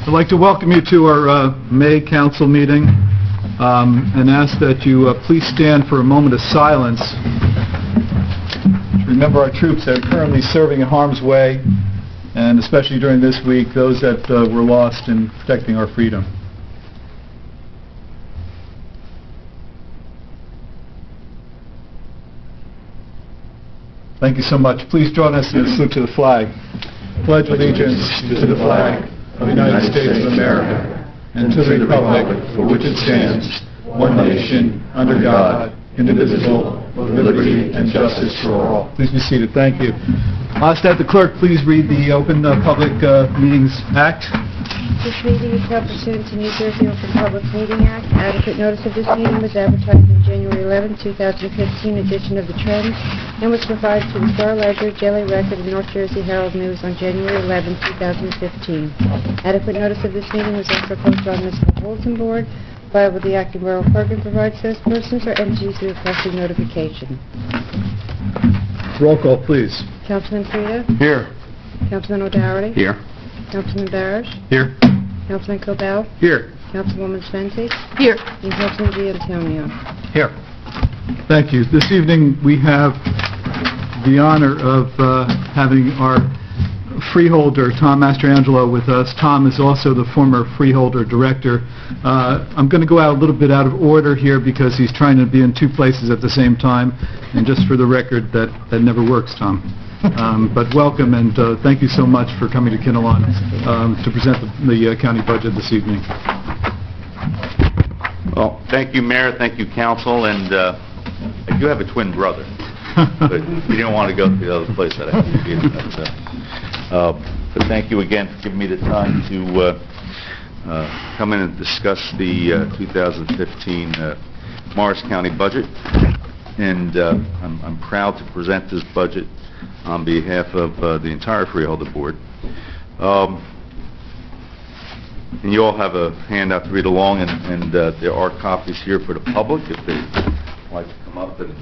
I'd like to welcome you to our May council meeting and ask that you please stand for a moment of silence. Remember our troops that are currently serving in harm's way, and especially during this week, those that were lost in protecting our freedom. Thank you so much. Please join us in a salute to the flag. Pledge allegiance to the flag of the United States of America and to the republic for which it stands, one nation, under God, indivisible, with liberty and justice for all. Please be seated. Thank you. I'll ask that the clerk please read the Open Public Meetings Act. This meeting is held pursuant to New Jersey Open Public Meeting Act. Adequate notice of this meeting was advertised on January 11, 2015, edition of the Trends, and was provided to the Star Ledger, Daily Record, and North Jersey Herald News on January 11, 2015. Adequate notice of this meeting was also posted on municipal bulletin board, filed with the acting borough clerk, and provides those persons or entities requesting notification. Roll call, please. Councilman Frida? Here. Councilman O'Doherty? Here. Councilman Barish? Here. Councilman Cobell? Here. Councilwoman Spencer? Here. And Councilman D'Antonio. Here. Thank you. This evening we have the honor of having our freeholder, Tom Mastrangelo, with us. Tom is also the former freeholder director. I'm going to go out a little bit out of order here because he's trying to be in two places at the same time, and just for the record, that never works, Tom. But welcome, and thank you so much for coming to Kinnelon to present the county budget this evening. Well, thank you, Mayor. Thank you, Council. And I do have a twin brother, but he didn't want to go to the other place that I had to be at. But thank you again for giving me the time to come in and discuss the 2015 Morris County budget. And I'm proud to present this budget on behalf of the entire Freeholder Board. And you all have a handout to read along, and there are copies here for the public if they'd like to come up and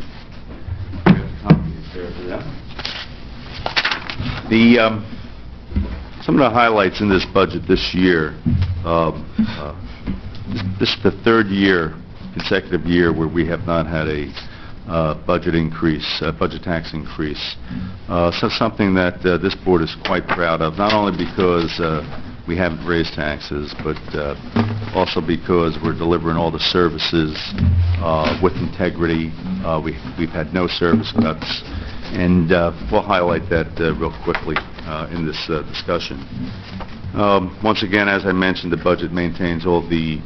get a copy there for them. Some of the highlights in this budget this year, this is the third consecutive year where we have not had a budget tax increase. So something that this board is quite proud of, not only because we haven't raised taxes, but also because we're delivering all the services with integrity. We've had no service cuts, and we'll highlight that real quickly in this discussion. Once again, as I mentioned, the budget maintains all the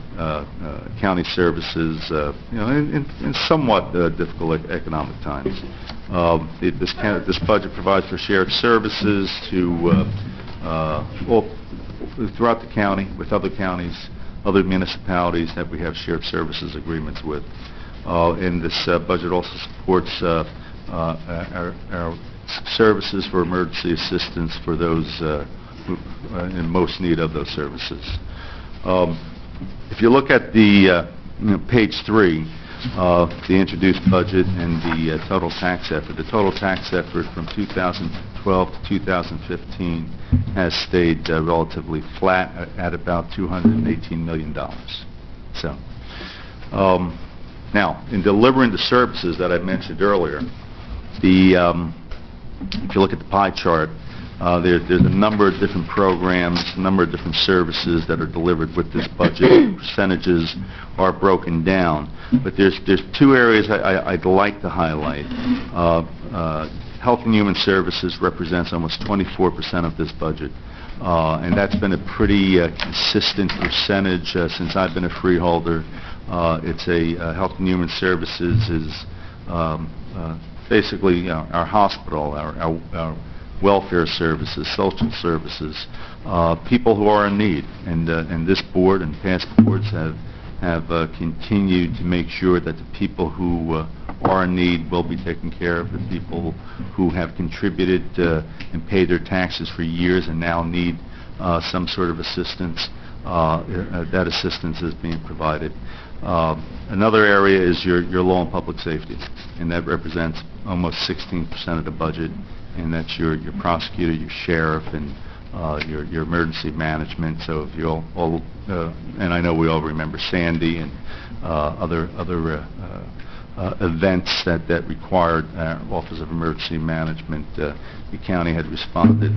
county services, in somewhat difficult economic times. This budget provides for shared services to throughout the county, with other counties, other municipalities that we have shared services agreements with. And this budget also supports our services for emergency assistance for those who are in most need of those services. If you look at the page 3, the introduced budget and the total tax effort, the total tax effort from 2012 to 2015 has stayed relatively flat at about $218 million. So, now, in delivering the services that I mentioned earlier, if you look at the pie chart, there's a number of different programs, a number of different services that are delivered with this budget. Percentages are broken down, but there's two areas I'd like to highlight. Health and Human Services represents almost 24% of this budget, and that's been a pretty consistent percentage since I've been a freeholder. It's Health and Human Services is basically our hospital, our welfare services, social services, people who are in need, and this board and past boards have continued to make sure that the people who are in need will be taken care of. The people who have contributed and paid their taxes for years and now need some sort of assistance, that assistance is being provided. Another area is your law and public safety, and that represents almost 16% of the budget, and that's your prosecutor, your sheriff, and your emergency management. So if you all and I know we all remember Sandy and other events that required our Office of Emergency Management, the county had responded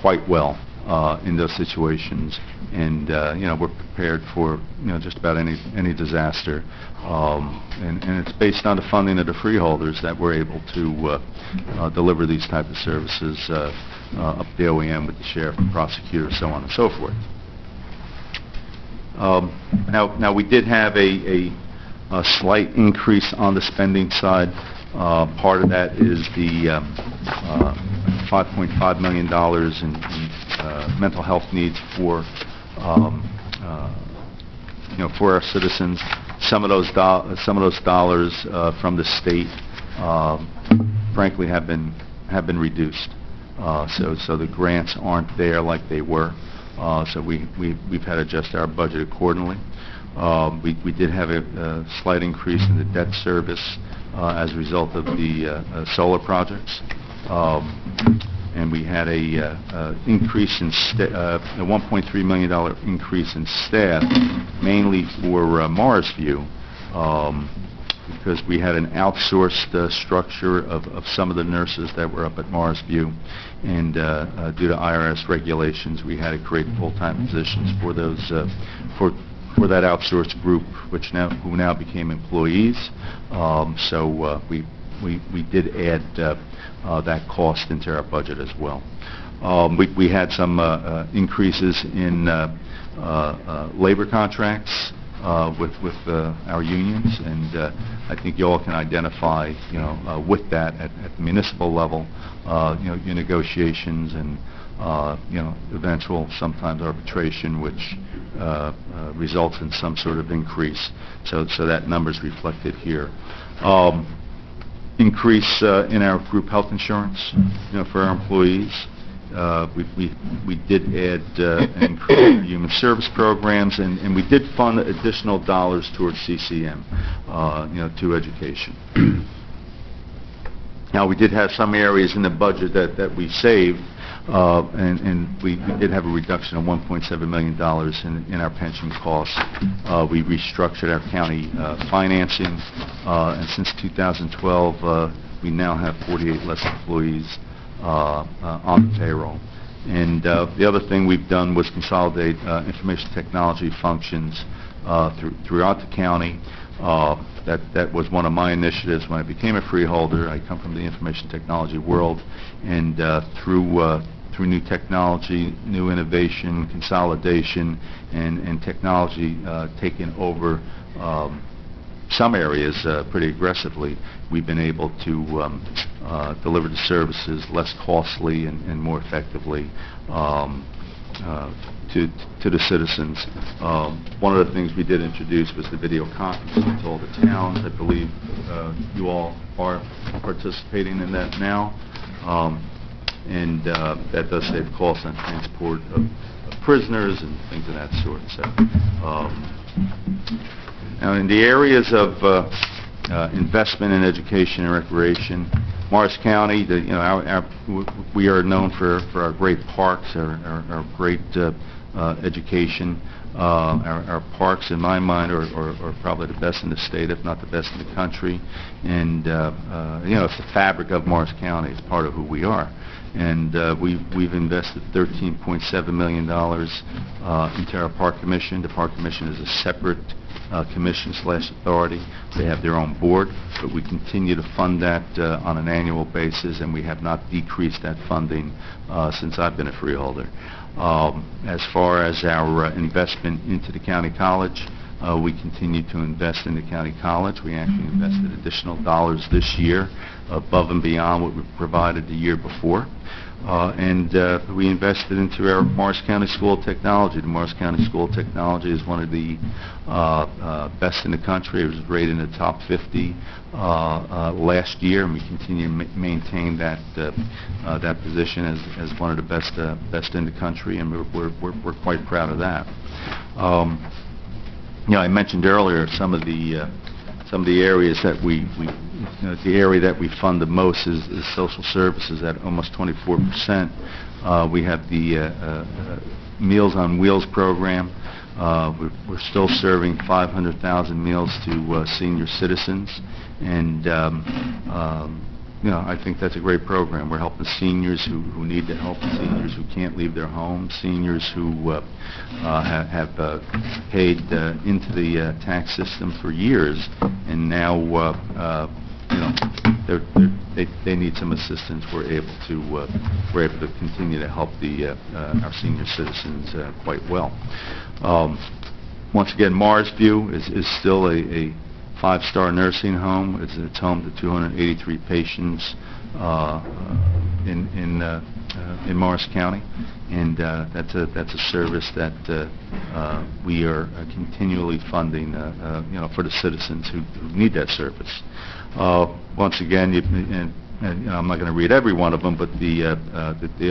quite well in those situations, and we're prepared for just about any disaster, and it's based on the funding of the freeholders that we're able to deliver these type of services up the OEM with the sheriff and prosecutor, so on and so forth. Now we did have a slight increase on the spending side. Part of that is the $5.5 million in mental health needs for for our citizens. Some of those dollars from the state, frankly, have been reduced. So the grants aren't there like they were. So we've had to adjust our budget accordingly. We did have a slight increase in the debt service as a result of the solar projects, and we had a increase in a $1.3 million increase in staff, mainly for Morrisview, because we had an outsourced structure of some of the nurses that were up at Morrisview, and due to IRS regulations, we had to create full-time positions for those for that outsourced group, who now became employees. So we did add that cost into our budget as well. We had some increases in labor contracts with our unions, and I think you all can identify, with that at the municipal level, your negotiations and eventual sometimes arbitration, which results in some sort of increase. So that number's reflected here. Increase in our group health insurance, for our employees. We did add and increase human service programs, and we did fund additional dollars towards CCM, to education. Now, we did have some areas in the budget that we saved, and we did have a reduction of $1.7 million in our pension costs. We restructured our county financing, and since 2012, we now have 48 less employees on the payroll. And the other thing we've done was consolidate information technology functions throughout the county. That was one of my initiatives when I became a freeholder. I come from the information technology world, and through new technology, new innovation, consolidation, and technology taking over some areas pretty aggressively, we've been able to deliver the services less costly and more effectively to the citizens. One of the things we did introduce was the video conferencing to all the towns. I believe you all are participating in that now, and that does save costs on transport of prisoners and things of that sort. So, now in the areas of investment in education and recreation, Morris County, we are known for our great parks, our great education. Our parks, in my mind, are probably the best in the state, if not the best in the country. And it's the fabric of Morris County. It's part of who we are. And we've invested $13.7 million into our Park Commission. The Park Commission is a separate commission/authority. They have their own board, but we continue to fund that on an annual basis, and we have not decreased that funding since I've been a freeholder. As far as our investment into the county college, we continue to invest in the county college. We actually invested additional dollars this year above and beyond what we provided the year before. And we invested into our Morris County School of Technology. The Morris County School of Technology is one of the best in the country. It was rated in the top 50 last year, and we continue to maintain that position as one of the best in the country, and we're quite proud of that. I mentioned earlier some of the some of the areas that the area that we fund the most is social services at almost 24%. We have the Meals on Wheels program. We're still serving 500,000 meals to senior citizens, and I think that's a great program. We're helping seniors who need the help, seniors who can't leave their homes, seniors who have paid into the tax system for years, and now they need some assistance. We're able to continue to help our senior citizens quite well. Once again, Marsview is still a 5-star nursing home. It's home to 283 patients in Morris County, and that's a service that we are continually funding, for the citizens who need that service. Once again, I'm not going to read every one of them, but the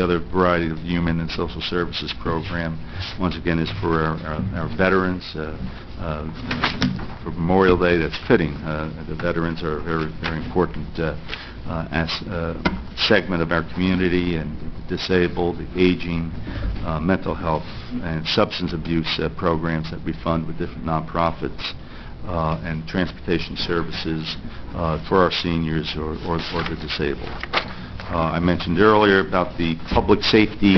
other variety of human and social services program, once again, is for our veterans. For Memorial Day, that's fitting. The veterans are a very, very important segment of our community, and the disabled, the aging, mental health, and substance abuse programs that we fund with different nonprofits. And transportation services for our seniors or the disabled. I mentioned earlier about the public safety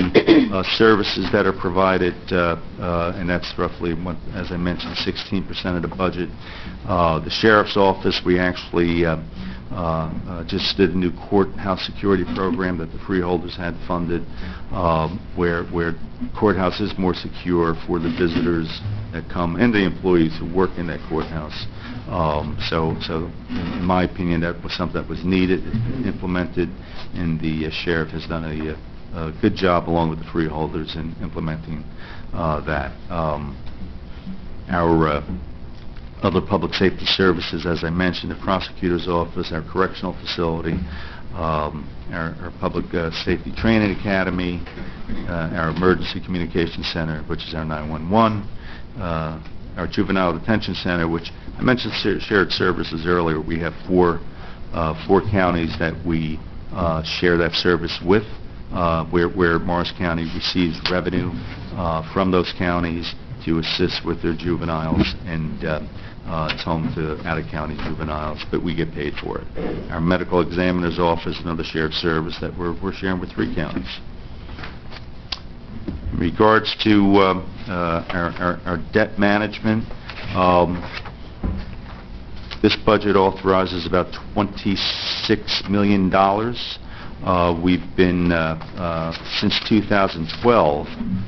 services that are provided, and that's roughly, as I mentioned, 16% of the budget. The Sheriff's Office, we actually just did a new courthouse security program that the freeholders had funded, where courthouse is more secure for the visitors that come and the employees who work in that courthouse. So in my opinion, that was something that was needed, implemented, and the sheriff has done a good job along with the freeholders in implementing that. Our other public safety services, as I mentioned, the prosecutor's office, our correctional facility, our public safety training academy, our emergency communication center, which is our 911, our juvenile detention center, which I mentioned shared services earlier. We have four counties that we share that service with, where Morris County receives revenue from those counties to assist with their juveniles, and it's home to out-of-county juveniles, but we get paid for it. Our medical examiner's office, another shared service that we're sharing with 3 counties. In regards to our debt management, this budget authorizes about $26 million. We've been, since 2012,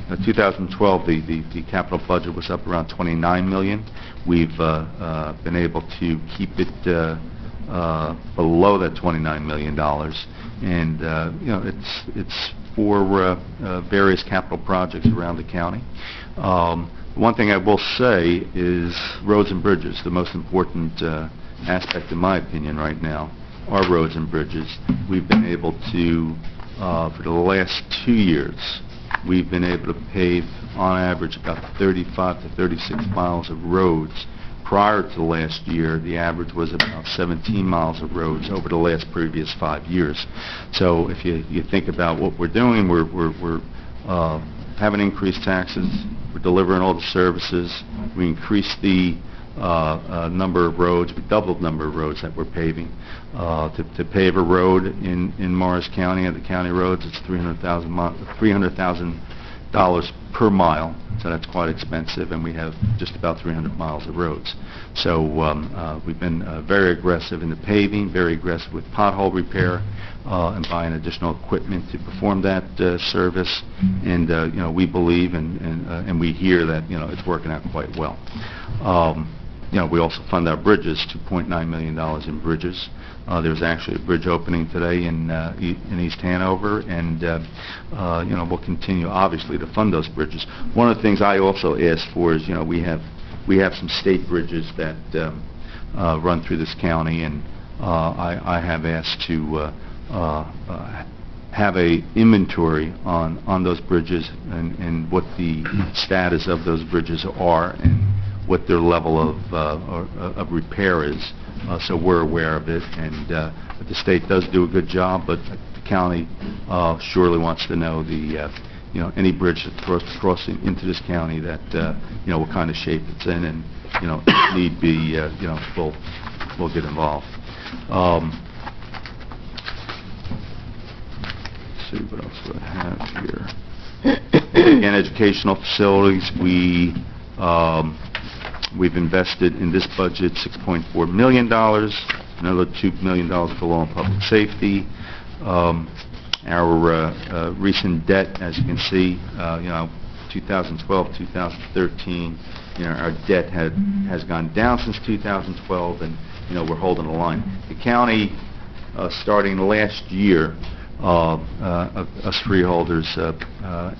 the capital budget was up around $29 million. We've been able to keep it below that $29 million. And, it's for various capital projects around the county. One thing I will say is roads and bridges. The most important aspect, in my opinion, right now, are roads and bridges. We've been able to, for the last 2 years, we've been able to pave, on average, about 35 to 36 miles of roads. Prior to last year, the average was about 17 miles of roads over the previous 5 years. So if you think about what we're doing, we're having increased taxes, we're delivering all the services, we increased the number of roads, we doubled the number of roads that we're paving. To pave a road in Morris County, and the county roads, it's $300,000 per mile, so that's quite expensive, and we have just about 300 miles of roads. So we've been very aggressive in the paving, very aggressive with pothole repair, and buying additional equipment to perform that service, and we believe and we hear that it's working out quite well. We also fund our bridges, $2.9 million in bridges. There's actually a bridge opening today in East Hanover, and we'll continue, obviously, to fund those bridges. One of the things I also ask for is, we have some state bridges that run through this county, and I have asked to have a inventory on those bridges and what the status of those bridges are, and what their level of repair is. So we're aware of it, and the state does do a good job, but the county surely wants to know any bridge that's crossing into this county that, what kind of shape it's in, and, if need be, we'll get involved. Let's see, what else do I have here? Again, educational facilities, we've invested in this budget $6.4 million, another $2 million for law and public safety. Our recent debt, as you can see, 2012, 2013, our debt has gone down since 2012, and we're holding the line. The county, starting last year, us freeholders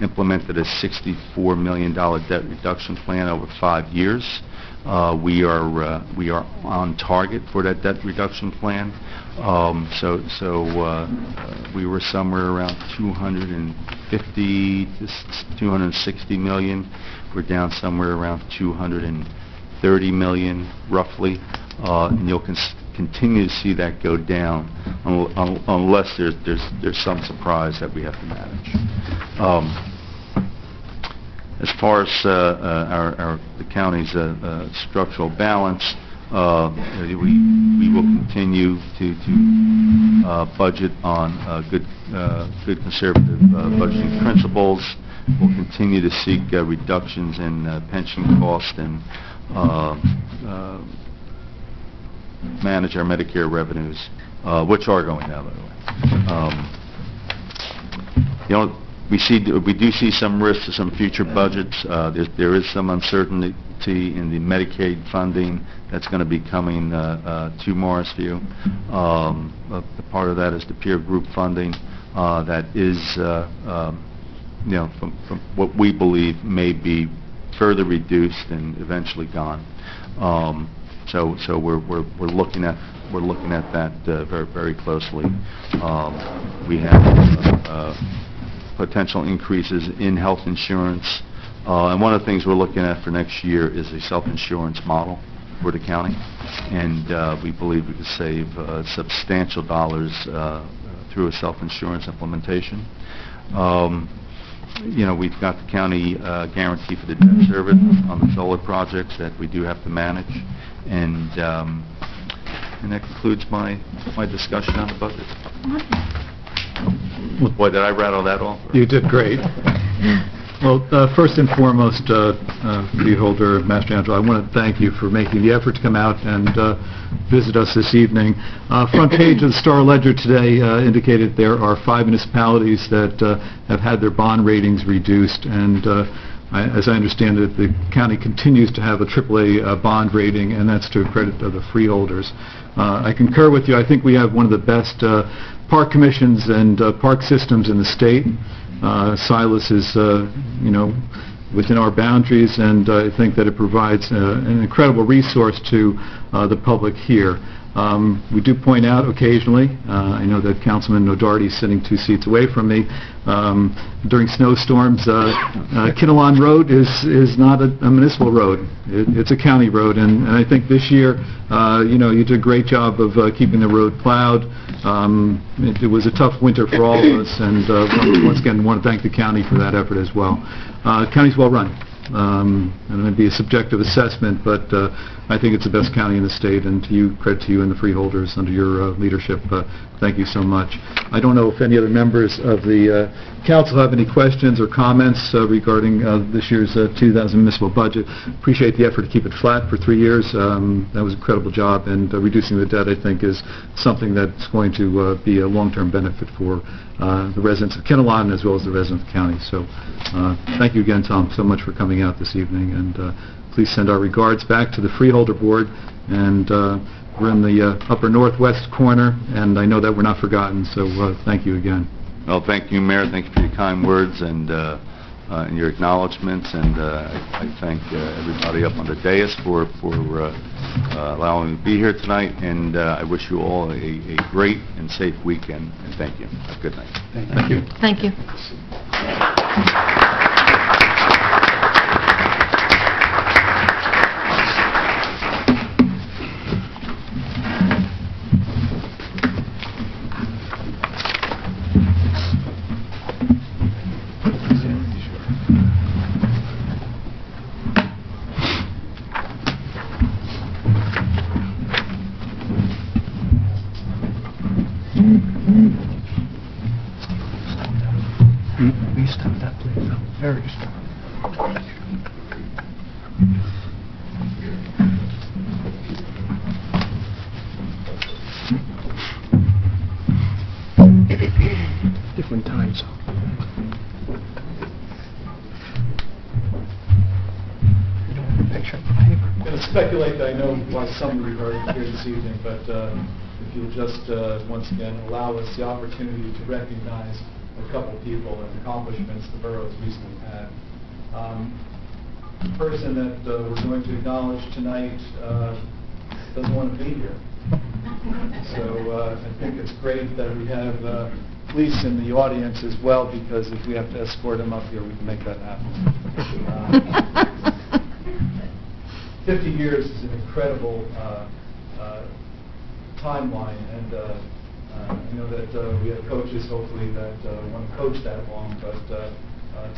implemented a $64 million debt reduction plan over 5 years. We are on target for that debt reduction plan. We were somewhere around 250 to 260 million. We're down somewhere around 230 million, roughly, and you'll continue to see that go down unless there's some surprise that we have to manage. As far as the county's structural balance, we will continue to budget on good conservative budgeting principles. We'll continue to seek reductions in pension costs and manage our Medicare revenues, which are going down, by the way. We do see some risks to some future budgets. There is some uncertainty in the Medicaid funding that's going to be coming to Morrisview. A part of that is the peer group funding that is, from what we believe may be further reduced and eventually gone. So we're looking at that very, very closely. We have potential increases in health insurance, and one of the things we're looking at for next year is a self-insurance model for the county, and we believe we could save substantial dollars through a self-insurance implementation. We've got the county guarantee for the debt service on the solar projects that we do have to manage, and that concludes my discussion on the budget. Boy, did I rattle that off? You did great. Well, first and foremost, Freeholder Mastrangelo, I want to thank you for making the effort to come out and visit us this evening. Front page of the Star-Ledger today indicated there are 5 municipalities that have had their bond ratings reduced, and as I understand it, the county continues to have a AAA bond rating, and that's to the credit of the freeholders. I concur with you. I think we have one of the best park commissions and park systems in the state. Silas is, within our boundaries, and I think that it provides an incredible resource to the public here. We do point out occasionally, I know that Councilman O'Doherty is sitting 2 seats away from me, during snowstorms, Kinnelon Road is not a municipal road. It's a county road, and I think this year, you did a great job of keeping the road plowed. It was a tough winter for all of us, and once again, I want to thank the county for that effort as well. The county's well run. And it may be a subjective assessment, but I think it's the best county in the state, and credit to you and the freeholders under your leadership. Thank you so much. I don't know if any other members of the council have any questions or comments regarding this year's 2000 municipal budget. Appreciate the effort to keep it flat for 3 years. That was an incredible job, and reducing the debt, I think, is something that's going to be a long-term benefit for the residents of Kinnelon as well as the residents of the county. So thank you again, Tom, so much for coming out this evening, and please send our regards back to the Freeholder Board, and we're in the upper northwest corner, and I know that we're not forgotten, so thank you again. Well, thank you, Mayor. Thank you for your kind words and your acknowledgments, and I thank everybody up on the dais for allowing me to be here tonight, and I wish you all a great and safe weekend, and thank you. Have a good night. Thank you. Thank you. Different time zone. You don't have a picture of the paper. I'm going to speculate that I know why some of you are here this evening, but if you'll just once again allow us the opportunity to recognize a couple people and accomplishments the borough has recently had. The person that we're going to acknowledge tonight doesn't want to be here. So I think it's great that we have police in the audience as well, because if we have to escort him up here, we can make that happen. 50 years is an incredible timeline, and I know that we have coaches, hopefully, that want to coach that long, but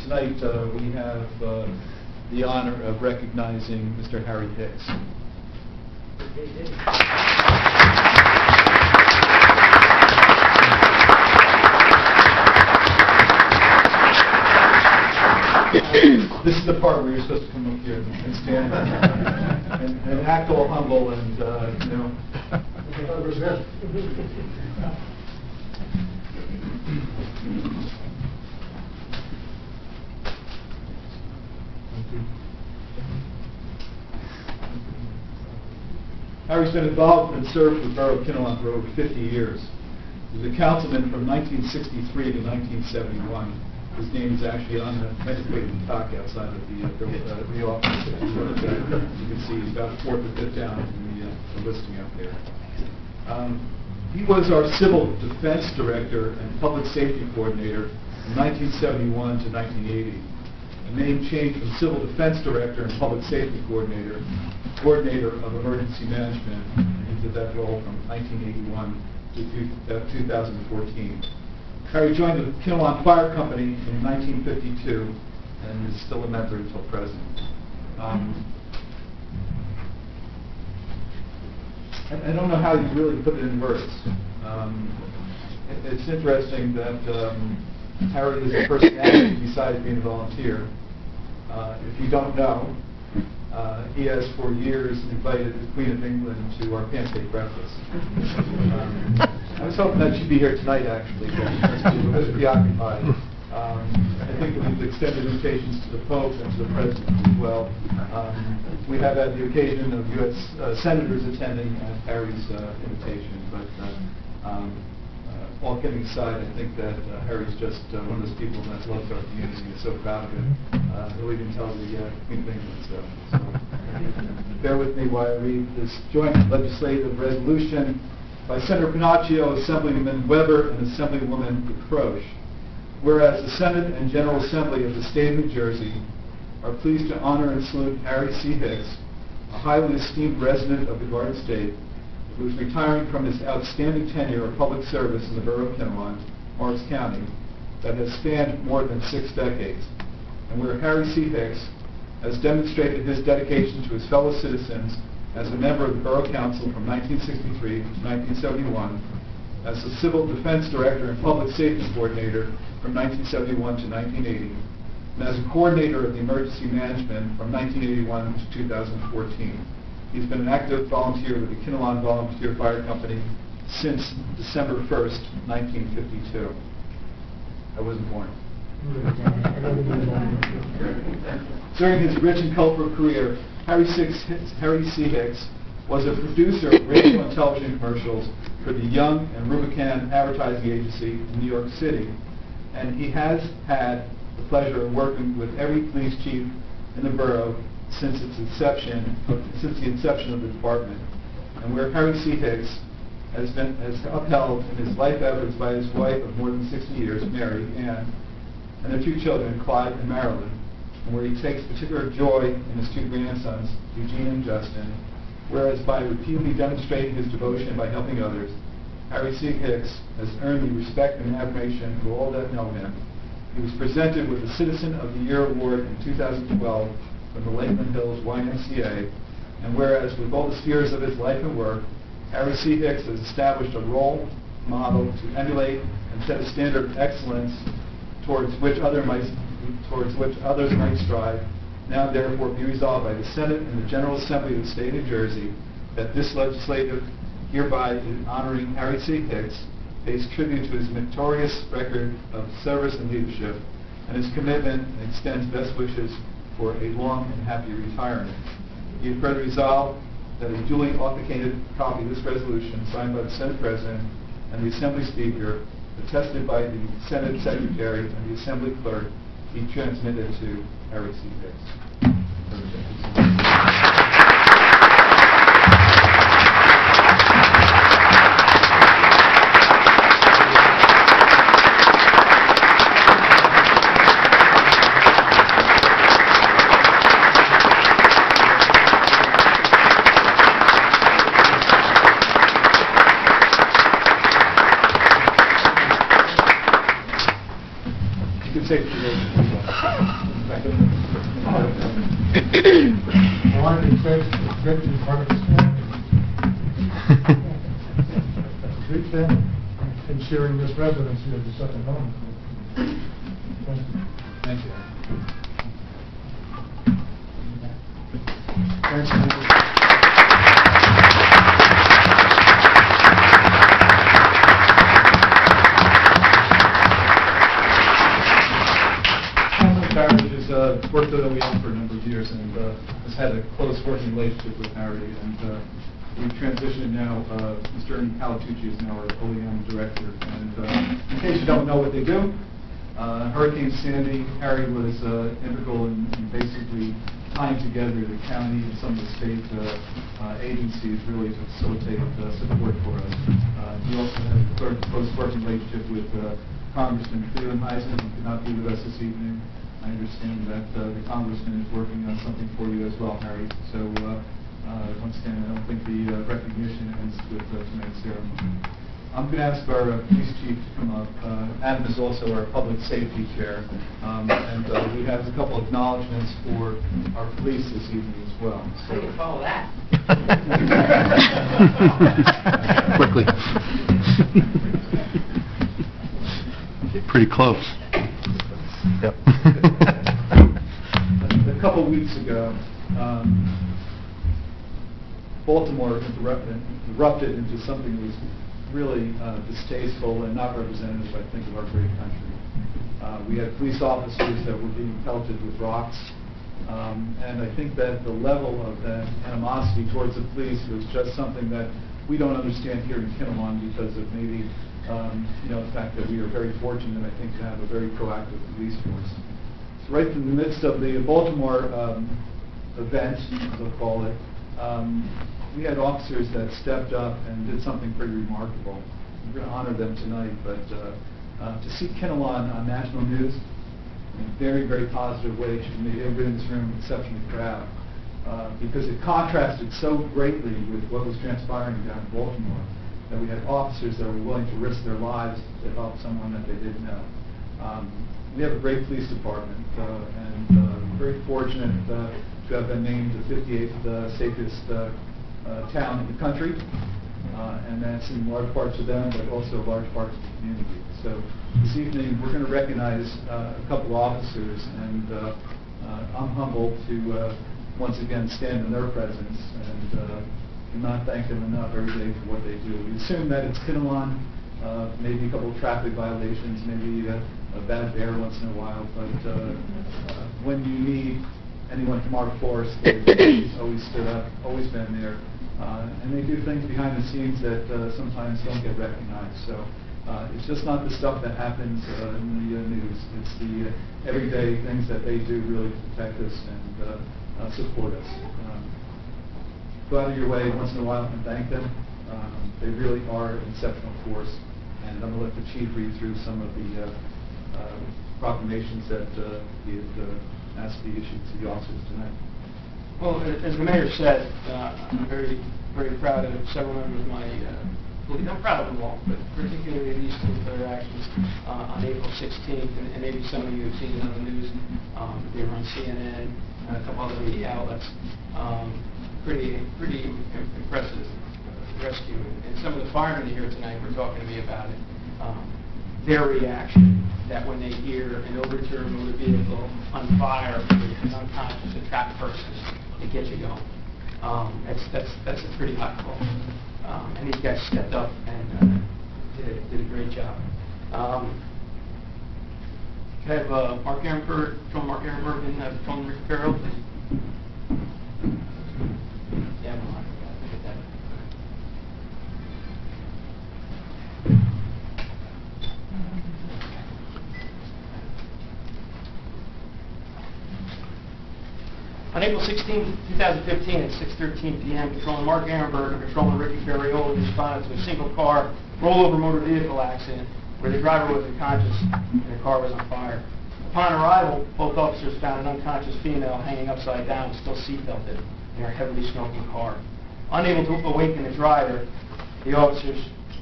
tonight we have the honor of recognizing Mr. Harry Hicks. This is the part where you're supposed to come up here and stand and act all humble and, you know. Harry's been involved and served with the Borough of Kinnelon for over 50 years. He was a councilman from 1963 to 1971. His name is actually on the antiquated plaque outside of the office. You can see he's about fourth or fifth down in the listing out there. He was our Civil Defense Director and Public Safety Coordinator from 1971 to 1980. A name change from Civil Defense Director and Public Safety Coordinator of Emergency Management. He did that role from 1981 to 2014. Harry joined the Kinnelon Fire Company in 1952 and is still a member until present. I don't know how you really put it in words. It's interesting that Harry is a personality besides being a volunteer. If you don't know, he has for years invited the Queen of England to our pancake breakfast. I was hoping that she'd be here tonight, actually, but she was preoccupied. I think we've extended invitations to the Pope and to the President as well. We have had the occasion of U.S. Senators attending at Harry's invitation, but all kidding aside, I think that Harry's just one of those people that loves our community and is so proud of it. He'll even tell the Queen of England stuff. So bear with me while I read this joint legislative resolution by Senator Pinocchio, Assemblyman Weber, and Assemblywoman DeCroche. Whereas the Senate and General Assembly of the State of New Jersey are pleased to honor and salute Harry C. Hicks, a highly esteemed resident of the Garden State, who is retiring from his outstanding tenure of public service in the Borough of Kinnelon, Morris County, that has spanned more than 6 decades, and where Harry C. Hicks has demonstrated his dedication to his fellow citizens as a member of the Borough Council from 1963 to 1971, as the Civil Defense Director and Public Safety Coordinator from 1971 to 1980, and as a coordinator of the emergency management from 1981 to 2014. He's been an active volunteer with the Kinnelon Volunteer Fire Company since December 1st, 1952. I wasn't born. During his rich and colorful career, Harry C. Hicks was a producer of radio and television commercials for the Young and Rubicon Advertising Agency in New York City, and he has had the pleasure of working with every police chief in the borough since the inception of the department, and where Harry C. Hicks has upheld in his life efforts by his wife of more than 60 years, Mary Ann, and their 2 children, Clyde and Marilyn, and where he takes particular joy in his 2 grandsons, Eugene and Justin, whereas by repeatedly demonstrating his devotion by helping others, Harry C. Hicks has earned the respect and admiration of all that know him. He was presented with the Citizen of the Year Award in 2012 from the Lakeland Hills YMCA, and whereas with all the spheres of his life and work, Harry C. Hicks has established a role model to emulate and set a standard of excellence towards which others towards which others might strive, now therefore be resolved by the Senate and the General Assembly of the State of New Jersey that this legislative hereby in honoring Harry C. Hicks pays tribute to his meritorious record of service and leadership and his commitment and extends best wishes for a long and happy retirement. Be it further resolved that a duly authenticated copy of this resolution signed by the Senate President and the Assembly Speaker, attested by the Senate Secretary and the Assembly Clerk, be transmitted to Harry C. Hicks. Say it to you. I wanted to say it's good to be part of this family. It's a big family, and sharing this residency as a second home. Thank you. Thank you. Thanks. Harry has worked with OEM for a number of years and has had a close working relationship with Harry. And we've transitioned now. Mr. Ernie Palatucci is now our OEM director. And in case you don't know what they do, Hurricane Sandy, Harry was integral in basically tying together the county and some of the state agencies really to facilitate support for us. He also has a close working relationship with Congressman Kinnelon, who could not be with us this evening. I understand that the Congressman is working on something for you as well, Harry. So once again, I don't think the recognition ends with tonight's ceremony. I'm going to ask our police chief to come up. Adam is also our public safety chair. And we have a couple acknowledgments for our police this evening as well. So you can follow that. Quickly. Pretty close. Yep. A couple weeks ago, Baltimore erupted into something that was really distasteful and not representative, I think, of our great country. We had police officers that were being pelted with rocks, and I think that the level of that animosity towards the police was just something that we don't understand here in Kinnelon because of maybe the fact that we are very fortunate, I think, to have a very proactive police force. So right in the midst of the Baltimore event, as I'll call it, we had officers that stepped up and did something pretty remarkable. We're going to honor them tonight, but to see Kinnelon on national news in a very, very positive way should make everybody in this room exceptionally proud because it contrasted so greatly with what was transpiring down in Baltimore that we had officers that were willing to risk their lives to help someone that they didn't know. We have a great police department, and we're very fortunate to have been named the 58th safest town in the country, and that's in large parts of them, but also large parts of the community. So this evening we're going to recognize a couple officers, and I'm humbled to once again stand in their presence and cannot thank them enough every day for what they do. We assume that it's Kinnelon, maybe a couple of traffic violations, maybe a bad bear once in a while, but when you need anyone from our force, they've always stood up, always been there, and they do things behind the scenes that sometimes don't get recognized. So it's just not the stuff that happens in the news. It's the everyday things that they do really to protect us and support us. Go out of your way once in a while and thank them. They really are an exceptional force, and I'm going to let the chief read through some of the proclamations that he had asked to be issued to the officers tonight. Well, as the mayor said, I'm very, very proud of several members of my I'm proud of them all, but particularly these two for their actions on April 16th, and maybe some of you have seen it on the news. They were on CNN and a couple other media outlets. Pretty impressive rescue. And some of the firemen here tonight were talking to me about it. their reaction that when they hear an overturned motor vehicle on fire with an unconscious or trapped person, it gets you going. That's a pretty hot call. And these guys stepped up and did a great job. Can I have Mark Ehrenberg, Patrolman Mark Ehrenberg and Patrolman Rick Farrell, please? Yeah, look at that. On April 16, 2015, at 6:13 p.m., Patrolman Mark Ehrenberg and Patrolman Ricky Ferriola responded to a single-car rollover motor vehicle accident where the driver was unconscious and the car was on fire. Upon arrival, both officers found an unconscious female hanging upside down, still seatbelted, in her heavily smoking car. Unable to awaken the driver, the officers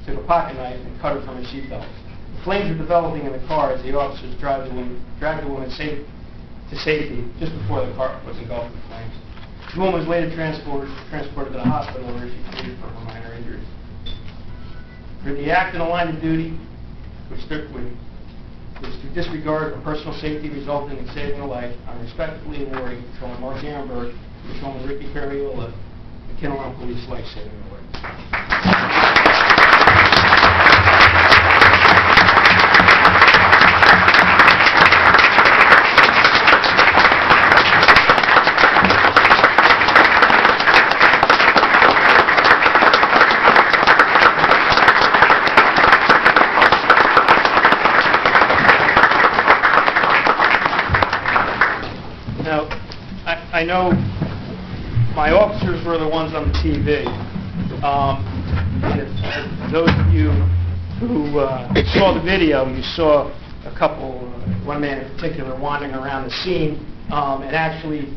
took a pocket knife and cut her from her seatbelt. The flames were developing in the car as the officers dragged the woman to safety just before the car was engulfed in flames. The woman was later transported to the hospital where she treated for her minor injuries. For the act in a line of duty, which to disregard for personal safety resulting in saving a life, I'm respectfully awarding Patrolman Mark Ehrenberg and Patrolman Ricky Ferriola the Kinnelon Police Life Saving Award. Now, I know my officers were the ones on the TV. Those of you who saw the video, you saw a couple, one man in particular, wandering around the scene, and actually,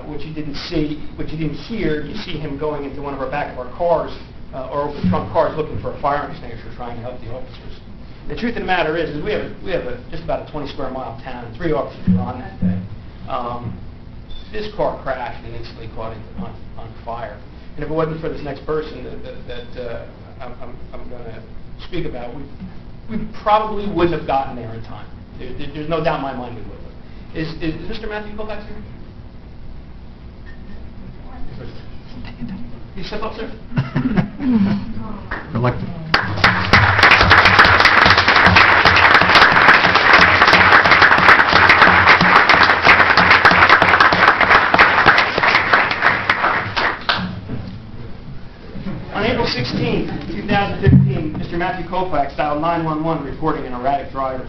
what you didn't hear, you see him going into one of our back of our cars, or open trunk cars, looking for a fire extinguisher, trying to help the officers. The truth of the matter is we have just about a 20 square mile town, and 3 officers were on that day. This car crashed and instantly caught on fire. And if it wasn't for this next person that I'm going to speak about, we probably wouldn't have gotten there in time. There's no doubt in my mind we would have. Is Mr. Matthew Colfax here? Can you step up, sir? Elected. On April 16, 2015, Mr. Matthew Colfax dialed 911 reporting an erratic driver.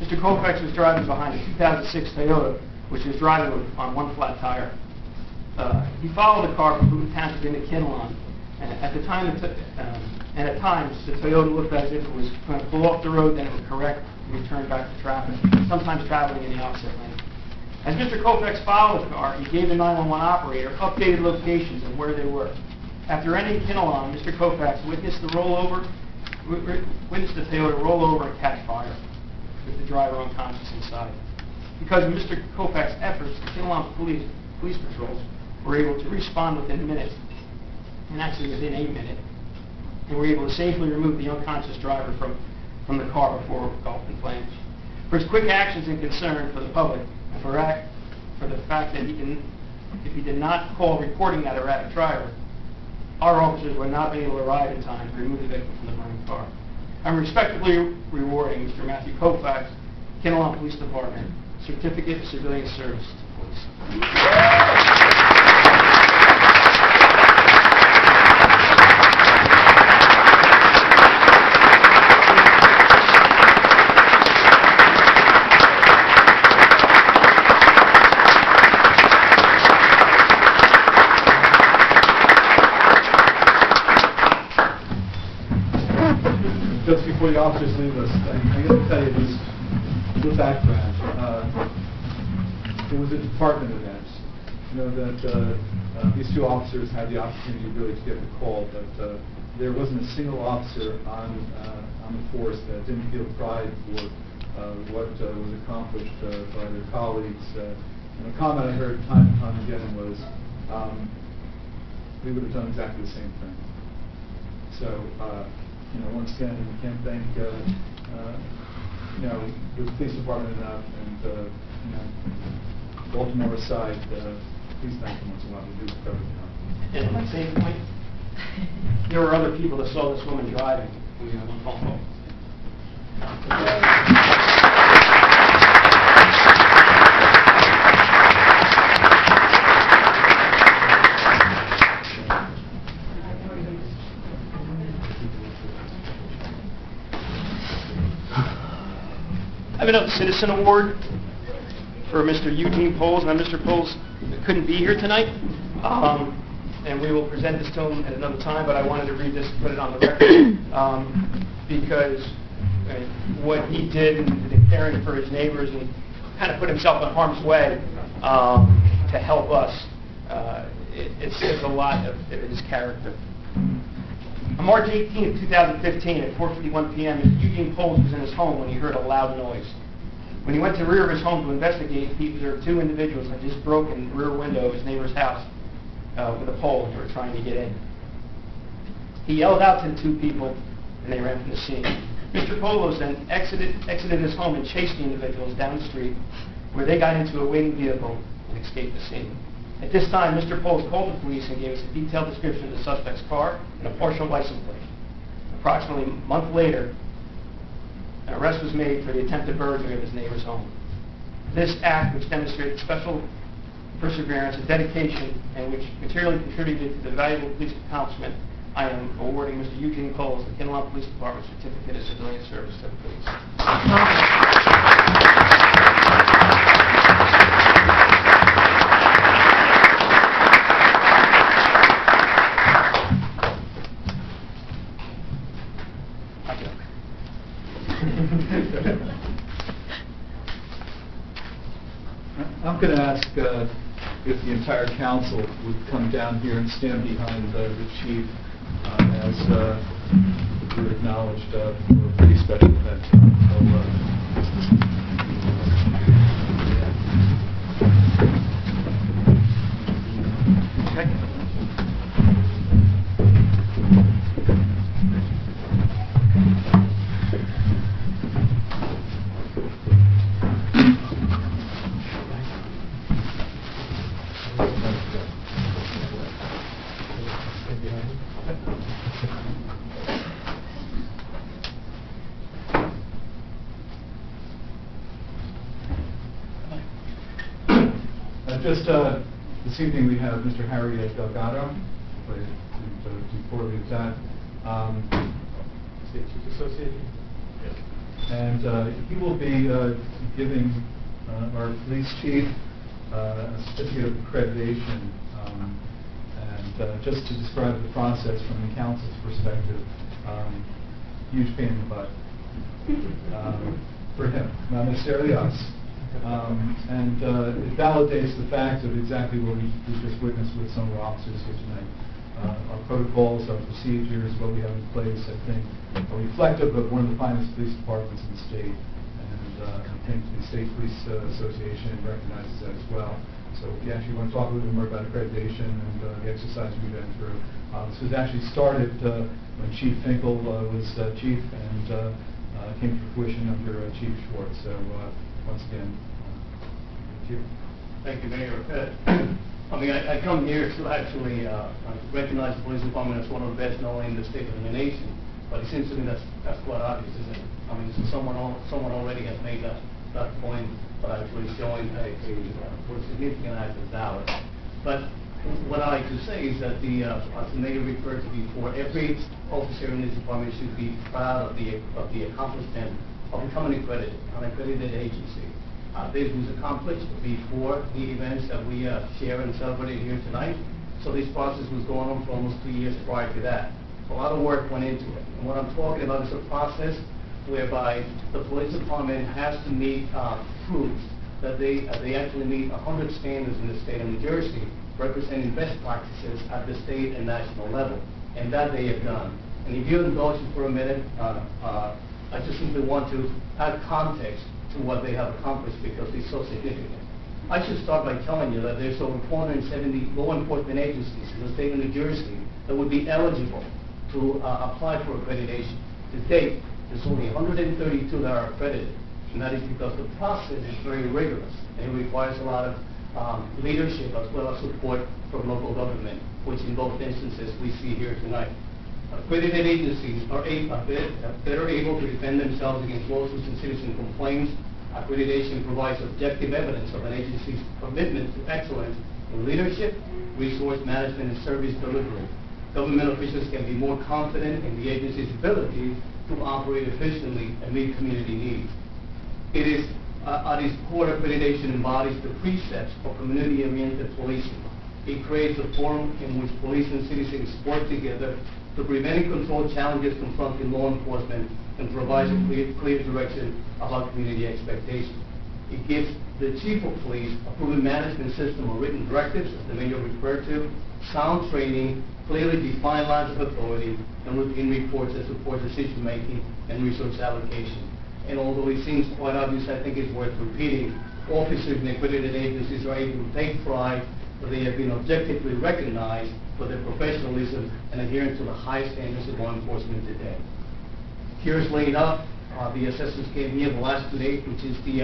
Mr. Colfax was driving behind a 2006 Toyota, which was driving on one flat tire. He followed the car from Boone Township into Kinnelon, and at times the Toyota looked as if it was going to pull off the road, then it would correct and return back to traffic, sometimes traveling in the opposite lane. As Mr. Colfax followed the car, he gave the 911 operator updated locations of where they were. After entering Kinnelon, Mr. Colfax witnessed the Toyota roll over and catch fire, with the driver unconscious inside. Because of Mr. Colfax's efforts, the Kinnelon police patrols were able to respond within minutes, and actually within a minute, and were able to safely remove the unconscious driver from the car before it engulfed in flames. For his quick actions and concern for the public, and for the fact that if he did not call reporting that erratic driver, our officers would not be able to arrive in time to remove the victim from the burning car. I'm respectfully rewarding Mr. Matthew Colfax, Kinnelon Police Department, Certificate of Civilian Service to Police. Just before the officers leave us, I got to tell you this background. It was a department event. You know that these 2 officers had the opportunity really to get the call, but there wasn't a single officer on the force that didn't feel pride for what was accomplished by their colleagues. And a comment I heard time and time again was, we would have done exactly the same thing. So. Once again, we can't thank the police department enough, and Baltimore aside, please thank them once in a while. They do everything. And at the same point, there were other people that saw this woman driving when we had one phone call. I have another Citizen Award for Mr. Eugene Poles. Now, Mr. Poles couldn't be here tonight, and we will present this to him at another time, but I wanted to read this and put it on the record because what he did in caring for his neighbors and kind of put himself in harm's way to help us, it says a lot of his character. On March 18, 2015, at 4:51 p.m., Eugene Poles was in his home when he heard a loud noise. When he went to the rear of his home to investigate, he observed two individuals had just broken the rear window of his neighbor's house with a pole and they were trying to get in. He yelled out to the two people, and they ran from the scene. Mr. Polos then exited his home and chased the individuals down the street, where they got into a waiting vehicle and escaped the scene. At this time, Mr. Poles called the police and gave us a detailed description of the suspect's car and a partial license plate. Approximately a month later, an arrest was made for the attempted burglary of his neighbor's home. This act, which demonstrated special perseverance and dedication and which materially contributed to the valuable police accomplishment, I am awarding Mr. Eugene Poles the Kinnelon Police Department Certificate of Civilian Service to the police. I'm going to ask if the entire council would come down here and stand behind the chief as we're acknowledged for a pretty special event. This evening we have Mr. Harry Delgado, before we do that, State Chief Association. Yes. And he will be giving our police chief a certificate of accreditation. And just to describe the process from the council's perspective, huge pain in the butt for him, not necessarily us. And it validates the fact of exactly what we just witnessed with some of our officers here tonight. Our protocols, our procedures, what we have in place, I think, are reflective of one of the finest police departments in the state. And I think the State Police Association recognizes that as well. So if you actually want to talk a little bit more about accreditation and the exercise we've been through, this was actually started when Chief Finkel was chief and came to fruition under Chief Schwartz. So once again, thank you. Thank you, Mayor. I come here to actually recognize the police department as one of the best known in the state of the nation. But it seems to me that's quite obvious, isn't it? I mean, someone already has made that point, but actually showing for a significant act of valor. But what I like to say is that as the mayor referred to before, every officer in this department should be proud of the accomplishment of becoming an accredited agency. This was accomplished before the events that we share and celebrate here tonight. So this process was going on for almost 2 years prior to that. So a lot of work went into it. And what I'm talking about is a process whereby the police department has to meet proofs that they actually meet 100 standards in the state of New Jersey, representing best practices at the state and national level. And that they have done. And if you indulge me for a minute, I just simply want to add context to what they have accomplished because it's so significant. I should start by telling you that there's over 470 law enforcement agencies in the state of New Jersey that would be eligible to apply for accreditation. To date, there's only 132 that are accredited. and that is because the process is very rigorous, and it requires a lot of leadership as well as support from local government, which in both instances we see here tonight. Accredited agencies are better able to defend themselves against lawsuits and citizen complaints. Accreditation provides objective evidence of an agency's commitment to excellence in leadership, resource management, and service delivery. Government officials can be more confident in the agency's ability to operate efficiently and meet community needs. It is at its core, accreditation embodies the precepts of community-oriented policing. It creates a forum in which police and citizens work together to prevent and control challenges confronting law enforcement and provides a clear direction about community expectations. It gives the chief of police a proven management system of written directives, as the mayor referred to, sound training, clearly defined lines of authority, and routine reports that support decision-making and resource allocation. And although it seems quite obvious, I think it's worth repeating, officers in accredited agencies are able to take pride that they have been objectively recognized for their professionalism and adherence to the highest standards of law enforcement today. Here is laid out the assessors came here the last 2 days, which is the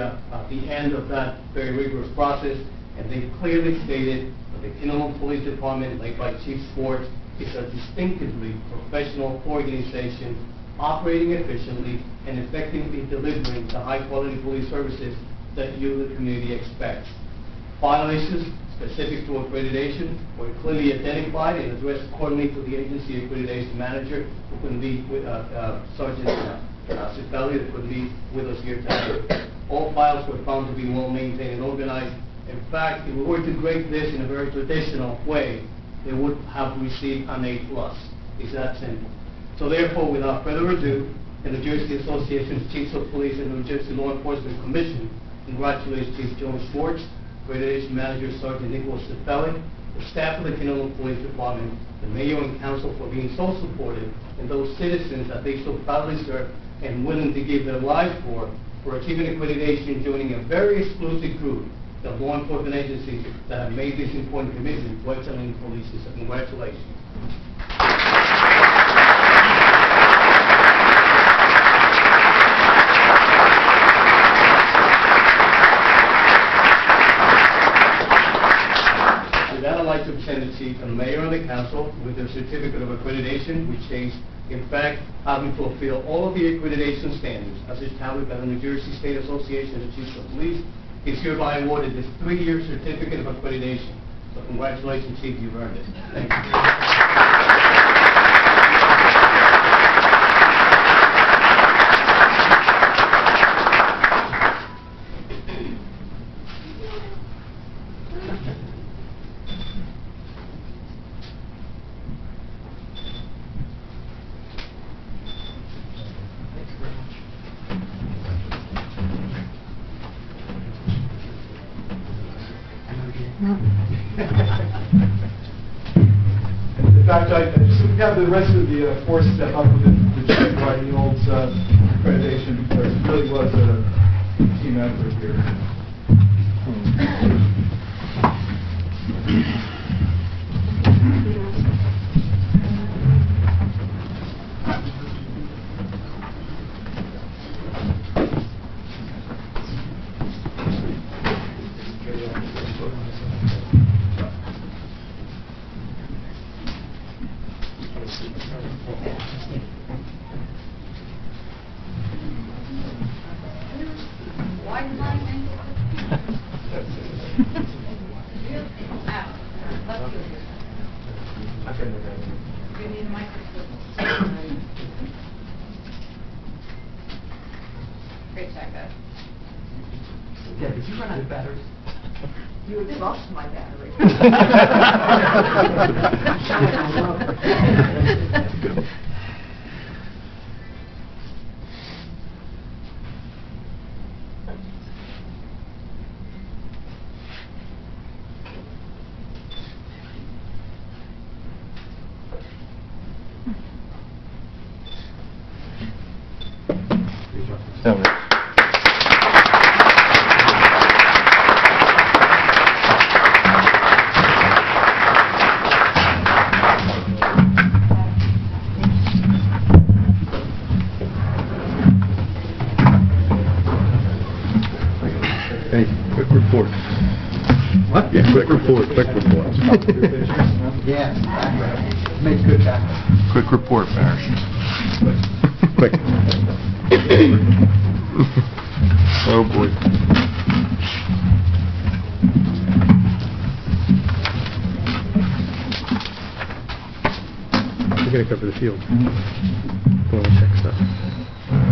end of that very rigorous process, and they clearly stated that the Kinnelon Police Department, led by Chief Sports, is a distinctively professional organization operating efficiently and effectively delivering the high-quality police services that you, the community, expects. Violations specific to accreditation were clearly identified and addressed accordingly to the agency accreditation manager, who can be with Sergeant Cipelli, that could be with us here today. All files were found to be well maintained and organized. In fact, if we were to grade this in a very traditional way, they would have received an A+. It's that simple. So therefore, without further ado, the New Jersey Association of Chiefs of Police and New Jersey Law Enforcement Commission congratulates Chief Joe Schwartz, Accreditation Manager Sergeant Nicholas Cipelli, the staff of the Kinnelon Police Department, the Mayor and Council for being so supportive, and those citizens that they so proudly serve and willing to give their lives for achieving accreditation, joining a very exclusive group of law enforcement agencies that have made this important commitment to excellent police. So congratulations. I'd like to present the Chief and the Mayor and the Council with their certificate of accreditation, which states, in fact, having fulfilled all of the accreditation standards as established by the New Jersey State Association of Chiefs of Police, is hereby awarded this 3-year certificate of accreditation. So congratulations, Chief, you've earned it. Thank you. In fact, I just have the rest of the force step up with the Chief Riding Old's accreditation, because it really was a team effort here. Great job, guys. Yeah, did you run out of batteries? You lost my battery. report, quick report. Yes, make good background. Quick report, Parrish. Quick. Oh, boy. We're going to cover the field. Go and check stuff.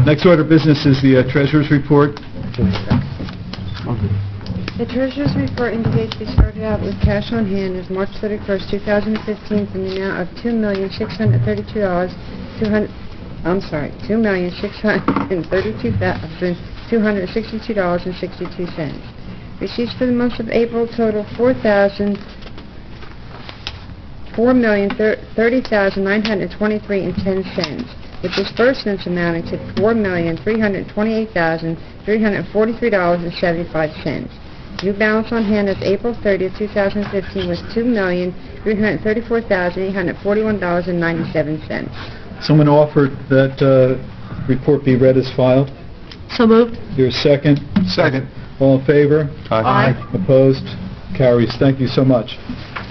Next order of business is the treasurer's report. The treasurer's report indicates we started out with cash on hand as March 31st, 2015, from the amount of $2,632,262.62. Receipts for the month of April total $4,030,923.10, with disbursements amounting to $4,328,343.75. New balance on hand as April 30th, 2015 was $2,334,841.97. Someone offered that report be read as filed. So moved. Your second? Second. All in favor? Aye. Opposed? Carries. Thank you so much.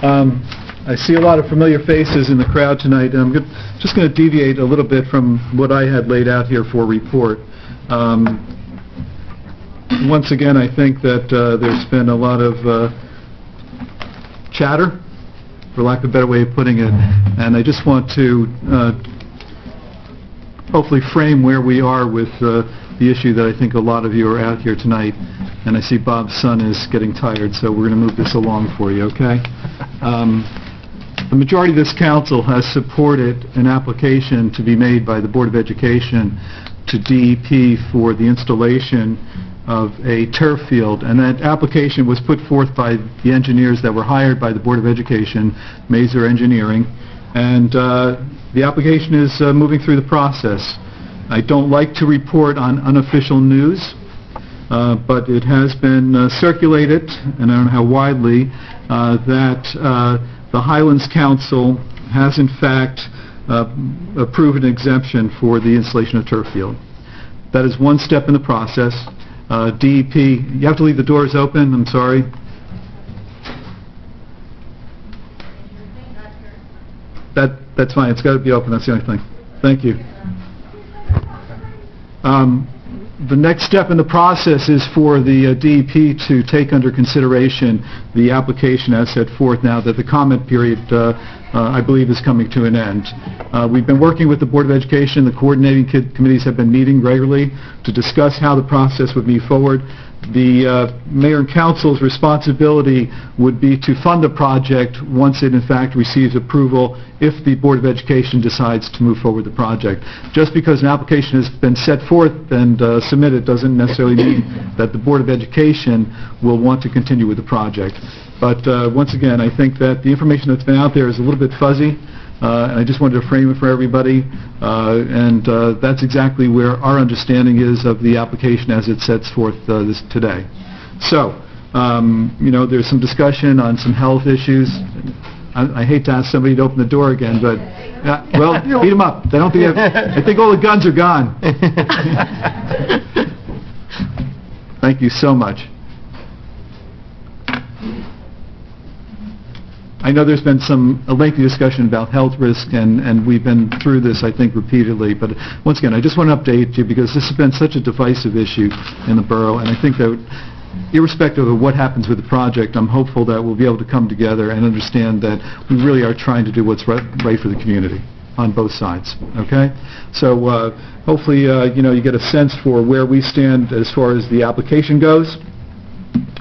I see a lot of familiar faces in the crowd tonight, and I'm just going to deviate a little bit from what I had laid out here for a report. Once again, I think that there's been a lot of chatter, for lack of a better way of putting it, and I just want to hopefully frame where we are with the issue that I think a lot of you are out here tonight, and I see Bob's son is getting tired, so we're going to move this along for you, okay? The majority of this council has supported an application to be made by the Board of Education to DEP for the installation of a turf field, and that application was put forth by the engineers that were hired by the Board of Education, Mazer Engineering, and the application is moving through the process. I don't like to report on unofficial news, but it has been circulated, and I don't know how widely, that the Highlands Council has in fact approved an exemption for the installation of turf field. That is one step in the process. DEP, you have to leave the doors open, I'm sorry. That's fine, it's got to be open, that's the only thing. Thank you. The next step in the process is for the DEP to take under consideration the application as set forth now that the comment period, I believe, is coming to an end. We've been working with the Board of Education. The coordinating committees have been meeting regularly to discuss how the process would move forward. The Mayor and Council's responsibility would be to fund the project once it in fact receives approval if the Board of Education decides to move forward with the project. Just because an application has been set forth and submitted doesn't necessarily mean that the Board of Education will want to continue with the project. But once again, I think that the information that's been out there is a little bit fuzzy, and I just wanted to frame it for everybody, and that's exactly where our understanding is of the application as it sets forth today. So, you know, there's some discussion on some health issues. I hate to ask somebody to open the door again, but, well, beat them up. I don't think I think all the guns are gone. Thank you so much. I know there's been a lengthy discussion about health risk, and we've been through this, I think, repeatedly. But once again, I just want to update you because this has been such a divisive issue in the borough, and I think that irrespective of what happens with the project, I'm hopeful that we'll be able to come together and understand that we really are trying to do what's right for the community on both sides, okay? So hopefully, you know, you get a sense for where we stand as far as the application goes.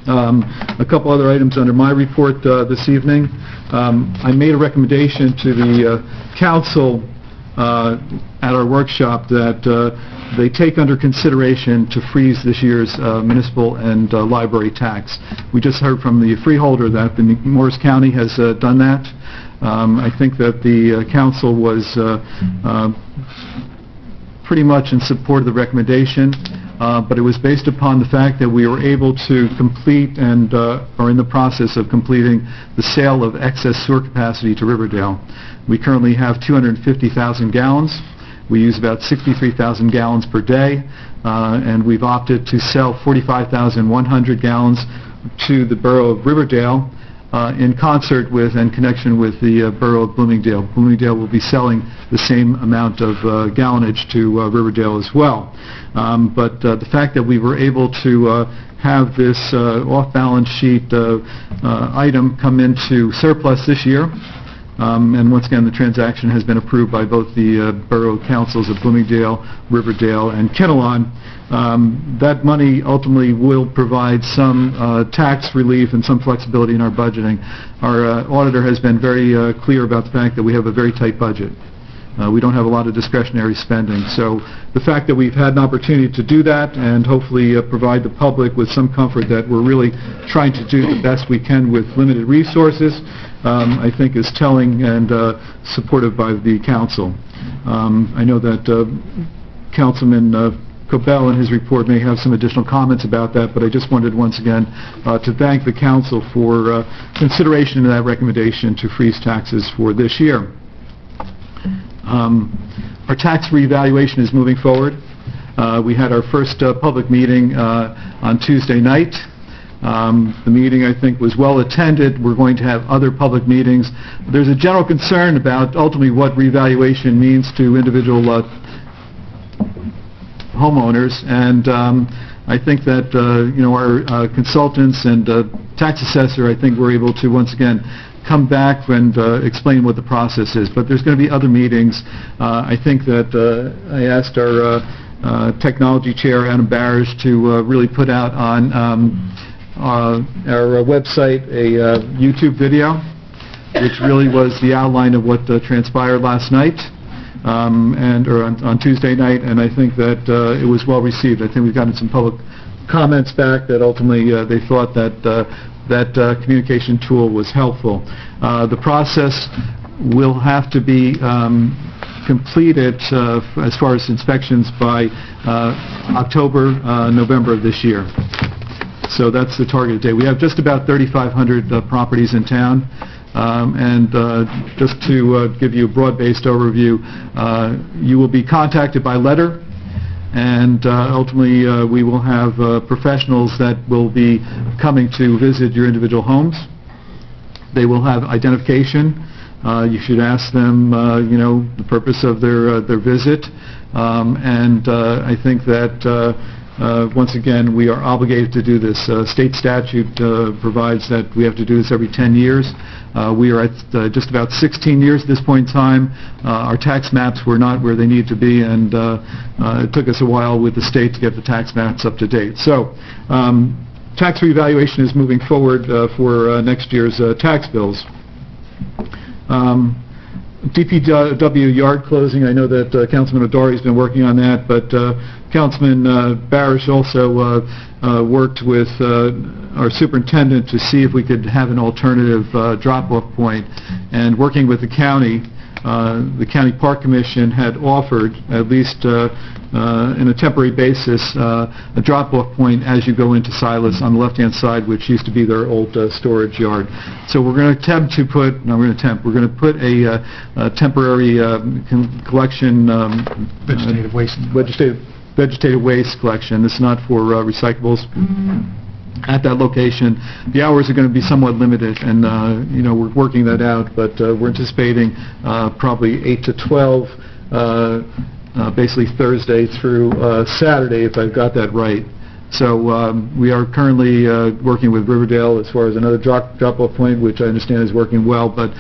A couple other items under my report this evening. I made a recommendation to the council at our workshop that they take under consideration to freeze this year's municipal and library tax. We just heard from the freeholder that the Morris County has done that. I think that the council was pretty much in support of the recommendation, but it was based upon the fact that we were able to complete and are in the process of completing the sale of excess sewer capacity to Riverdale. We currently have 250,000 gallons. We use about 63,000 gallons per day, and we've opted to sell 45,100 gallons to the borough of Riverdale. in concert with and connection with the Borough of Bloomingdale. Bloomingdale will be selling the same amount of gallonage to Riverdale as well. But the fact that we were able to have this off-balance sheet item come into surplus this year, and once again, the transaction has been approved by both the borough councils of Bloomingdale, Riverdale, and Kinnelon. That money ultimately will provide some tax relief and some flexibility in our budgeting. Our auditor has been very clear about the fact that we have a very tight budget. We don't have a lot of discretionary spending. So the fact that we've had an opportunity to do that and hopefully provide the public with some comfort that we're really trying to do the best we can with limited resources, I think is telling and supportive by the council. I know that Councilman Cobell in his report may have some additional comments about that, but I just wanted once again to thank the council for consideration of that recommendation to freeze taxes for this year. Our tax reevaluation is moving forward. We had our first public meeting on Tuesday night. The meeting, I think, was well attended. We're going to have other public meetings. There's a general concern about ultimately what reevaluation means to individual homeowners, and I think that our consultants and tax assessor, I think, were able to once again come back and explain what the process is. But there's going to be other meetings. I think that I asked our technology chair, Adam Barish, to really put out on our website a YouTube video, which really was the outline of what transpired last night. On Tuesday night, and I think that it was well received. I think we've gotten some public comments back that ultimately they thought that that communication tool was helpful. The process will have to be completed as far as inspections by October, November of this year. So that's the targeted date. We have just about 3,500 properties in town. Just to give you a broad-based overview, you will be contacted by letter, and ultimately we will have professionals that will be coming to visit your individual homes. They will have identification. You should ask them, the purpose of their visit, and I think that once again, we are obligated to do this. State statute provides that we have to do this every 10 years. We are at just about 16 years at this point in time. Our tax maps were not where they need to be, and it took us a while with the state to get the tax maps up to date. So, tax reevaluation is moving forward for next year's tax bills. DPW yard closing, I know that Councilman O'Doherty has been working on that, but Councilman Barish also worked with our superintendent to see if we could have an alternative drop-off point. And working with the county park commission had offered, at least in a temporary basis, a drop-off point as you go into Silas on the left-hand side, which used to be their old storage yard. So we're going to attempt to put, we're going to put a temporary collection, vegetative waste collection. This is not for recyclables. At that location, the hours are going to be somewhat limited, and we're working that out. But we're anticipating probably 8 to 12, basically Thursday through Saturday, if I've got that right. So we are currently working with Riverdale as far as another drop-off point, which I understand is working well, but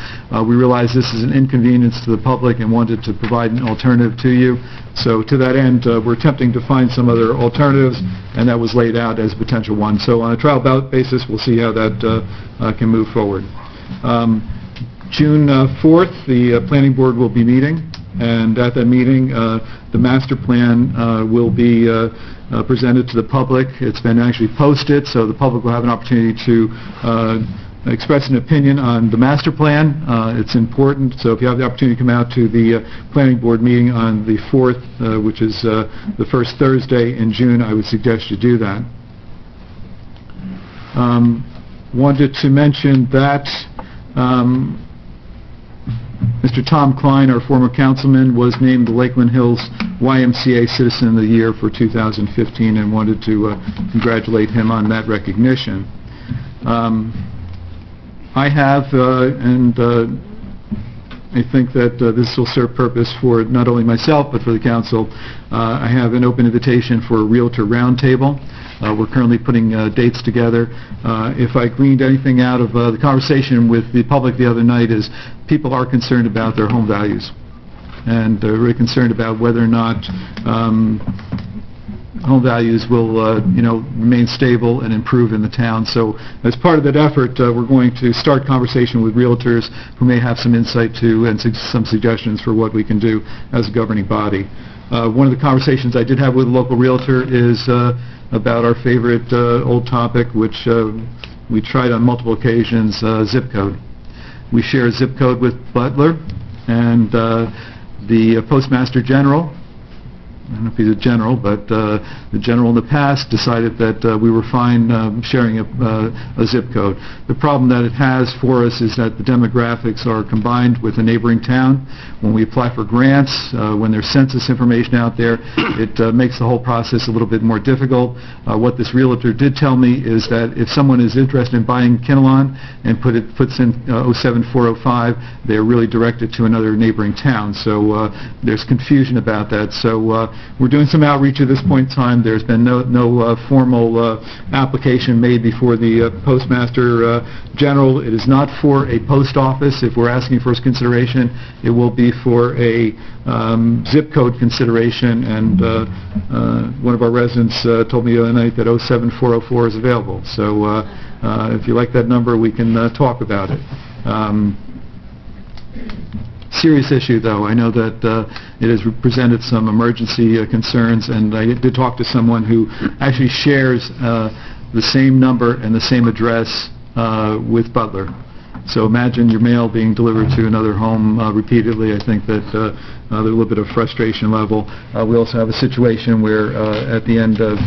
we realize this is an inconvenience to the public and wanted to provide an alternative to you. So to that end, we're attempting to find some other alternatives, and that was laid out as a potential one. So on a trial basis, we'll see how that can move forward. June 4th, the Planning Board will be meeting, and at that meeting, the master plan will be presented to the public. It's been actually posted, so the public will have an opportunity to express an opinion on the master plan. It's important, so if you have the opportunity to come out to the Planning Board meeting on the 4th, which is the first Thursday in June, I would suggest you do that. Wanted to mention that Mr. Tom Klein, our former councilman, was named the Lakeland Hills YMCA Citizen of the Year for 2015, and wanted to congratulate him on that recognition. I have, and I think that this will serve purpose for not only myself, but for the council. I have an open invitation for a Realtor Roundtable. We're currently putting dates together. If I gleaned anything out of the conversation with the public the other night, is people are concerned about their home values, and they're really concerned about whether or not home values will, remain stable and improve in the town. So as part of that effort, we're going to start conversation with realtors who may have some insight to and some suggestions for what we can do as a governing body. One of the conversations I did have with a local realtor is about our favorite old topic, which we tried on multiple occasions, zip code. We share a zip code with Butler, and the Postmaster General, I don't know if he's a general, but the general in the past decided that we were fine sharing a zip code. The problem that it has for us is that the demographics are combined with a neighboring town. When we apply for grants, when there's census information out there, it makes the whole process a little bit more difficult. What this realtor did tell me is that if someone is interested in buying Kinnelon and puts in 07405, they're really directed to another neighboring town. So there's confusion about that. So we're doing some outreach at this point in time. There's been no formal application made before the Postmaster General. It is not for a post office. If we're asking for consideration, it will be for a zip code consideration, and one of our residents told me the other night that 07404 is available. So if you like that number, we can talk about it. Serious issue, though. I know that it has presented some emergency concerns, and I did talk to someone who actually shares the same number and the same address with Butler. So imagine your mail being delivered to another home repeatedly. I think that there's a little bit of frustration level. We also have a situation where at the end of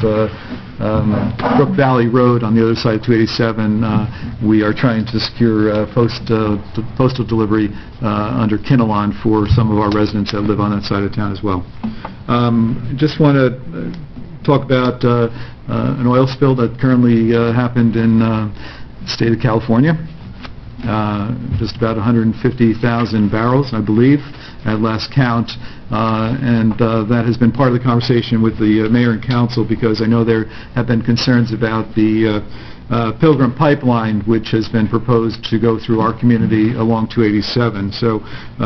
Brook Valley Road on the other side of 287, we are trying to secure postal delivery under Kinnelon for some of our residents that live on that side of town as well. Just want to talk about an oil spill that currently happened in the state of California. Just about 150,000 barrels, I believe, at last count, and that has been part of the conversation with the mayor and council, because I know there have been concerns about the Pilgrim Pipeline, which has been proposed to go through our community along 287. So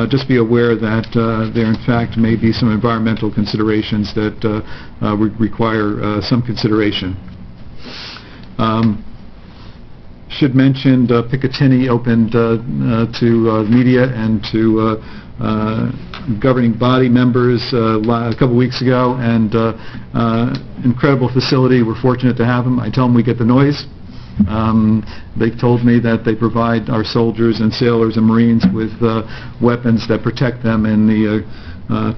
just be aware that there in fact may be some environmental considerations that require some consideration. Should mention Picatinny opened to media and to governing body members a couple weeks ago, and incredible facility. We're fortunate to have them. I tell them we get the noise. They told me that they provide our soldiers and sailors and Marines with weapons that protect them in the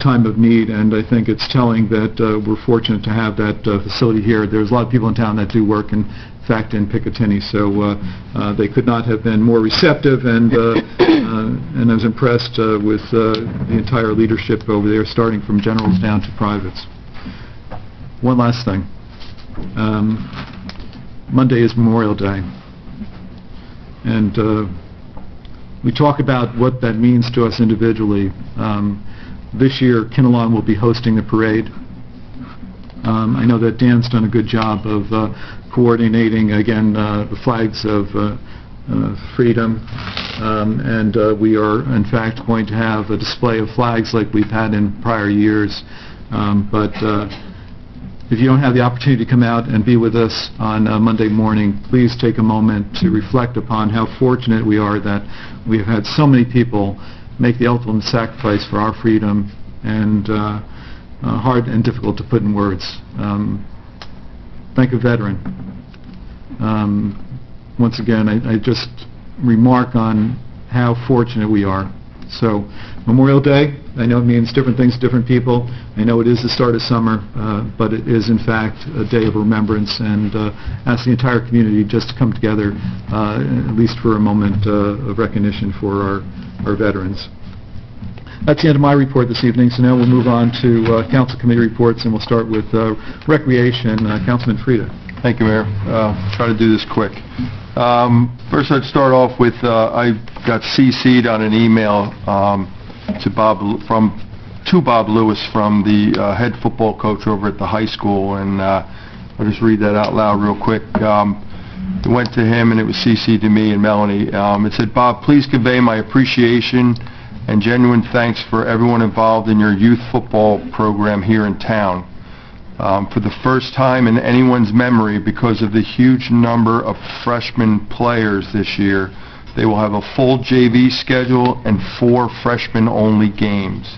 time of need, and I think it's telling that we're fortunate to have that facility here. There's a lot of people in town that do work in fact in Picatinny, so they could not have been more receptive, and I was impressed with the entire leadership over there, starting from generals down to privates. One last thing. Monday is Memorial Day, and we talk about what that means to us individually. This year, Kinnelon will be hosting the parade. I know that Dan's done a good job of coordinating, again, the flags of freedom, and we are, in fact, going to have a display of flags like we've had in prior years. But if you don't have the opportunity to come out and be with us on Monday morning, please take a moment to reflect upon how fortunate we are that we have had so many people make the ultimate sacrifice for our freedom, and hard and difficult to put in words. Thank a veteran. Once again, I just remark on how fortunate we are. So, Memorial Day, I know it means different things to different people. I know it is the start of summer, but it is in fact a day of remembrance, and ask the entire community just to come together, at least for a moment of recognition for our veterans. That's the end of my report this evening, so now we'll move on to Council Committee reports, and we'll start with Recreation. Councilman Frieda. Thank you, Mayor. Try to do this quick. First, I'd start off with, I got CC'd on an email to Bob Lewis from the head football coach over at the high school, and I'll just read that out loud real quick. It went to him, and it was CC'd to me and Melanie. It said, "Bob, please convey my appreciation and genuine thanks for everyone involved in your youth football program here in town. For the first time in anyone's memory, because of the huge number of freshman players this year, they will have a full JV schedule and 4 freshman-only games.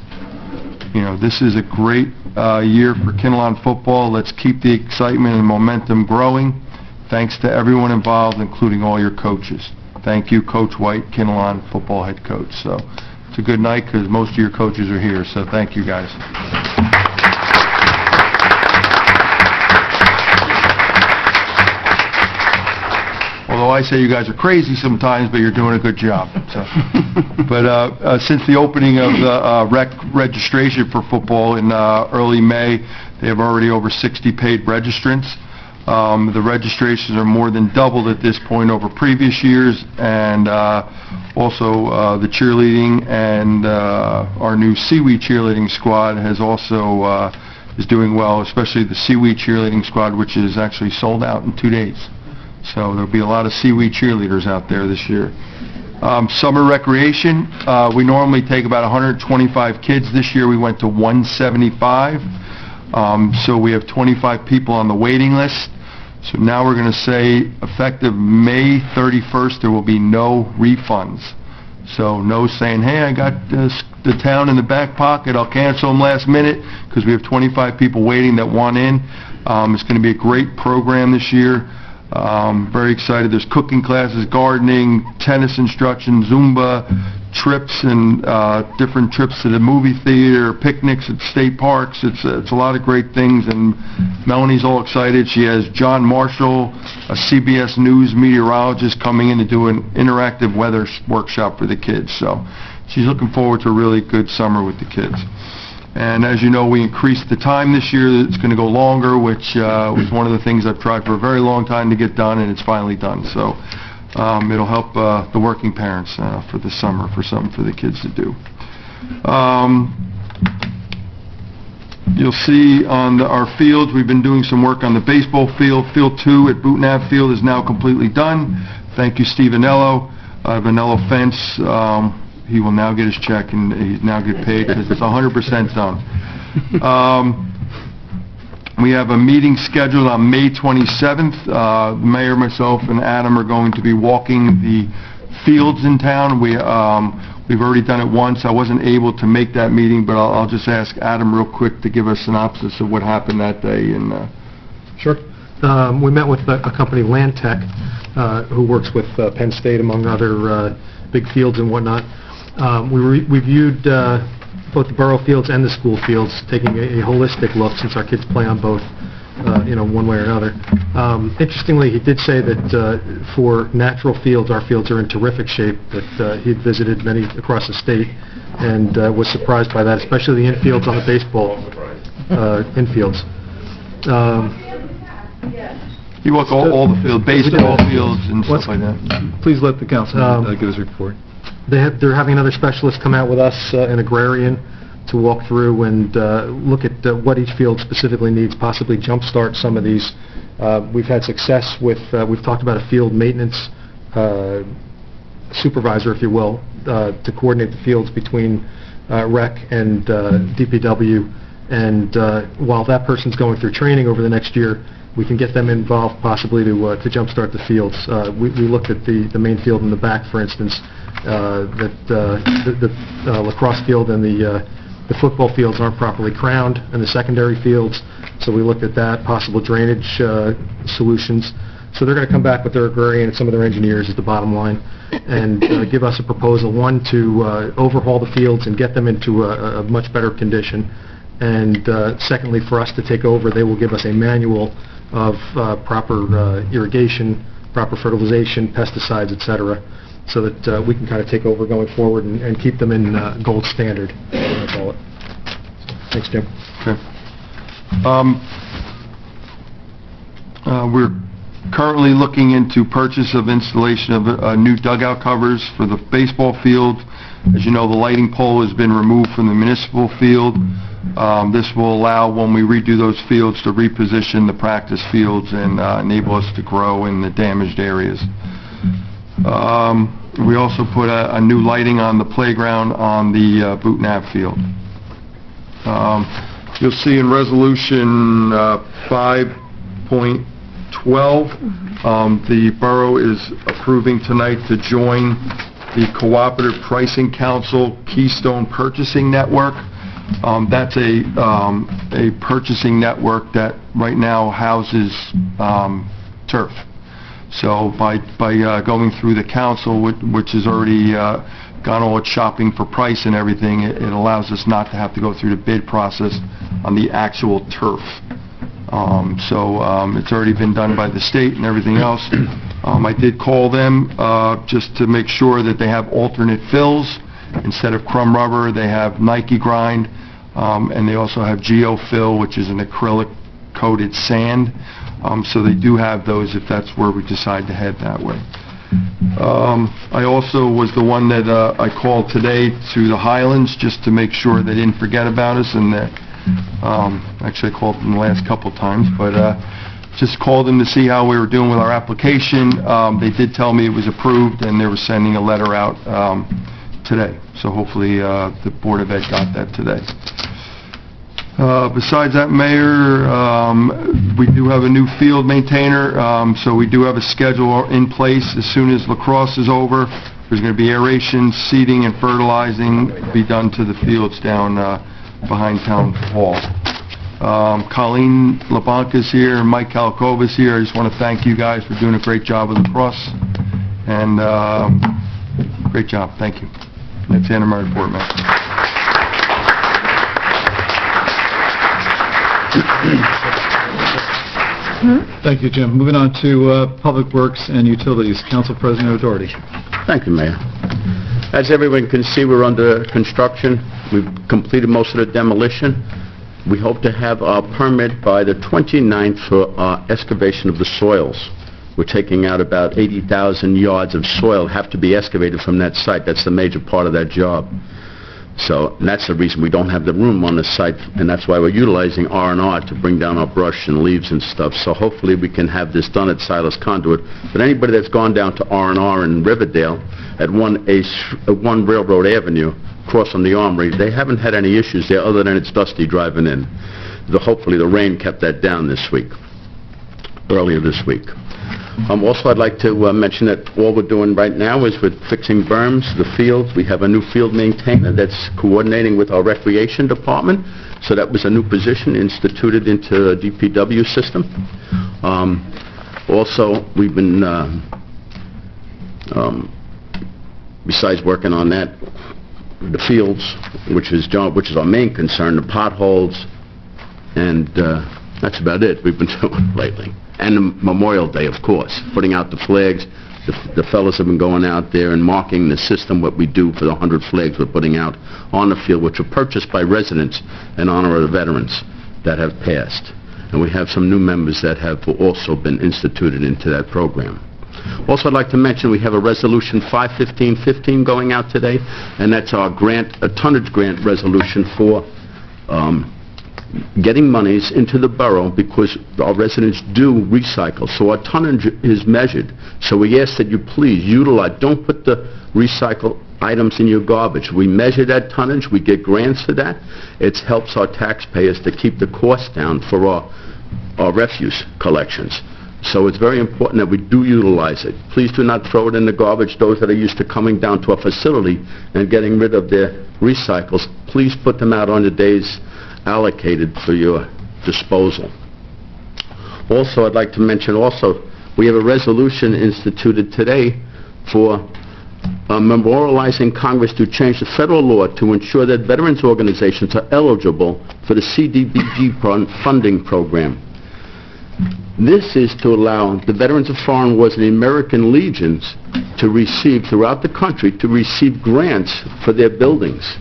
You know, this is a great year for Kinnelon football. Let's keep the excitement and momentum growing. Thanks to everyone involved, including all your coaches. Thank you, Coach White, Kinnelon football head coach." So it's a good night because most of your coaches are here, so thank you, guys. Although I say you guys are crazy sometimes, but you're doing a good job. So. But since the opening of the rec registration for football in early May, they have already over 60 paid registrants. The registrations are more than doubled at this point over previous years, and also the cheerleading and our new Seaweed cheerleading squad has also is doing well, especially the Seaweed cheerleading squad, which is actually sold out in 2 days. So there'll be a lot of Seaweed cheerleaders out there this year. Summer recreation, we normally take about 125 kids. This year we went to 175. So we have 25 people on the waiting list. So now we're going to say effective May 31st there will be no refunds. So no saying, hey, I got the town in the back pocket, I'll cancel them last minute, because we have 25 people waiting that want in. It's going to be a great program this year. Very excited. There's cooking classes, gardening, tennis instruction, Zumba, trips, and different trips to the movie theater, picnics at state parks. It's a lot of great things, and Melanie's all excited. She has John Marshall, a CBS News meteorologist, coming in to do an interactive weather workshop for the kids. So she's looking forward to a really good summer with the kids. And as you know, we increased the time this year. It's going to go longer, which was one of the things I've tried for a very long time to get done, and it's finally done. So it'll help the working parents for the summer, for something for the kids to do. You'll see on our fields, we've been doing some work on the baseball field. Field 2 at Bootenave Field is now completely done. Thank you, Steve Vanello. Vanello Fence. He will now get his check, and he's now get paid because it's 100% done. We have a meeting scheduled on May 27th. The mayor, myself, and Adam are going to be walking the fields in town. We've already done it once. I wasn't able to make that meeting, but I'll just ask Adam real quick to give a synopsis of what happened that day. And Sure. We met with a company, Land Tech, who works with Penn State, among other big fields and whatnot. We reviewed both the borough fields and the school fields, taking a holistic look since our kids play on both, one way or another. Interestingly, he did say that for natural fields, our fields are in terrific shape, that he'd visited many across the state and was surprised by that, especially the infields on the baseball infields. he walked all the fields, baseball fields and stuff like that. Please let the council give his report. They're having another specialist come out with us, an agrarian, to walk through and look at what each field specifically needs, possibly jumpstart some of these. We've had success with, we've talked about a field maintenance supervisor, if you will, to coordinate the fields between rec and DPW. And while that person's going through training over the next year, we can get them involved possibly to jumpstart the fields. We looked at the main field in the back, for instance, the lacrosse field and the football fields aren't properly crowned, and the secondary fields. So we looked at that, possible drainage solutions. So they're going to come back with their agrarian and some of their engineers at the bottom line and give us a proposal, one, to overhaul the fields and get them into a much better condition. And secondly, for us to take over, they will give us a manual of proper irrigation, proper fertilization, pesticides, etc., so that we can kind of take over going forward and keep them in gold standard, I call it. Thanks, Jim. Okay. We're currently looking into purchase of installation of new dugout covers for the baseball field. As you know, the lighting pole has been removed from the municipal field. This will allow, when we redo those fields, to reposition the practice fields and enable us to grow in the damaged areas. We also put a new lighting on the playground on the Boot Nav field. You'll see in Resolution 5.12, the borough is approving tonight to join the Cooperative Pricing Council Keystone Purchasing Network. That's a purchasing network that right now houses turf. So by going through the council, which has already gone all its shopping for price and everything, it allows us not to have to go through the bid process on the actual turf. It's already been done by the state and everything else. I did call them just to make sure that they have alternate fills. Instead of crumb rubber, they have Nike grind, and they also have Geofill, which is an acrylic-coated sand. So they do have those if that's where we decide to head that way. I also was the one that I called today to the Highlands just to make sure they didn't forget about us, and that actually I called them the last couple times, but just called them to see how we were doing with our application. They did tell me it was approved, and they were sending a letter out today. So hopefully the Board of Ed got that today. Besides that, Mayor, we do have a new field maintainer, so we do have a schedule in place. As soon as lacrosse is over, there's going to be aeration, seeding, and fertilizing be done to the fields down behind Town Hall. Colleen LeBlanc is here, and Mike Calacova is here. I just want to thank you guys for doing a great job with lacrosse, and great job. Thank you. That's the end of my report, Mayor. Thank you, Jim. Moving on to Public Works and Utilities. Council President O'Doherty. Thank you, Mayor. As everyone can see, we're under construction. We've completed most of the demolition. We hope to have our permit by the 29th for excavation of the soils. We're taking out about 80,000 yards of soil have to be excavated from that site. That's the major part of that job. So that's the reason we don't have the room on the site, and that's why we're utilizing R&R to bring down our brush and leaves and stuff. So hopefully we can have this done at Silas Conduit. But anybody that's gone down to R&R in Riverdale at 1 Railroad Avenue, across from the Armory, they haven't had any issues there other than it's dusty driving in. Hopefully the rain kept that down this week, earlier this week. Also, I'd like to mention that all we're doing right now is we're fixing berms, the fields. We have a new field maintainer that's coordinating with our recreation department. So that was a new position instituted into the DPW system. Also, we've been, besides working on that, the fields, which is our main concern, the potholes, and that's about it we've been doing lately. And the Memorial Day, of course, putting out the flags. The fellows have been going out there and marking the system, what we do for the 100 flags we're putting out on the field, which are purchased by residents in honor of the veterans that have passed. And we have some new members that have also been instituted into that program. Also, I'd like to mention we have a Resolution 51515 going out today, and that's our grant, a tonnage grant resolution for getting monies into the borough because our residents do recycle. So our tonnage is measured. So we ask that you please utilize, don't put the recycled items in your garbage. We measure that tonnage. We get grants for that. It helps our taxpayers to keep the cost down for our refuse collections. So it's very important that we do utilize it. Please do not throw it in the garbage. Those that are used to coming down to a facility and getting rid of their recycles, please put them out on the days allocated for your disposal. Also, I'd like to mention we have a resolution instituted today for memorializing Congress to change the federal law to ensure that veterans organizations are eligible for the CDBG funding program. This is to allow the veterans of foreign wars and the American legions to receive, throughout the country, to receive grants for their buildings.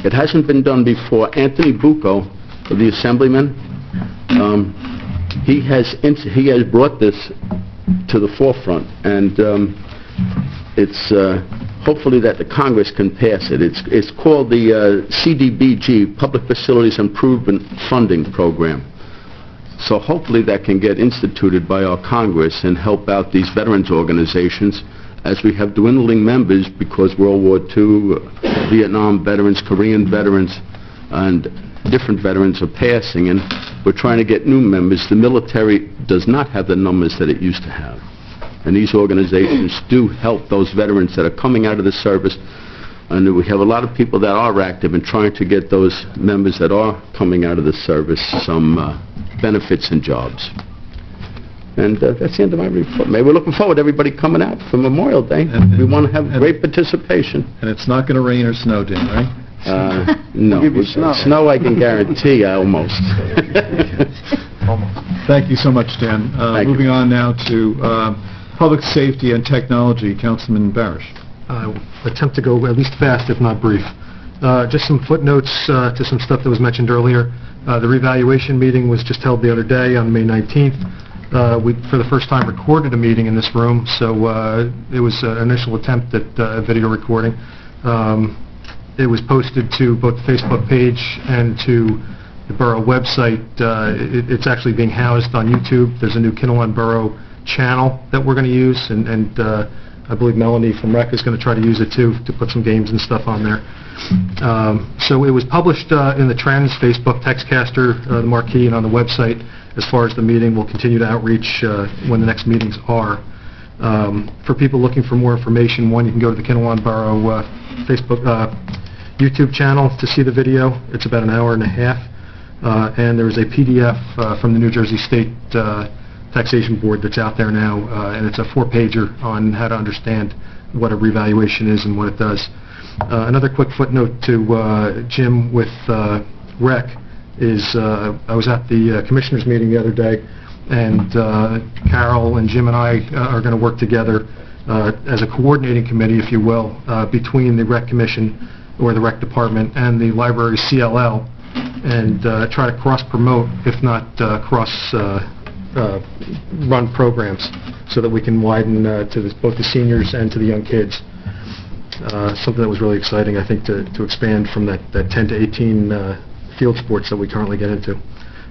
It hasn't been done before. Anthony Bucco, the assemblyman, he has brought this to the forefront, and it's hopefully that the Congress can pass it. It's called the CDBG, Public Facilities Improvement Funding Program. So hopefully that can get instituted by our Congress and help out these veterans organizations, as we have dwindling members because World War II, Vietnam veterans, Korean veterans, and different veterans are passing, and we're trying to get new members. The military does not have the numbers that it used to have. And these organizations do help those veterans that are coming out of the service, and we have a lot of people that are active in trying to get those members that are coming out of the service some benefits and jobs. And that's the end of my report. We're looking forward to everybody coming out for Memorial Day. We want to have great participation. And it's not going to rain or snow, Dan, right? No. Snow I can guarantee, almost. Thank you so much, Dan. Moving on now to Public Safety and Technology, Councilman Barish. I'll attempt to go at least fast, if not brief. Just some footnotes to some stuff that was mentioned earlier. The revaluation meeting was just held the other day on May 19th. We, for the first time, recorded a meeting in this room, so it was an initial attempt at a video recording. It was posted to both the Facebook page and to the borough website. It's actually being housed on YouTube. There's a new Kinnelon Borough channel that we're going to use, and I believe Melanie from Rec is going to try to use it too, to put some games and stuff on there. So it was published in the Trends, Facebook, Textcaster, the Marquee, and on the website. As far as the meeting, we'll continue to outreach when the next meetings are. For people looking for more information, one, you can go to the Kinnelon Borough Facebook YouTube channel to see the video. It's about an hour and a half. And there's a PDF from the New Jersey State Taxation Board that's out there now, and it's a 4-pager on how to understand what a revaluation is and what it does. Another quick footnote to Jim with Rec is I was at the commissioners meeting the other day, and Carol and Jim and I are going to work together as a coordinating committee, if you will, between the Rec Commission or the Rec Department and the Library CLL, and try to cross-promote, if not cross-run programs, so that we can widen to both the seniors and to the young kids. Something that was really exciting, I think, to expand from that 10 to 18 field sports that we currently get into.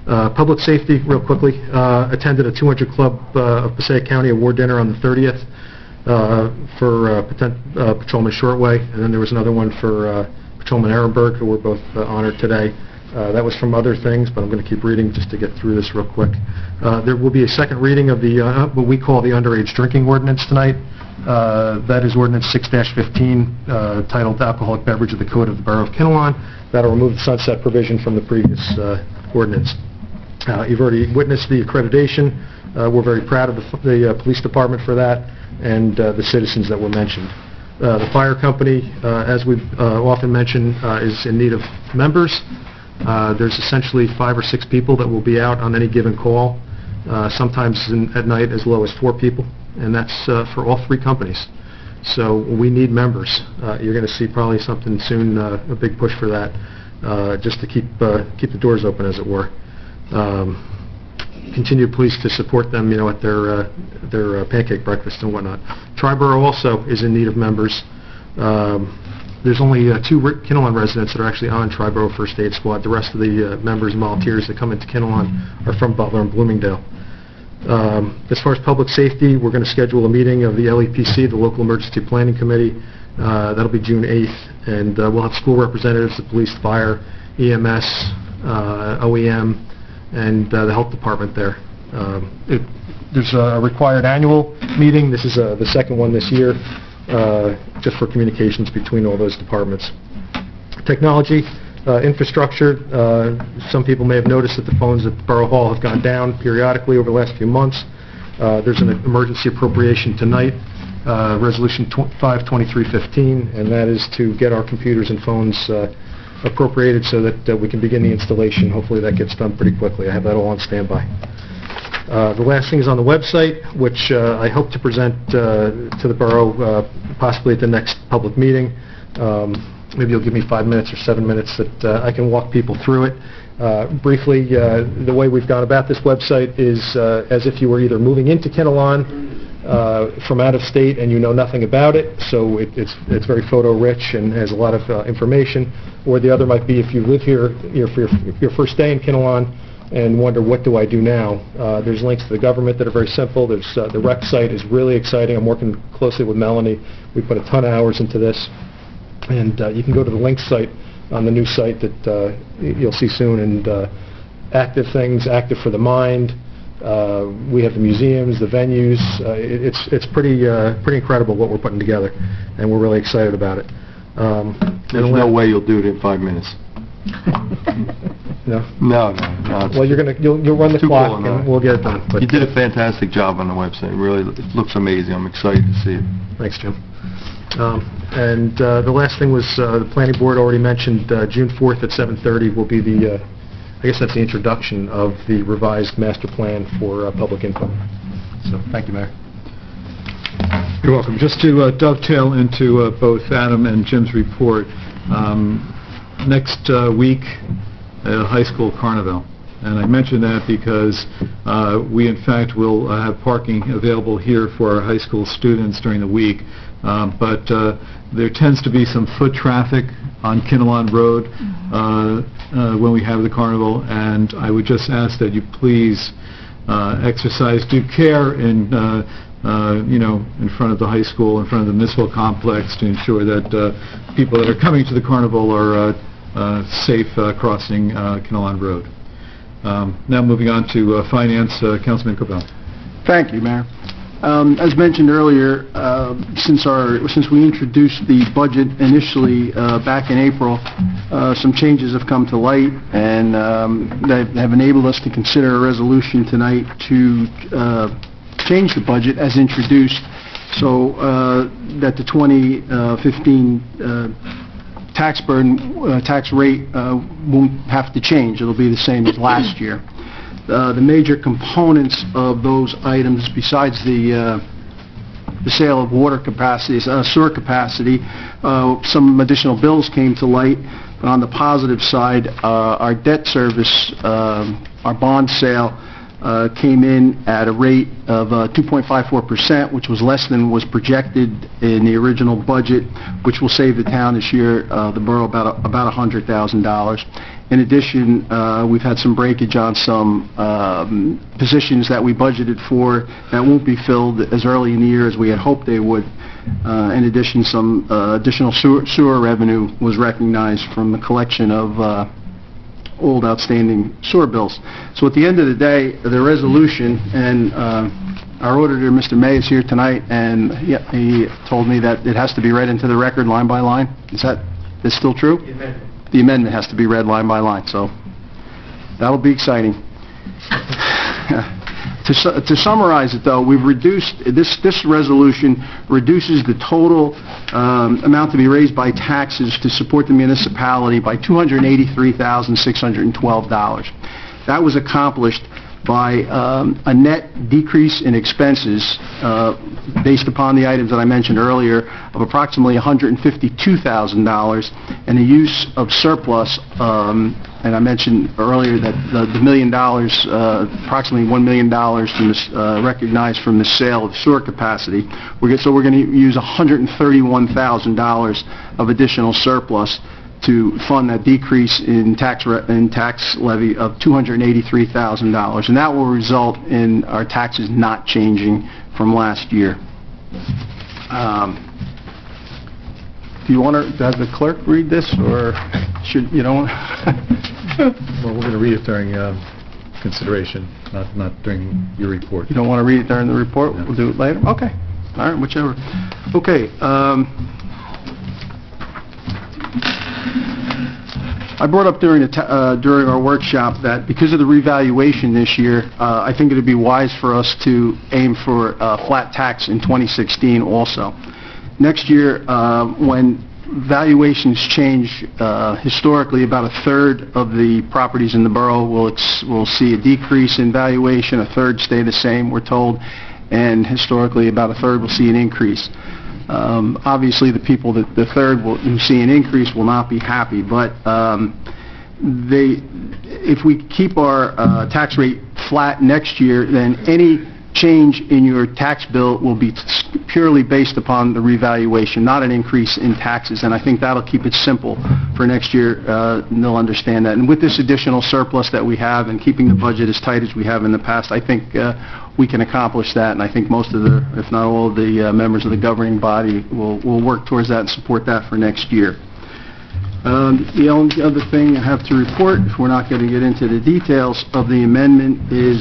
Public safety, real quickly, attended a 200 Club of Passaic County award dinner on the 30th for Patrolman Shortway, and then there was another one for Patrolman Ehrenberg, who were both honored today. That was from other things, but I'm going to keep reading just to get through this real quick. There will be a second reading of the what we call the underage drinking ordinance tonight. That is Ordinance 6-15, titled Alcoholic Beverage of the Code of the Borough of Kinnelon. That'll remove the sunset provision from the previous ordinance. You've already witnessed the accreditation. We're very proud of the police department for that, and the citizens that were mentioned. The fire company, as we've often mentioned, is in need of members. There's essentially 5 or 6 people that will be out on any given call, sometimes at night as low as 4 people, and that's for all 3 companies. So we need members. You're going to see probably something soon, a big push for that, just to keep the doors open, as it were. Continue, please, to support them, at their pancake breakfast and whatnot. Triborough also is in need of members. There's only 2 Kinnelon residents that are actually on Triborough First Aid Squad. The rest of the members and volunteers that come into Kinnelon are from Butler and Bloomingdale. As far as public safety, we're going to schedule a meeting of the LEPC, the Local Emergency Planning Committee. That'll be June 8th, and we'll have school representatives, the police, fire, EMS, OEM, and the health department there. There's a required annual meeting. This is the second one this year, just for communications between all those departments. Technology. Infrastructure, some people may have noticed that the phones at Borough Hall have gone down periodically over the last few months. There's an emergency appropriation tonight, Resolution 52315, and that is to get our computers and phones appropriated so that we can begin the installation. Hopefully that gets done pretty quickly. I have that all on standby. The last thing is on the website, which I hope to present to the borough possibly at the next public meeting. maybe you'll give me 5 minutes or 7 minutes that I can walk people through it. Briefly, the way we've gone about this website is as if you were either moving into Kinnelon from out of state and you know nothing about it, so it's very photo-rich and has a lot of information, or the other might be if you live here for your first day in Kinnelon and wonder, what do I do now? There's links to the government that are very simple. There's the rec site is really exciting. I'm working closely with Melanie. We put a ton of hours into this, and you can go to the links site on the new site that you'll see soon, and active things, active for the mind. We have the museums, the venues. It's pretty incredible what we're putting together, and we're really excited about it. There's no way you'll do it in 5 minutes. No. No. Well, you'll run the too clock, cool and and we'll get it done. But you did a fantastic job on the website. Really, it looks amazing. I'm excited to see it. Thanks, Jim. And the last thing was the planning board already mentioned June 4th at 7:30 will be the, I guess that's the introduction of the revised master plan for public input. So, thank you, Mayor. You're welcome. Just to dovetail into both Adam and Jim's report, next week, high school carnival. And I mention that because we, in fact, will have parking available here for our high school students during the week. But there tends to be some foot traffic on Kinnelon Road when we have the carnival, and I would just ask that you please exercise due care in in front of the high school, in front of the municipal complex, to ensure that people that are coming to the carnival are safe crossing Kinnelon Road. Now moving on to Finance, Councilman Cobell. Thank you, Mayor. As mentioned earlier, since we introduced the budget initially back in April, some changes have come to light, and that have enabled us to consider a resolution tonight to change the budget as introduced, so that the 2015 tax rate won't have to change. It'll be the same as last year. The major components of those items, besides the sale of water capacity, sewer capacity, some additional bills came to light. But on the positive side, our debt service, our bond sale, came in at a rate of 2.54%, which was less than was projected in the original budget, which will save the town this year, the borough, about $100,000. In addition, we've had some breakage on some positions that we budgeted for that won't be filled as early in the year as we had hoped they would. In addition, some additional sewer revenue was recognized from the collection of old outstanding sewer bills. So at the end of the day, the resolution, and our auditor, Mr. May, is here tonight, and he told me that it has to be read into the record line by line. Is that still true? The amendment has to be read line by line, so that'll be exciting. To summarize it, though, we've reduced, this resolution reduces the total amount to be raised by taxes to support the municipality by $283,612. That was accomplished by a net decrease in expenses based upon the items that I mentioned earlier of approximately $152,000, and the use of surplus, and I mentioned earlier that the $1 million, approximately $1 million from this, recognized from the sale of sewer capacity. So we're going to use $131,000 of additional surplus to fund that decrease in tax levy of $283,000, and that will result in our taxes not changing from last year. Do you want to have the clerk read this, or should you don't? Well, we're going to read it during consideration, not during your report. You don't want to read it during the report? No. We'll do it later? Okay. All right, whichever. Okay. I brought up during our workshop that because of the revaluation this year, I think it would be wise for us to aim for a flat tax in 2016 also. Next year, when valuations change, historically about a third of the properties in the borough will see a decrease in valuation, a third stay the same, we're told, and historically about a third will see an increase. Obviously, the people that the third who see an increase will not be happy, but if we keep our tax rate flat next year, then any change in your tax bill will be purely based upon the revaluation, not an increase in taxes, and I think that'll keep it simple for next year, and they'll understand that. And with this additional surplus that we have and keeping the budget as tight as we have in the past, I think we can accomplish that, and I think most of the, if not all of the members of the governing body will work towards that and support that for next year. The only other thing I have to report, if we're not going to get into the details of the amendment, is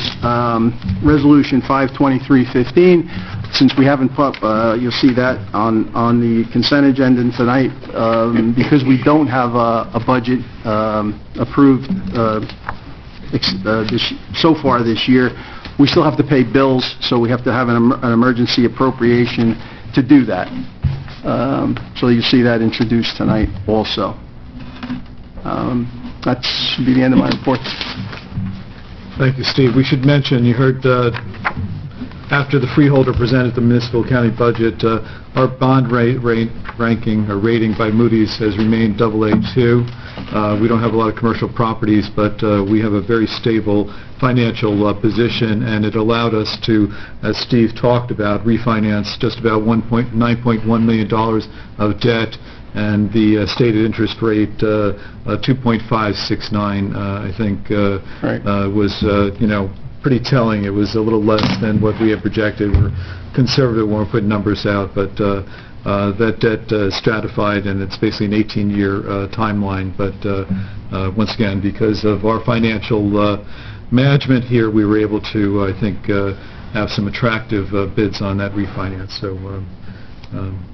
Resolution 52315. Since we haven't put, you'll see that on the consent agenda tonight, because we don't have a budget approved so far this year, we still have to pay bills, so we have to have an emergency appropriation to do that. So you see that introduced tonight also. That should be the end of my report. Thank you, Steve. We should mention, you heard after the freeholder presented the municipal county budget, our bond ranking or rating by Moody's has remained AA2. We don't have a lot of commercial properties, but we have a very stable financial position, and it allowed us to, as Steve talked about, refinance just about $9.1 million of debt, and the stated interest rate 2.569, I think, was pretty telling. It was a little less than what we had projected. We're conservative when we put numbers out, but that debt is stratified, and it's basically an 18-year timeline. But once again, because of our financial management here, we were able to, I think, have some attractive bids on that refinance. So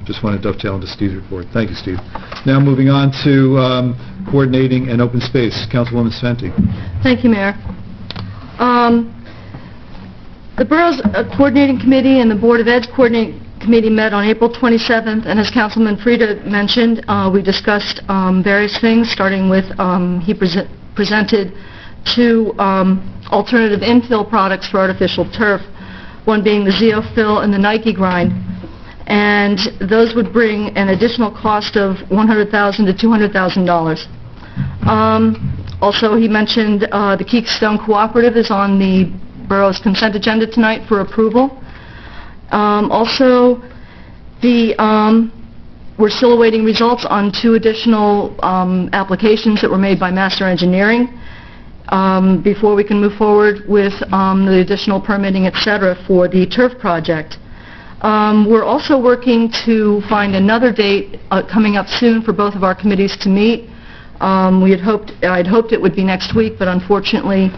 just want to dovetail into Steve's report. Thank you, Steve. Now moving on to coordinating and open space. Councilwoman Sventi. Thank you, Mayor. The Borough's Coordinating Committee and the Board of Ed's Coordinating Committee met on April 27th, and as Councilman Frieda mentioned, we discussed various things, starting with he presented two alternative infill products for artificial turf, one being the Zeofill and the Nike Grind, and those would bring an additional cost of $100,000 to $200,000. Also, he mentioned the Keystone Cooperative is on the Borough's consent agenda tonight for approval. Also, we're still awaiting results on two additional applications that were made by Master Engineering before we can move forward with the additional permitting, etc., for the turf project. We're also working to find another date coming up soon for both of our committees to meet. I'd hoped it would be next week, but unfortunately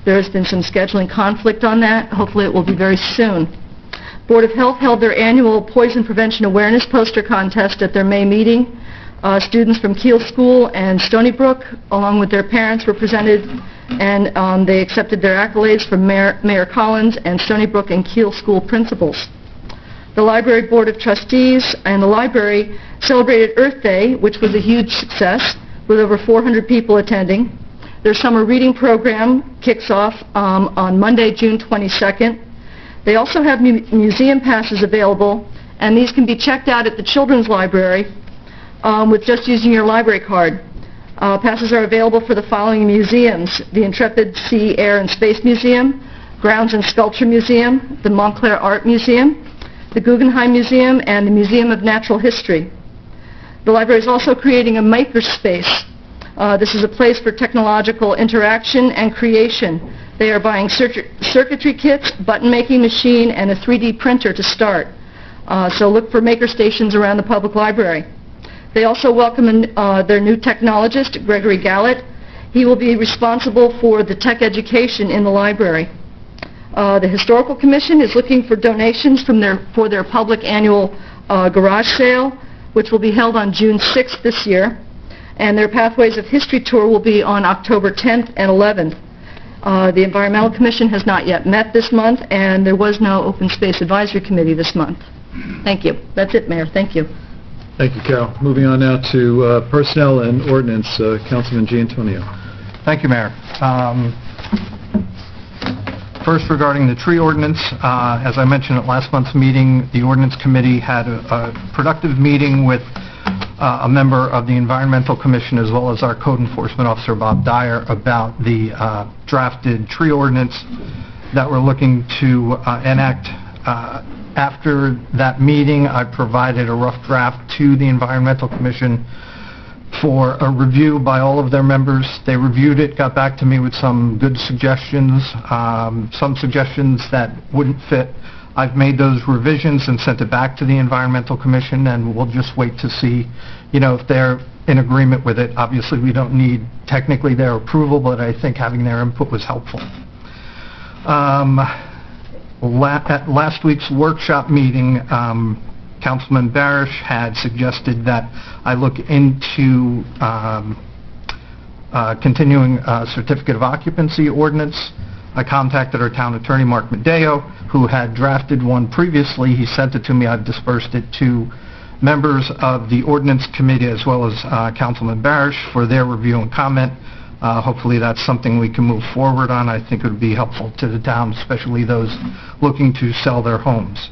there has been some scheduling conflict on that. Hopefully it will be very soon. Board of Health held their annual Poison Prevention Awareness Poster Contest at their May meeting. Students from Kiel School and Stony Brook, along with their parents, were presented, and they accepted their accolades from Mayor Collins and Stony Brook and Kiel School principals. The Library Board of Trustees and the library celebrated Earth Day, which was a huge success, with over 400 people attending. Their summer reading program kicks off on Monday, June 22nd. They also have museum passes available, and these can be checked out at the Children's Library with just using your library card. Passes are available for the following museums: the Intrepid Sea, Air, and Space Museum, Grounds and Sculpture Museum, the Montclair Art Museum, the Guggenheim Museum, and the Museum of Natural History. The library is also creating a makerspace. This is a place for technological interaction and creation. They are buying circuitry kits, button-making machine, and a 3D printer to start. So look for maker stations around the public library. They also welcome their new technologist, Gregory Gallant. He will be responsible for the tech education in the library. The Historical Commission is looking for donations for their public annual garage sale, which will be held on June 6th this year. And their Pathways of History tour will be on October 10th and 11th. The Environmental Commission has not yet met this month, and there was no Open Space Advisory Committee this month. Thank you. That's it, Mayor. Thank you. Thank you, Carol. Moving on now to Personnel and Ordinance, Councilman Giantonio. Thank you, Mayor. First, regarding the tree ordinance, as I mentioned at last month's meeting, the ordinance committee had a productive meeting with a member of the Environmental Commission as well as our code enforcement officer, Bob Dyer, about the drafted tree ordinance that we're looking to enact. After that meeting, I provided a rough draft to the Environmental Commission for a review by all of their members. They reviewed it, got back to me with some good suggestions, some suggestions that wouldn't fit. I've made those revisions and sent it back to the Environmental Commission, and we'll just wait to see, if they're in agreement with it. Obviously, we don't need technically their approval, but I think having their input was helpful. At last week's workshop meeting, Councilman Barish had suggested that I look into continuing a certificate of occupancy ordinance. I contacted our town attorney, Mark Medeo, who had drafted one previously. He sent it to me. I've dispersed it to members of the ordinance committee as well as Councilman Barish for their review and comment. Hopefully that's something we can move forward on. I think it would be helpful to the town, especially those looking to sell their homes.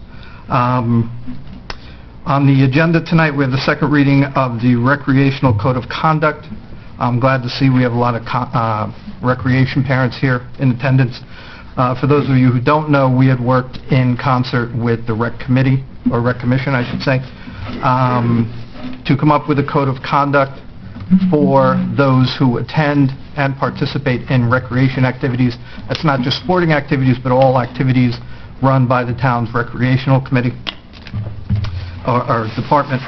On the agenda tonight, we have the second reading of the Recreational Code of Conduct. I'm glad to see we have a lot of recreation parents here in attendance. For those of you who don't know, we had worked in concert with the Rec Committee, or Rec Commission, I should say, to come up with a code of conduct for those who attend and participate in recreation activities. That's not just sporting activities, but all activities run by the town's recreational committee or department.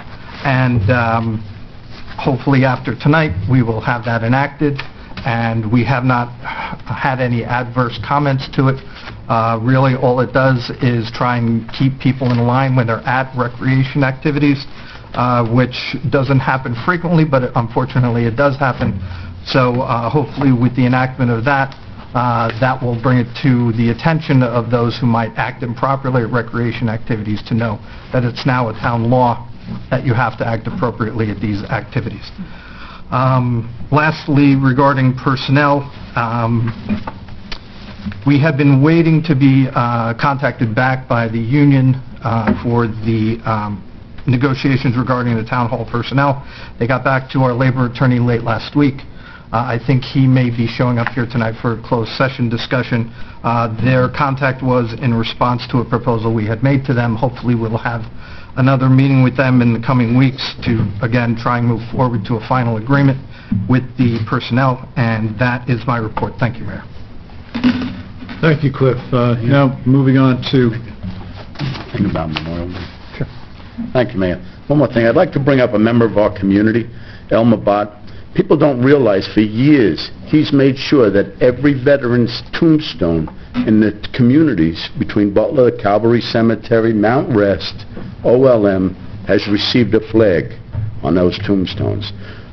And hopefully after tonight, we will have that enacted, and we have not had any adverse comments to it. Really, all it does is try and keep people in line when they're at recreation activities, which doesn't happen frequently, but unfortunately it does happen. So hopefully with the enactment of that, that will bring it to the attention of those who might act improperly at recreation activities to know that it's now a town law that you have to act appropriately at these activities. Lastly, regarding personnel, we had been waiting to be contacted back by the union for the negotiations regarding the town hall personnel. They got back to our labor attorney late last week. I think he may be showing up here tonight for a closed session discussion. Their contact was in response to a proposal we had made to them. Hopefully we'll have another meeting with them in the coming weeks to, again, try and move forward to a final agreement with the personnel. And that is my report. Thank you, Mayor. Thank you, Cliff. Now, moving on to... Think about Memorial Day. Sure. Thank you, Mayor. One more thing. I'd like to bring up a member of our community, Elmer Bott. People don't realize for years he's made sure that every veteran's tombstone in the communities between Butler, Calvary Cemetery, Mount Rest, OLM has received a flag on those tombstones.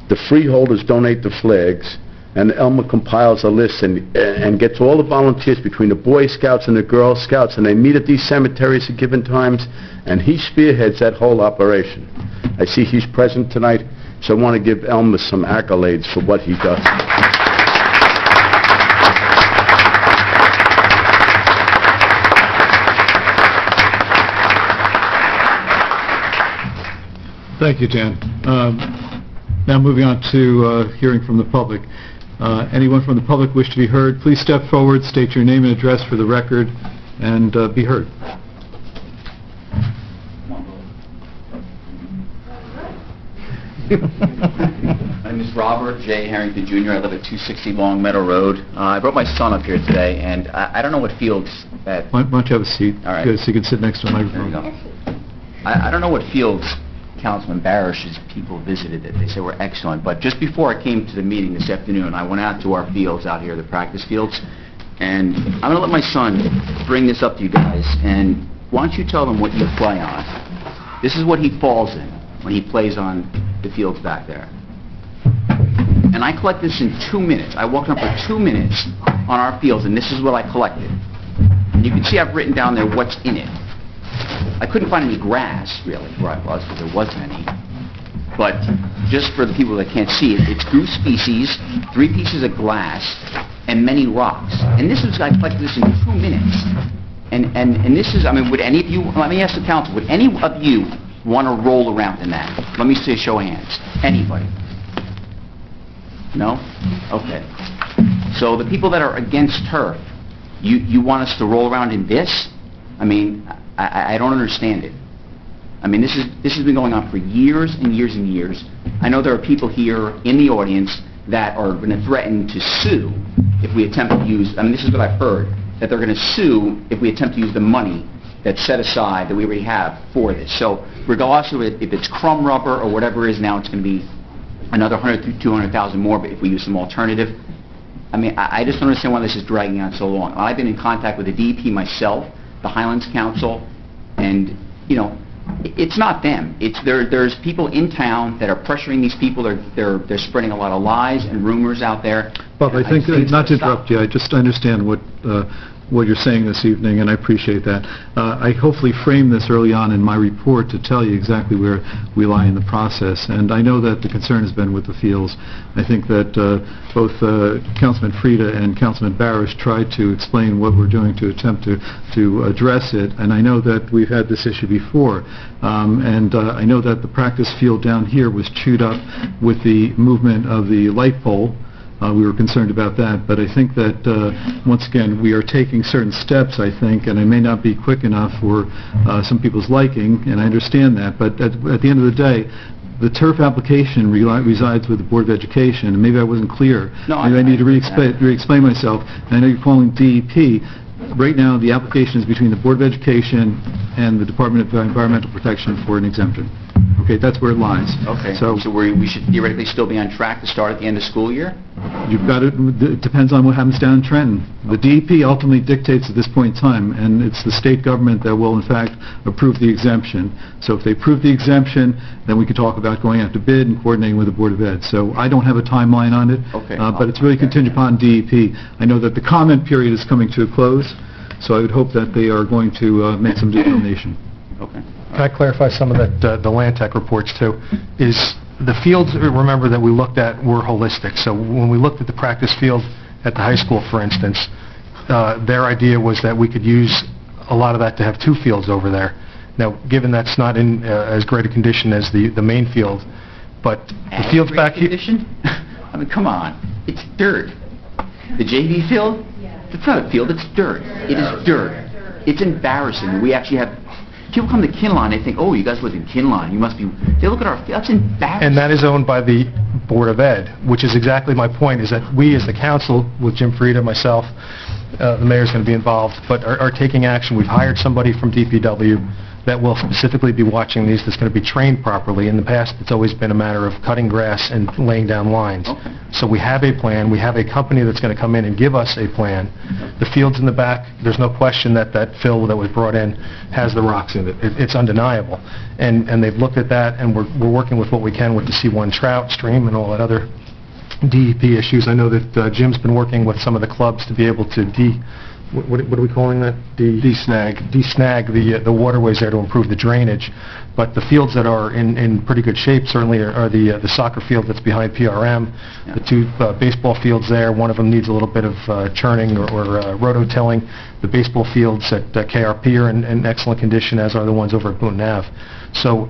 The freeholders donate the flags, and Elmer compiles a list and gets all the volunteers between the Boy Scouts and the Girl Scouts, and they meet at these cemeteries at given times, and he spearheads that whole operation. I see he's present tonight, so I want to give Elmer some accolades for what he does. Thank you, Dan. Now moving on to hearing from the public. Anyone from the public wish to be heard, please step forward, state your name and address for the record, and be heard. My name is Robert J. Harrington, Jr. I live at 260 Long Meadow Road. I brought my son up here today, and I don't know what fields that... Why don't you have a seat? All right. So you can sit next to the microphone. There you go. I don't know what fields Councilman Barish's people visited that they said were excellent, but just before I came to the meeting this afternoon, I went out to our fields out here, the practice fields, and I'm going to let my son bring this up to you guys, and why don't you tell them what you play on. This is what he falls in when he plays on the fields back there. And I collect this in 2 minutes. I walked up for 2 minutes on our fields, and this is what I collected. And you can see I've written down there what's in it. I couldn't find any grass, really, where I was, because there wasn't any. But just for the people that can't see it, it's goose species, 3 pieces of glass, and many rocks. And this was, I collected this in 2 minutes. And this is, I mean, would any of you, let me ask the council, would any of you want to roll around in that? Let me see a show of hands. Anybody? No? Okay. So the people that are against turf, you want us to roll around in this? I mean, I don't understand it. I mean, this has been going on for years and years and years. I know there are people here in the audience that are going to threaten to sue if we attempt to use, I mean, this is what I've heard, that they're going to sue if we attempt to use the money that's set aside that we already have for this. So regardless of if it's crumb rubber or whatever it is now, it's going to be another 100,000 to 200,000 more, but if we use some alternative. I mean, I just don't understand why this is dragging on so long. I've been in contact with the DEP myself, the Highlands Council, and, you know, it's not them. There's people in town that are pressuring these people. They're spreading a lot of lies and rumors out there. Bob, I think, not to interrupt you, I just understand what you're saying this evening, and I appreciate that. I hopefully framed this early on in my report to tell you exactly where we lie in the process. And I know that the concern has been with the fields. I think that both Councilman Frieda and Councilman Barish tried to explain what we're doing to attempt to address it. And I know that we've had this issue before. And I know that the practice field down here was chewed up with the movement of the light pole. We were concerned about that, but I think that, once again, we are taking certain steps, I think, and it may not be quick enough for some people's liking, and I understand that, but at the end of the day, the turf application resides with the Board of Education, and maybe I wasn't clear. No, maybe I need to re-explain myself, and I know you're calling DEP. Right now, the application is between the Board of Education and the Department of Environmental Protection for an exemption. Okay, that's where it lies. Okay, so we should theoretically still be on track to start at the end of school year? You've got it depends on what happens down in Trenton. The DEP ultimately dictates at this point in time, and it's the state government that will, in fact, approve the exemption. So if they approve the exemption, then we can talk about going out to bid and coordinating with the Board of Ed. So I don't have a timeline on it, but it's really contingent upon DEP. I know that the comment period is coming to a close, so I would hope that they are going to make some determination. Okay. Can I clarify some of that, the Land Tech reports too? Is the fields, remember, that we looked at were holistic. So when we looked at the practice field at the high school, for instance, their idea was that we could use a lot of that to have 2 fields over there. Now, given that's not in as great a condition as the main field, but the fields back here... I mean, come on. It's dirt. The JV field? It's not a field, it's dirt. It is dirt. It's embarrassing. We actually have... People come to Kinnelon, they think, oh, you guys live in Kinnelon, you must be... They look at our... That's embarrassing. And that is owned by the Board of Ed, which is exactly my point, is that we as the council, with Jim Frieda, myself, the mayor's going to be involved, but are taking action. We've hired somebody from DPW that will specifically be watching these, that's going to be trained properly. In the past, it's always been a matter of cutting grass and laying down lines. Okay. So we have a plan. We have a company that's going to come in and give us a plan. The fields in the back, there's no question that that fill that was brought in has the rocks in it. It's undeniable. And they've looked at that, and we're working with what we can with the C1 trout stream and all that other DEP issues. I know that Jim's been working with some of the clubs to be able to what are we calling that? Desnag the waterways there to improve the drainage. But the fields that are in pretty good shape certainly are the soccer field that's behind PRM, the 2 baseball fields there. One of them needs a little bit of churning or rototilling. The baseball fields at KRP are in excellent condition, as are the ones over at Boonton Ave. So,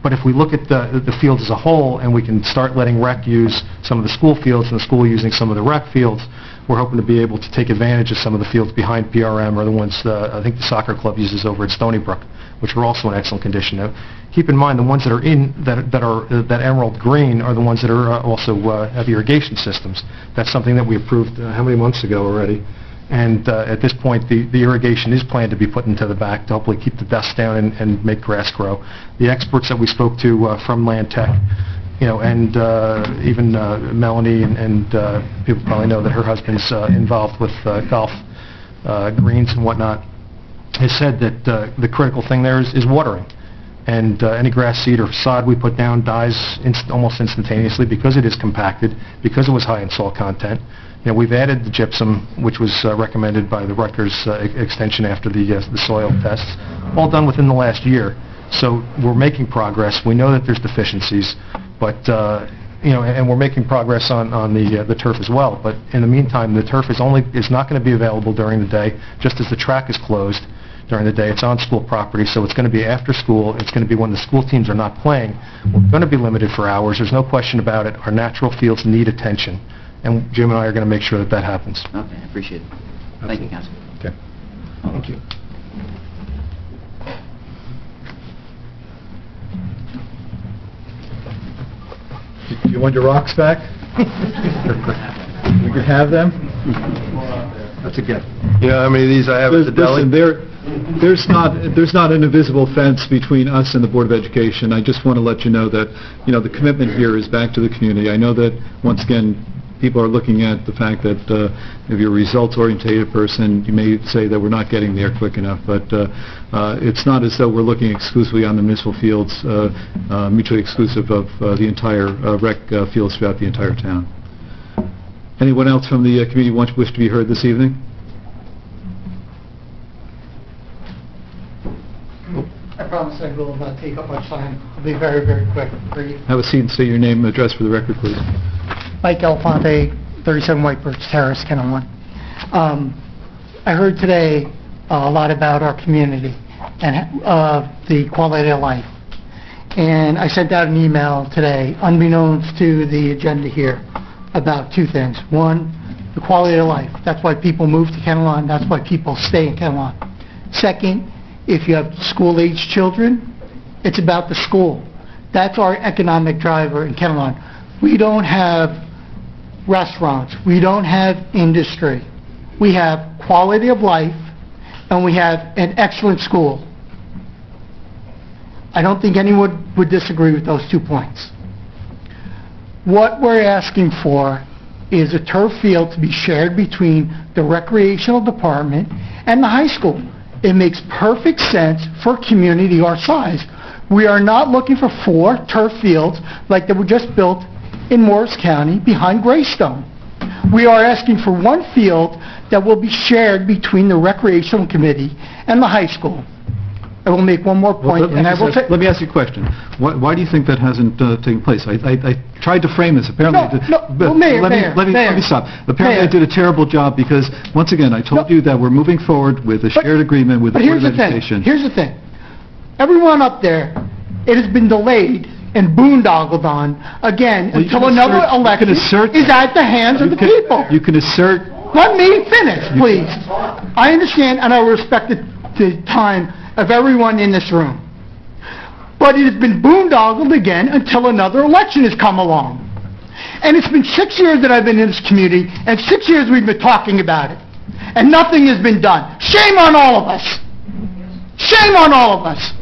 but if we look at the fields as a whole, and we can start letting rec use some of the school fields and the school using some of the rec fields, we're hoping to be able to take advantage of some of the fields behind PRM, or the ones I think the soccer club uses over at Stony Brook, which are also in excellent condition. Now, keep in mind, the ones that are that emerald green are the ones that are also have irrigation systems. That's something that we approved how many months ago already? And at this point, the irrigation is planned to be put into the back to hopefully keep the dust down and make grass grow. The experts that we spoke to from Land Tech, and even Melanie and people probably know that her husband's involved with golf greens and whatnot, has said that the critical thing there is watering. And any grass seed or sod we put down dies almost instantaneously because it is compacted, because it was high in salt content. We've added the gypsum, which was recommended by the Rutgers extension after the soil tests, all done within the last year. So we're making progress. We know that there's deficiencies, but and we're making progress on the turf as well, but in the meantime, the turf is not going to be available during the day, just as the track is closed during the day. It's on school property, so it's going to be after school. It's going to be when the school teams are not playing. We're going to be limited for hours. There's no question about it. Our natural fields need attention, and Jim and I are going to make sure that happens. Okay, I appreciate it. Thank you, Council. Okay. Thank you. Do you want your rocks back? We could have them. That's a gift. You know how many of these I have at the deli? Listen, there's not an invisible fence between us and the Board of Education. I just want to let you know that, the commitment here is back to the community. I know that, once again, people are looking at the fact that if you're a results-oriented person, you may say that we're not getting there quick enough, but it's not as though we're looking exclusively on the municipal fields, mutually exclusive of the entire rec fields throughout the entire town. Anyone else from the community wish to be heard this evening? I promise I will not take up much time. I'll be very, very quick, brief. Have a seat and state your name and address for the record, please. Mike Elefante, 37 White Birch Terrace, Kinnelon. I heard today a lot about our community and the quality of life. And I sent out an email today, unbeknownst to the agenda here, about two things. One, the quality of life. That's why people move to Kinnelon. That's why people stay in Kinnelon. Second, if you have school-age children, it's about the school. That's our economic driver in Kinnelon. We don't have restaurants. We don't have industry. We have quality of life, and we have an excellent school. I don't think anyone would disagree with those 2 points. What we're asking for is a turf field to be shared between the recreational department and the high school. It makes perfect sense for a community our size. We are not looking for 4 turf fields like that were just built in Morris County behind Greystone. We are asking for 1 field that will be shared between the recreational committee and the high school. I will make one more point, and I will say... Let me ask you a question. Why do you think that hasn't taken place? I tried to frame this. Apparently, Mayor, let me stop. Apparently, I did a terrible job because, once again, I told you that we're moving forward with a shared agreement with the Board of Education. Here's the thing. Everyone up there, it has been delayed and boondoggled on, again, until another election is at the hands of the people. You can assert... Let me finish, please. I understand, and I respect the time of everyone in this room. But it has been boondoggled again until another election has come along. And it's been 6 years that I've been in this community, and 6 years we've been talking about it. And nothing has been done. Shame on all of us. Shame on all of us.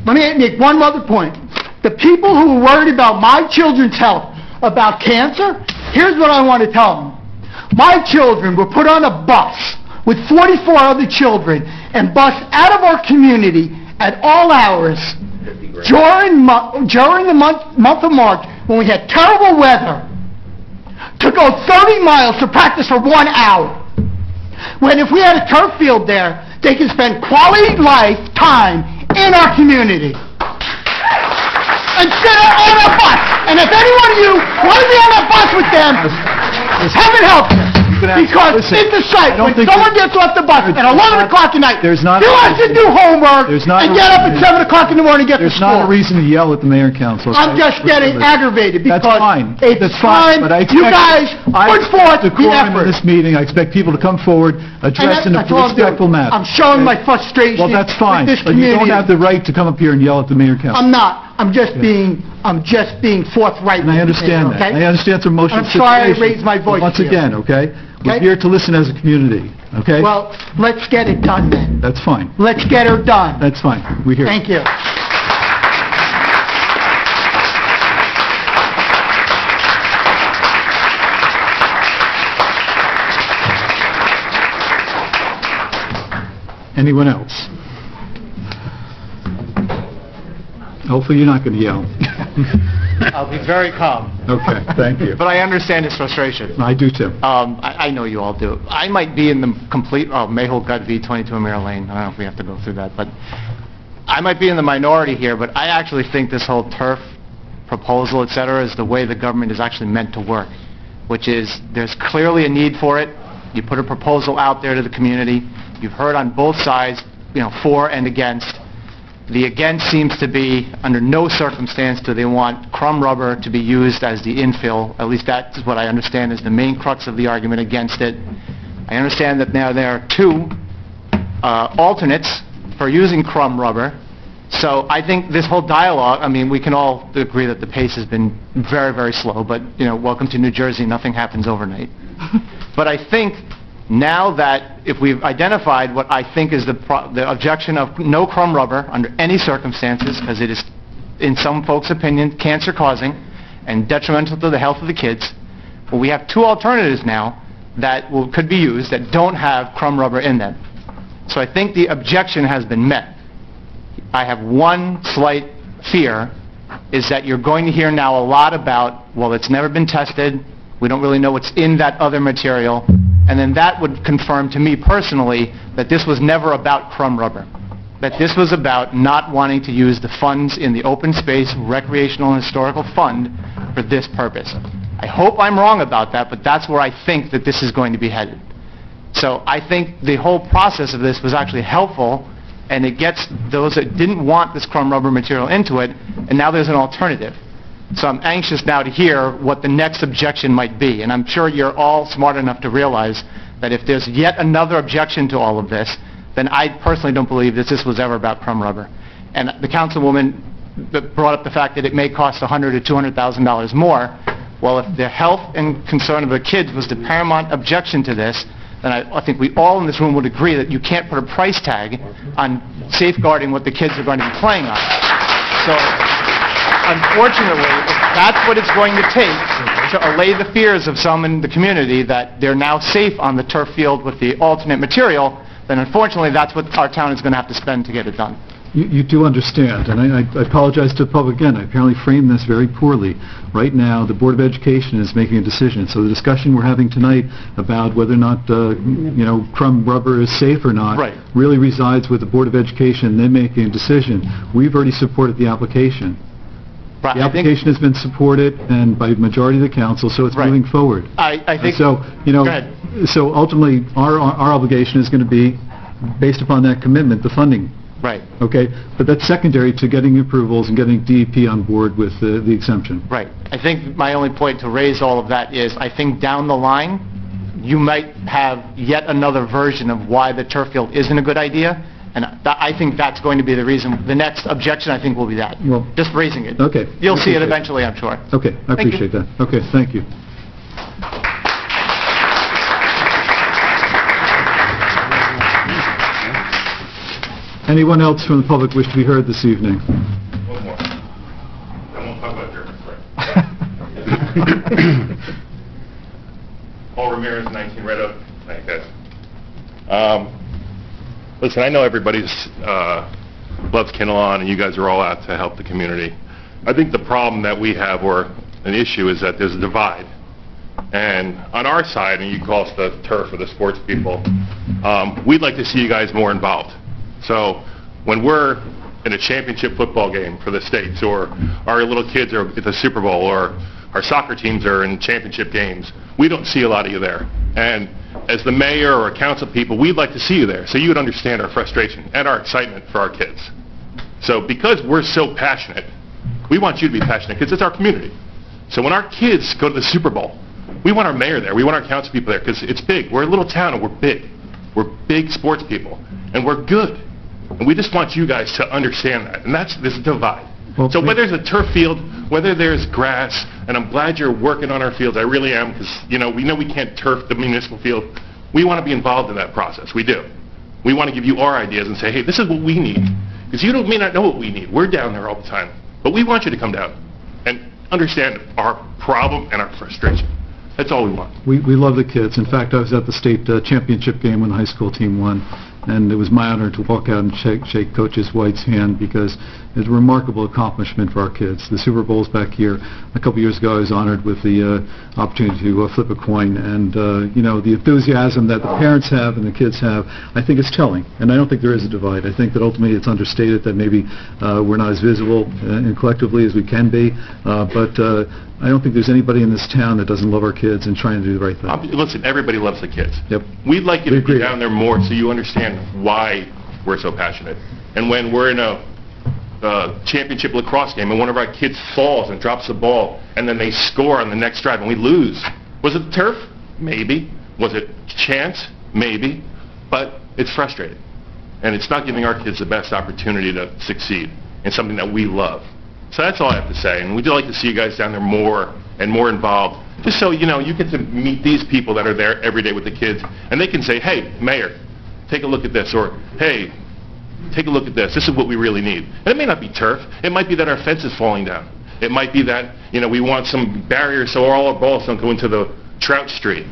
Let me make one other point. The people who are worried about my children's health, about cancer, here's what I want to tell them. My children were put on a bus with 44 other children and bused out of our community at all hours during the month of March when we had terrible weather to go 30 miles to practice for 1 hour. When if we had a turf field there, they could spend quality life time in our community. Instead of on a bus. And if any one of you want to be on a bus with them, heaven help you. Because it's a sight when someone gets off the bus at 11 o'clock at night, he wants to do homework and get up at 7 o'clock in the morning and get to school. There's not a reason to yell at the mayor and council. I'm just getting aggravated because it's time you guys put forth the effort. In this meeting, I expect people to come forward, address in a respectful manner. I'm showing my frustration. Well, that's fine, but you don't have the right to come up here and yell at the mayor and council. I'm not. I'm just being forthright. And I understand that. I understand it's an emotional situation. I'm sorry I raised my voice. Once again, okay? We're here to listen as a community, okay? Well, let's get it done then. That's fine. Let's get her done. That's fine. We're here. Thank you. Anyone else? Hopefully you're not going to yell. I'll be very calm. Okay, thank you. But I understand his frustration. I do too. I know you all do. I might be in the complete, Mayhold Gut v. 22 Amira Lane. I don't know if we have to go through that, but I might be in the minority here, but I actually think this whole turf proposal, et cetera, is the way the government is actually meant to work, which is there's clearly a need for it. You put a proposal out there to the community. You've heard on both sides, for and against. The against seems to be, under no circumstance do they want crumb rubber to be used as the infill. At least that is what I understand is the main crux of the argument against it. I understand that now there are two alternates for using crumb rubber. So I think this whole dialogue, we can all agree that the pace has been very, very slow, but, welcome to New Jersey, nothing happens overnight. But I think now that if we've identified what I think is the objection of no crumb rubber under any circumstances, because it is, in some folks' opinion, cancer-causing and detrimental to the health of the kids, well, we have two alternatives now that could be used that don't have crumb rubber in them. So I think the objection has been met. I have one slight fear, is that you're going to hear now a lot about, well, it's never been tested, we don't really know what's in that other material, and then that would confirm to me personally that this was never about crumb rubber, that this was about not wanting to use the funds in the open space recreational and historical fund for this purpose. I hope I'm wrong about that, but that's where I think that this is going to be headed. So I think the whole process of this was actually helpful, and it gets those that didn't want this crumb rubber material into it, and now there's an alternative. So I'm anxious now to hear what the next objection might be, and I'm sure you're all smart enough to realize that if there's yet another objection to all of this, then I personally don't believe that this was ever about crumb rubber. And the councilwoman brought up the fact that it may cost $100,000 to $200,000 more. Well, if the health and concern of the kids was the paramount objection to this, then I think we all in this room would agree that you can't put a price tag on safeguarding what the kids are going to be playing on. So, unfortunately, if that's what it's going to take to allay the fears of some in the community that they're now safe on the turf field with the alternate material, then unfortunately that's what our town is going to have to spend to get it done. You do understand, and I apologize to the public again. I apparently framed this very poorly. Right now, the Board of Education is making a decision. So the discussion we're having tonight about whether or not, crumb rubber is safe or not really resides with the Board of Education. They're making a decision. We've already supported the application. The application has been supported and by majority of the council, so it's moving forward. I think. So, so ultimately, our obligation is going to be, based upon that commitment, the funding. Right. Okay, but that's secondary to getting approvals and getting DEP on board with the exemption. Right. I think my only point to raise all of that is I think down the line you might have yet another version of why the turf field isn't a good idea, and I think that's going to be the reason. The next objection I think will be that. Well, just raising it. Okay. You'll see it eventually, I'm sure. Okay, I appreciate that. Okay, thank you. Anyone else from the public wish to be heard this evening? One more. I won't talk about German, right? Paul Ramirez, 19 Red Oak. Thank you, guys. Listen, I know everybody's loves Kinnelon, and you guys are all out to help the community. I think the problem that we have, or an issue, is that there's a divide. And on our side, and you call us the turf or the sports people, we'd like to see you guys more involved. So when we're in a championship football game for the states, or our little kids are at the Super Bowl, or our soccer teams are in championship games, we don't see a lot of you there. And as the mayor or council people, we'd like to see you there so you would understand our frustration and our excitement for our kids. So because we're so passionate, we want you to be passionate because it's our community. So when our kids go to the Super Bowl, we want our mayor there, we want our council people there because it's big. We're a little town and we're big. We're big sports people and we're good. And we just want you guys to understand that. And that's this divide. Well, so whether there's a turf field, whether there's grass, and I'm glad you're working on our fields, I really am, because we know we can't turf the municipal field. We want to be involved in that process. We do. We want to give you our ideas and say, hey, this is what we need. Because you may not know what we need. We're down there all the time. But we want you to come down and understand our problem and our frustration. That's all we want. We love the kids. In fact, I was at the state championship game when the high school team won. and it was my honor to walk out and shake Coach White's hand, because it's a remarkable accomplishment for our kids. The Super Bowl's back here. A couple years ago, I was honored with the opportunity to flip a coin, and the enthusiasm that the parents have and the kids have, I think is telling. And I don't think there is a divide. I think that ultimately it's understated that maybe we're not as visible and collectively as we can be, but I don't think there's anybody in this town that doesn't love our kids and trying to do the right thing. Listen, everybody loves the kids. Yep. We'd like you to be down there more so you understand why we're so passionate. And when we're in a championship lacrosse game and one of our kids falls and drops the ball and then they score on the next drive and we lose, was it turf? Maybe. Was it chance? Maybe. But it's frustrating. And it's not giving our kids the best opportunity to succeed in something that we love. So that's all I have to say. And we'd like to see you guys down there more and more involved, just so you get to meet these people that are there every day with the kids, and they can say, hey, Mayor, take a look at this, or hey, take a look at this. This is what we really need. And it may not be turf. It might be that our fence is falling down. It might be that, we want some barriers so all our balls don't go into the trout stream.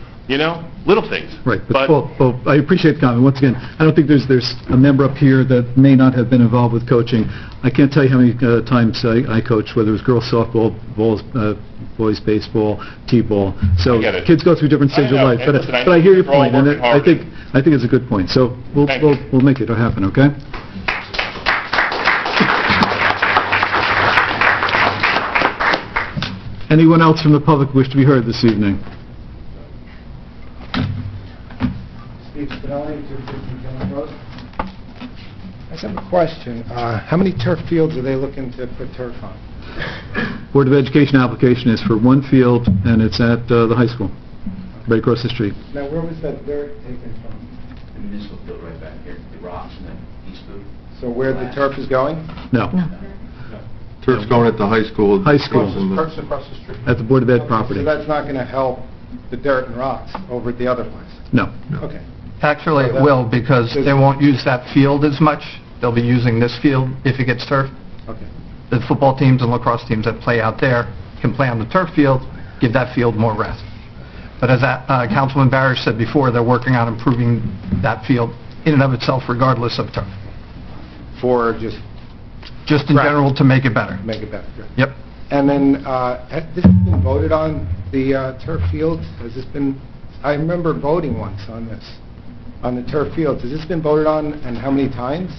Little things. Right. But I appreciate the comment. Once again, I don't think there's a member up here that may not have been involved with coaching. I can't tell you how many times I coached, whether it was girls softball, boys baseball, t-ball. So kids go through different stages of life. But I hear your point, and I think it's a good point. So we'll make it happen. Okay. Anyone else from the public wish to be heard this evening? I just have a question. How many turf fields are they looking to put turf on? Board of Education application is for one field, and it's at the high school, right across the street. Now, where was that dirt taken from? The municipal field right back here, the rocks and the east boot. So where the turf is going? No. Turf's going at the high school. High school. Turf's across the street. At the Board of Ed property. So that's not going to help the dirt and rocks over at the other place? No. Okay. Actually, it will, because they won't use that field as much. They'll be using this field if it gets turf. Okay. The football teams and lacrosse teams that play out there can play on the turf field, give that field more rest. But as Councilman Barish said before, they're working on improving that field in and of itself regardless of turf. For just in general to make it better. Make it better. Good. Yep. And then, has this been voted on, the turf fields? Has this been, I remember voting once on this, on the turf fields. Has this been voted on, and how many times?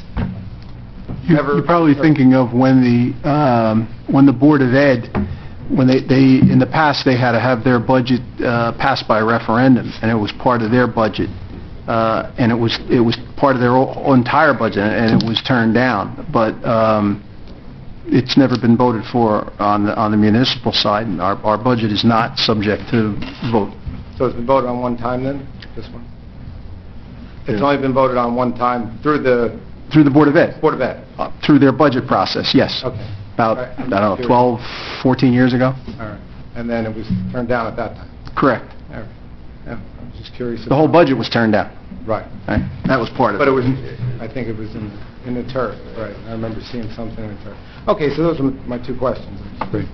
You're probably thinking of when the Board of Ed, when they in the past, they had to have their budget passed by referendum, and it was part of their budget. And it was part of their entire budget, and it was turned down. But it's never been voted for on the municipal side. And our budget is not subject to vote. So it's been voted on one time then, this one? It's only been voted on one time through the Board of Ed. Board of Ed. Through their budget process, yes. Okay. About, All right. I don't know, 12, 14 years ago? All right. And then it was turned down at that time? Correct. All right. Yeah, I was just curious. The whole budget was turned down. Right. Right. That was part of it. But it was, I think it was in the turf, right? I remember seeing something in the turf. Okay, so those are my two questions. Great.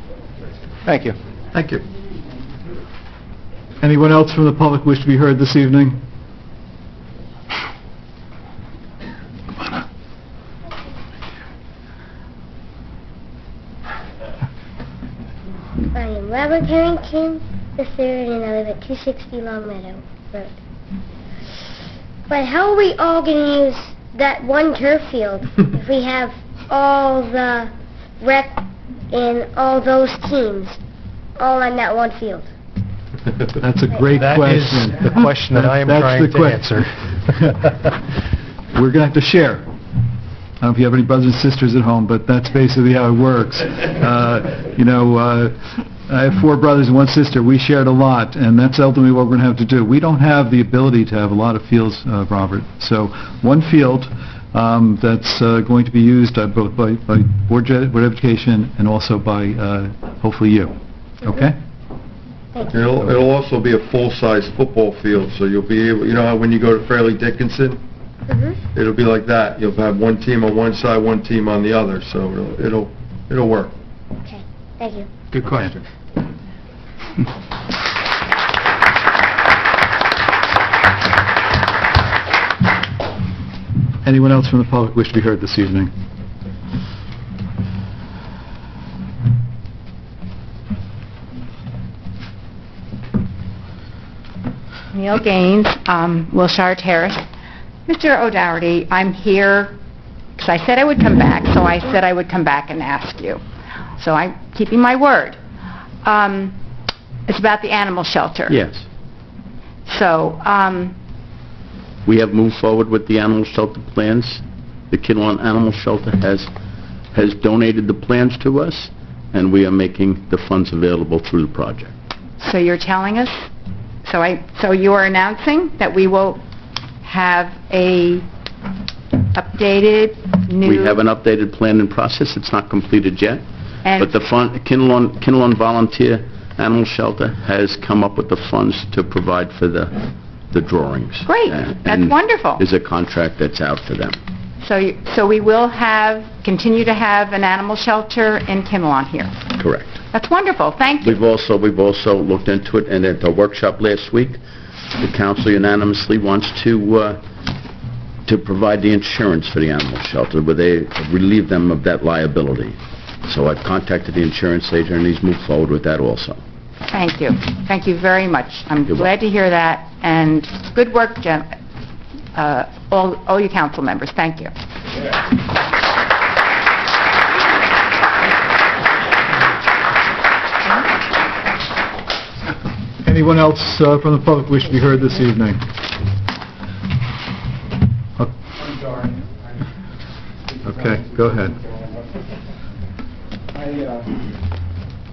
Thank you. Thank you. Anyone else from the public wish to be heard this evening? I am Robert Harrington III, and I live at 260 Long Meadow Road. But how are we all going to use that one turf field if we have all the rec and all those teams all on that one field? That's a great question. That is the question that I am trying to answer. We're going to have to share. I don't know if you have any brothers and sisters at home, but that's basically how it works. I have 4 brothers and 1 sister. We shared a lot, and that's ultimately what we're going to have to do. We don't have the ability to have a lot of fields, Robert. So one field that's going to be used both by Board of Education and also by, hopefully, you. Okay? It'll also be a full-size football field, so you'll be able, how when you go to Fairleigh Dickinson, it'll be like that. You'll have one team on one side, one team on the other, so it'll work. Okay, thank you. Good question. Anyone else from the public wish to be heard this evening? Neil Gaines, Wilshire Terrace. Mr. O'Doherty, I'm here because I said I would come back, so I said I would come back and ask you. So I'm keeping my word. It's about the animal shelter. Yes. So, We have moved forward with the animal shelter plans. The Kinnelon Animal Shelter has donated the plans to us, and we are making the funds available through the project. so you're telling us, so you are announcing that we will have a updated new... We have an updated plan in process. It's not completed yet. And- But the Kinnelon Volunteer Animal Shelter has come up with the funds to provide for the drawings. Great. That's wonderful. There's a contract that's out for them. So we will continue to have an animal shelter in Kinnelon here. Correct. That's wonderful. Thank you. We've also looked into it, and at the workshop last week, the council unanimously wants to provide the insurance for the animal shelter, where they relieve them of that liability. So I've contacted the insurance agent, and he's moved forward with that also. Thank you. Thank you very much. I'm glad to hear that, and good work, all you council members. Thank you. Anyone else from the public wish to be heard this evening? I'm sorry. Okay, go ahead.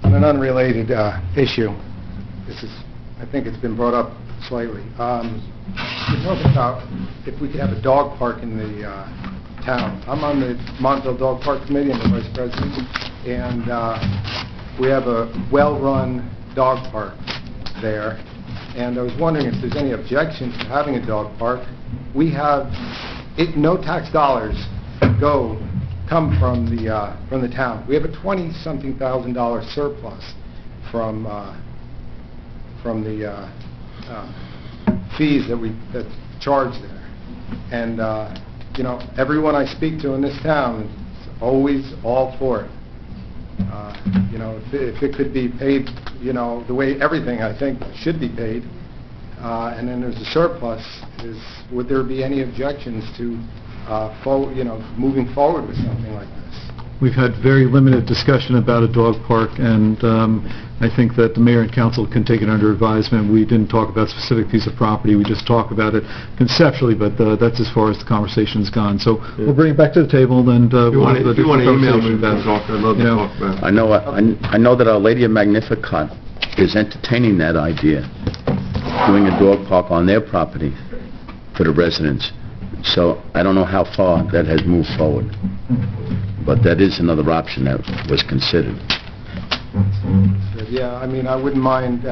On an unrelated issue, I think it's been brought up slightly. We're talking about if we could have a dog park in the town. I'm on the Montville Dog Park Committee, I'm the vice president, and we have a well-run dog park there, and I was wondering if there's any objection to having a dog park. We have no tax dollars come from the town. We have a $20-something thousand surplus from the fees that charged there, and everyone I speak to in this town is always all for it. If it could be paid, the way everything I think should be paid, and then there's a surplus, would there be any objections to moving forward with something like this? We've had very limited discussion about a dog park, and I think that the mayor and council can take it under advisement. We didn't talk about a specific piece of property, we just talked about it conceptually, but that's as far as the conversation's gone. So we'll bring it back to the table, and If you want to email me, we can talk. I'd love to talk about it. I know that Our Lady of Magnificat is entertaining that idea, doing a dog park on their property for the residents. So I don't know how far that has moved forward, but that is another option that was considered. Yeah, I wouldn't mind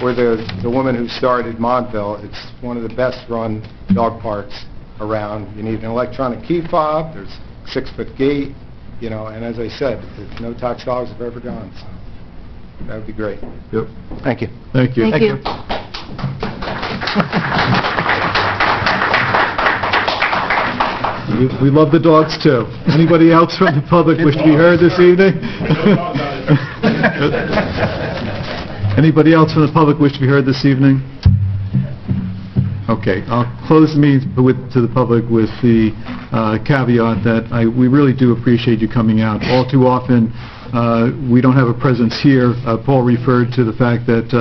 where the woman who started Montville. It's one of the best-run dog parks around. You need an electronic key fob. There's a 6-foot gate, and as I said, no tax dollars have ever gone. So that would be great. Yep. Thank you. Thank you. Thank you. We love the dogs, too. Anybody else from the public wish to be heard this evening? Anybody else from the public wish to be heard this evening? Okay, I'll close the meeting to the public with the caveat that we really do appreciate you coming out. All too often, we don't have a presence here. Paul referred to the fact that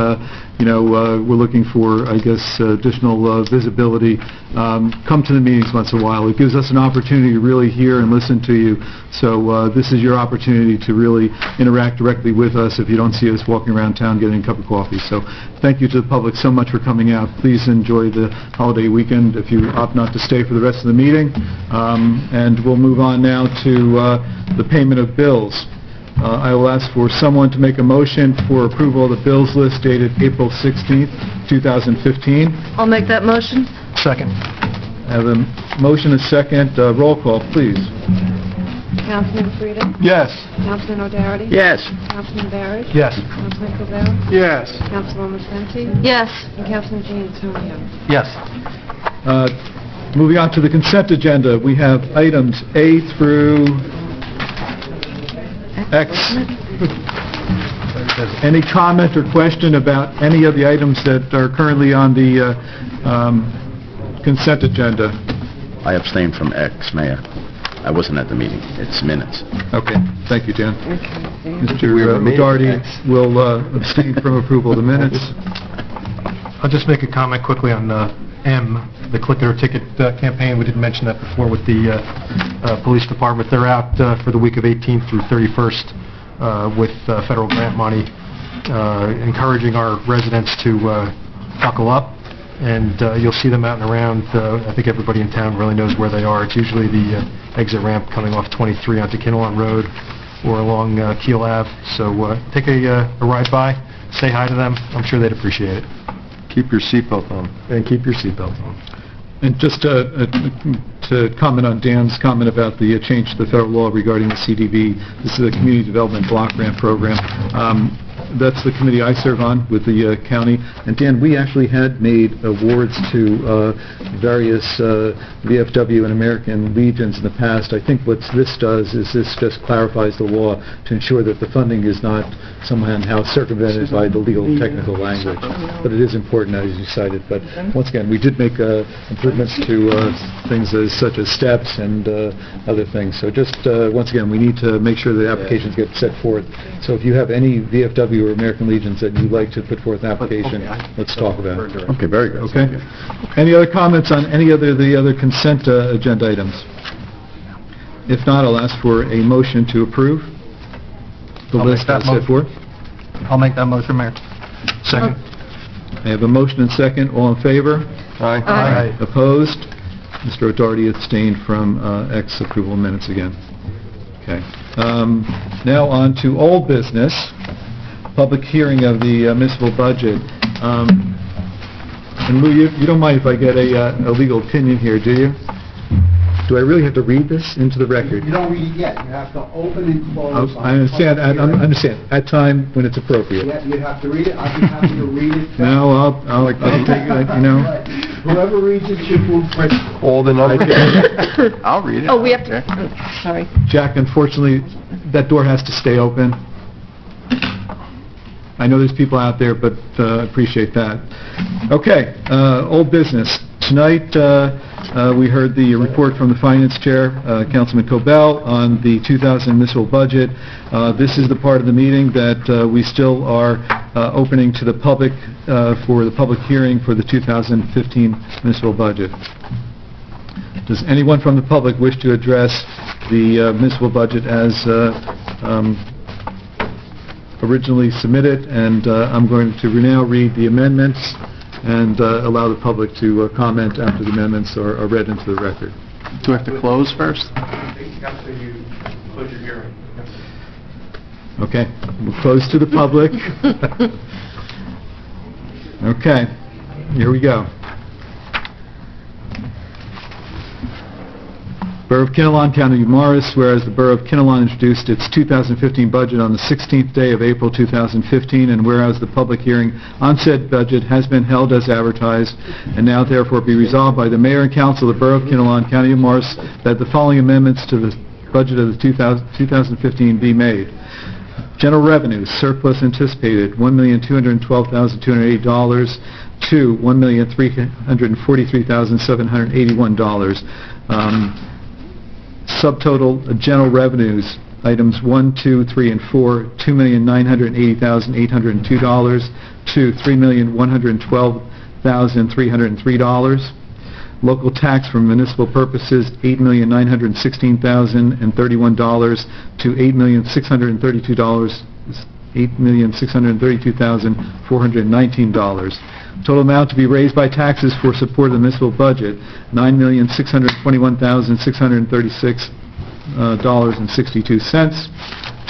we're looking for, I guess, additional visibility. Come to the meetings once in a while. It gives us an opportunity to really hear and listen to you. So this is your opportunity to really interact directly with us if you don't see us walking around town getting a cup of coffee. So thank you to the public so much for coming out. Please enjoy the holiday weekend if you opt not to stay for the rest of the meeting. And we'll move on now to the payment of bills. I will ask for someone to make a motion for approval of the bills list dated April 16th, 2015. I'll make that motion. Second. I have a motion and a second. Roll call, please. Councilman Frida? Yes. Councilman O'Doherty? Yes. Councilman Barrett? Yes. Councilman Cordell? Yes. Councilwoman Senti? Yes. And Councilman Jean Antonio? Yes. Moving on to the consent agenda, we have items A through X. Any comment or question about any of the items that are currently on the consent agenda? I abstained from X, Mayor. I wasn't at the meeting. It's minutes. Okay, thank you, Dan. Mr. Doherty will abstain from approval of the minutes. I'll just make a comment quickly on M, the Click It or Ticket campaign. We didn't mention that before with the police department. They're out for the week of 18th through 31st with federal grant money, encouraging our residents to buckle up. And you'll see them out and around. I think everybody in town really knows where they are. It's usually the exit ramp coming off 23 onto Kinnelon Road or along Keel Ave. So take a ride by, say hi to them. I'm sure they'd appreciate it. Keep your seatbelt on. And keep your seatbelt on. And just to comment on Dan's comment about the change to the federal law regarding the CDB, this is a Community Development Block Grant Program. That's the committee I serve on with the county. And Dan, we actually had made awards to various VFW and American Legions in the past. I think what this does is this just clarifies the law to ensure that the funding is not somehow circumvented by the legal technical language. But it is important, as you cited. But once again, we did make improvements to things such as steps and other things. So just once again, we need to make sure that applications get set forth. So if you have any VFW or American Legions that you'd like to put forth an application, let's talk about it. Okay, very good. Okay. Any other comments on any of the other consent agenda items? If not, I'll ask for a motion to approve the list as set forth. I'll make that motion, Mayor. Second. I have a motion and second. All in favor? Aye. Aye. Opposed? Mr. O'Doherty abstained from X approval minutes again. Okay. Now on to old business. Public hearing of the municipal budget. And Lou, you don't mind if I get a legal opinion here, do you? Do I really have to read this into the record? You don't read it yet. You have to open and close. I understand. I understand. At time when it's appropriate. Yeah, you have to read it. I'd be happy to read it. No, I'll take it. You know. Whoever reads it should move first. All the numbers. I'll read it. Oh, we have to, sorry. Jack, unfortunately, that door has to stay open. I know there's people out there, but appreciate that. Okay, old business. Tonight, we heard the report from the Finance Chair, Councilman Cobell, on the 2000 municipal budget. This is the part of the meeting that we still are opening to the public for the public hearing for the 2015 municipal budget. Does anyone from the public wish to address the municipal budget as originally submitted? And I'm going to now read the amendments and allow the public to comment after the amendments are read into the record. Do we have to close first? After you close your hearing. Okay, we'll close to the public. Okay, here we go. Borough of Kinnelon, County of Morris, whereas the Borough of Kinnelon introduced its 2015 budget on the 16th day of April 2015, and whereas the public hearing on said budget has been held as advertised, and now therefore be resolved by the Mayor and Council of the Borough of Kinnelon, County of Morris, that the following amendments to the budget of the 2015 be made. General revenues, surplus anticipated, $1,212,280 to $1,343,781. Subtotal general revenues, items 1, 2, 3, and 4, $2,980,802 to $3,112,303. Local tax for municipal purposes, $8,916,031 to $8,632,419. Total amount to be raised by taxes for support of the municipal budget, $9,621,636.62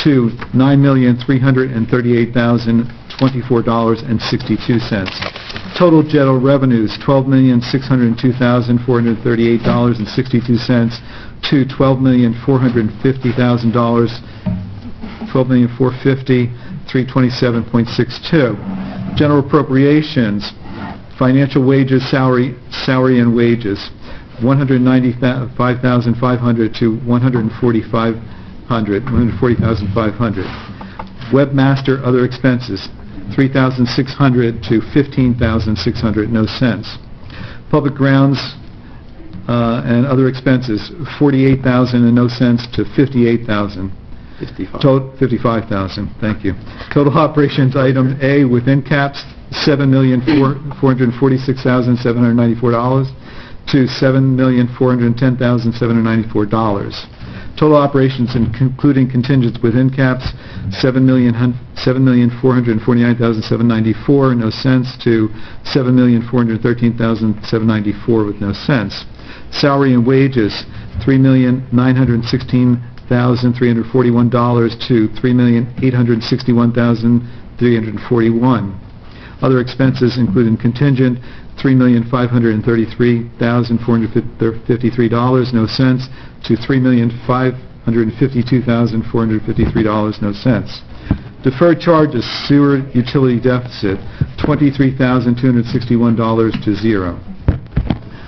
to $9,338,024.62. Total general revenues, $12,602,438.62 to $12,450,000, $12,450,327.62. General appropriations, financial wages, salary and wages, $195,500 to $140,500. Webmaster other expenses, $3,600 to $15,600, no cents. Public grounds and other expenses, $48,000 and no cents to $58,000. 55,000, thank you. Total operations item A within caps, $7,446,794 to $7,410,794. Total operations including contingents within caps, $7,449,794, no cents, to $7,413,794 with no cents. Salary and wages, $3,916,341 to $3,861,341. Other expenses including contingent, $3,533,453, no cents, to $3,552,453, no cents. Deferred charges, sewer utility deficit, $23,261 to $0.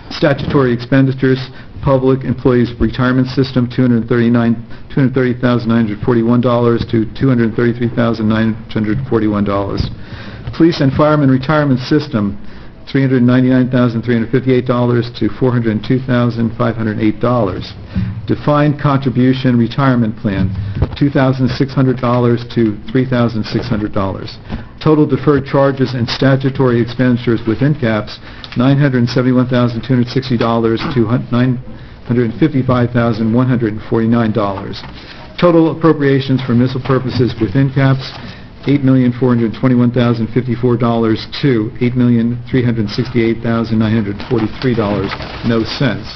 Statutory expenditures, public employees retirement system, $230,941 to $233,941. Police and fireman retirement system, $399,358 to $402,508. Defined contribution retirement plan, $2,600 to $3,600. Total deferred charges and statutory expenditures within caps, $971,260 to $955,149. Total appropriations for municipal purposes within caps, $8,421,054 to $8,368,943, no cents.